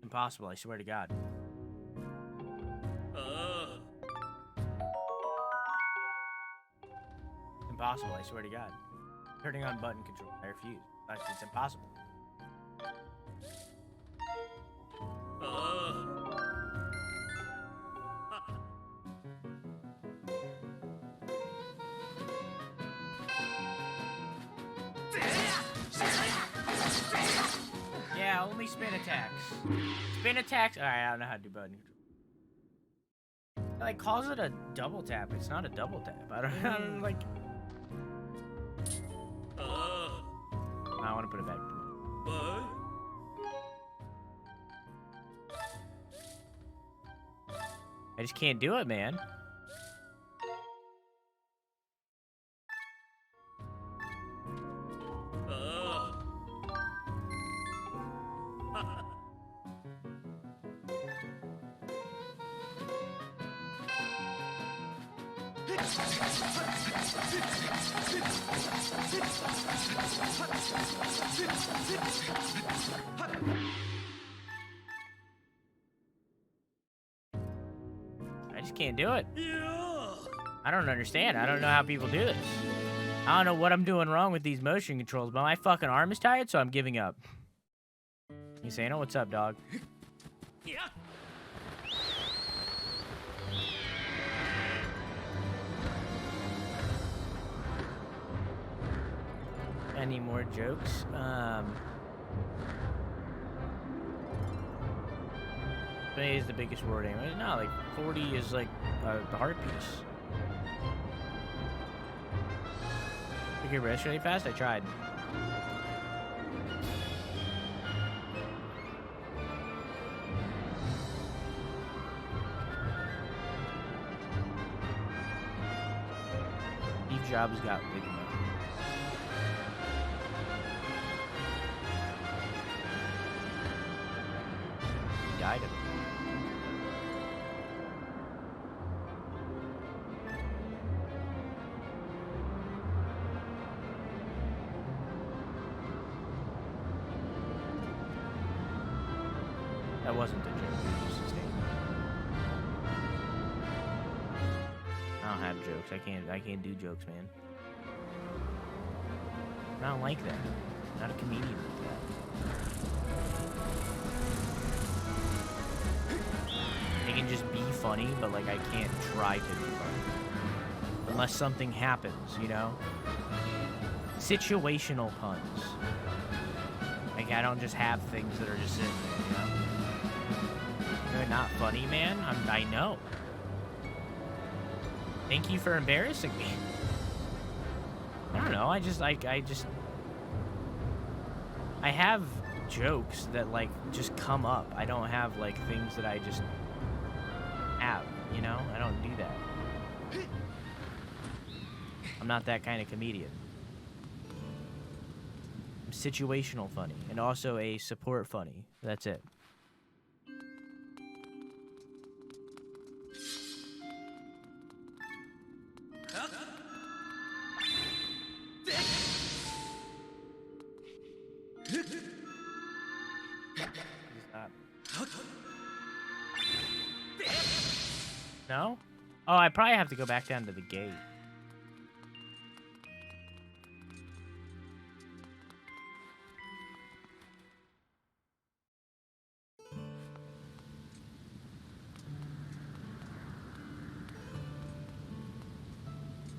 Impossible, I swear to God. Impossible, I swear to God. Turning on button control, I refuse. It's impossible. Yeah, only spin attacks. Spin attacks. Alright, I don't know how to do button control. It, like, calls it a double tap. It's not a double tap. I don't like. I want to put it back. I just can't do it, man. I just can't do it. I don't understand. I don't know how people do this. I don't know what I'm doing wrong with these motion controls, but my fucking arm is tired, so I'm giving up. Insano, what's up, dog? Any more jokes? Is the biggest word anyway. No, like 40 is like the heart piece. Took your breath really fast? I tried. Steve Jobs got big enough. He died of it. That wasn't a joke, it was just a statement. I don't have jokes. I can't do jokes, man. I don't like that. I'm not a comedian like that. I can just be funny, but like I can't try to be funny. Unless something happens, you know? Situational puns. Like I don't just have things that are just sitting there, you know? You're not funny, man. I know. Thank you for embarrassing me. I don't know. I have jokes that like just come up. I don't have like things that I just have, you know? I don't do that. I'm not that kind of comedian. I'm situational funny and also a support funny. That's it. No? Oh, I probably have to go back down to the gate.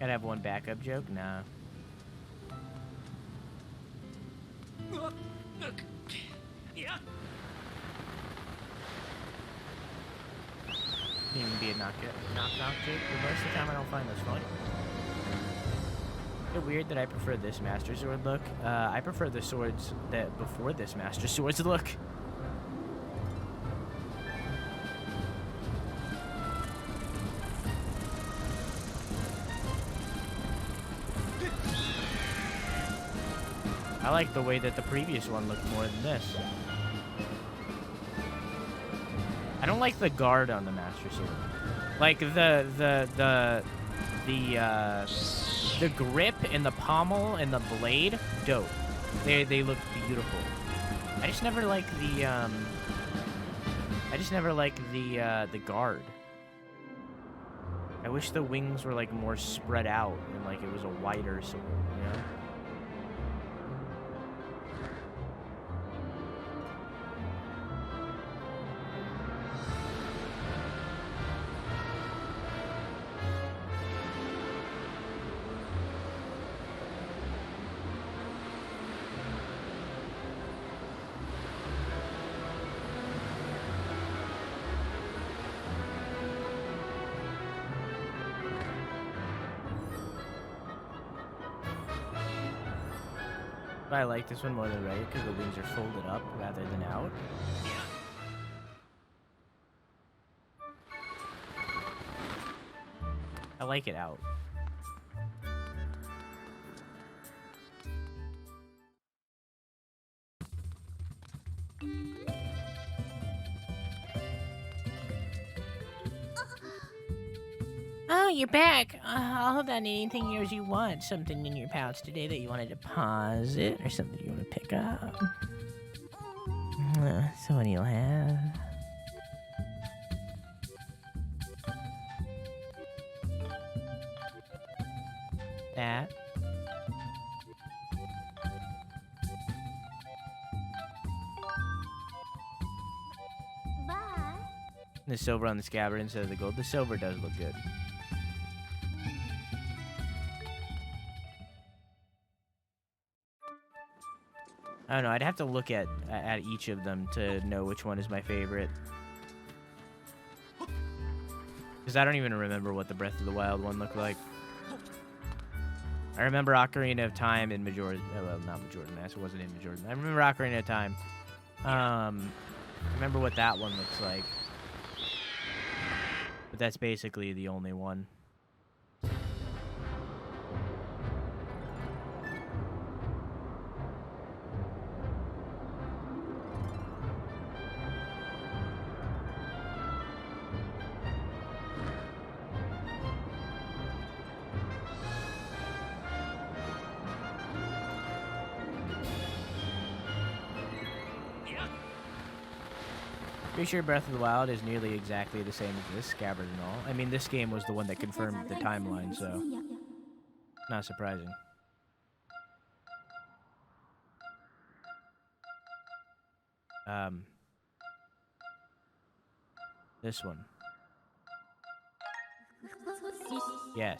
Gotta have one backup joke? Nah. Even be a knock joke, but most of the time I don't find those funny. Is it weird that I prefer this Master Sword look? I prefer the swords that before this Master Sword's look. I like the way that the previous one looked more than this. I don't like the guard on the Master Sword. Like the grip and the pommel and the blade, dope. They look beautiful. I just never like the guard. I wish the wings were like more spread out and like it was a wider sword, you know? But I like this one more than right because the wings are folded up rather than out. I like it out. Oh, you're back. I'll hold on to anything yours you want. Something in your pouch today that you wanted to deposit, or something you want to pick up. So what do you have? That. Bye. The silver on the scabbard instead of the gold. The silver does look good. I don't know. I'd have to look at each of them to know which one is my favorite. Because I don't even remember what the Breath of the Wild one looked like. I remember Ocarina of Time in Majora's... well, not Majora's Mask. It wasn't in Majora's Mask. I remember Ocarina of Time. I remember what that one looks like. But that's basically the only one. Pretty sure Breath of the Wild is nearly exactly the same as this, Scabbard and all. I mean, this game was the one that confirmed the timeline, so not surprising. This one. Yes.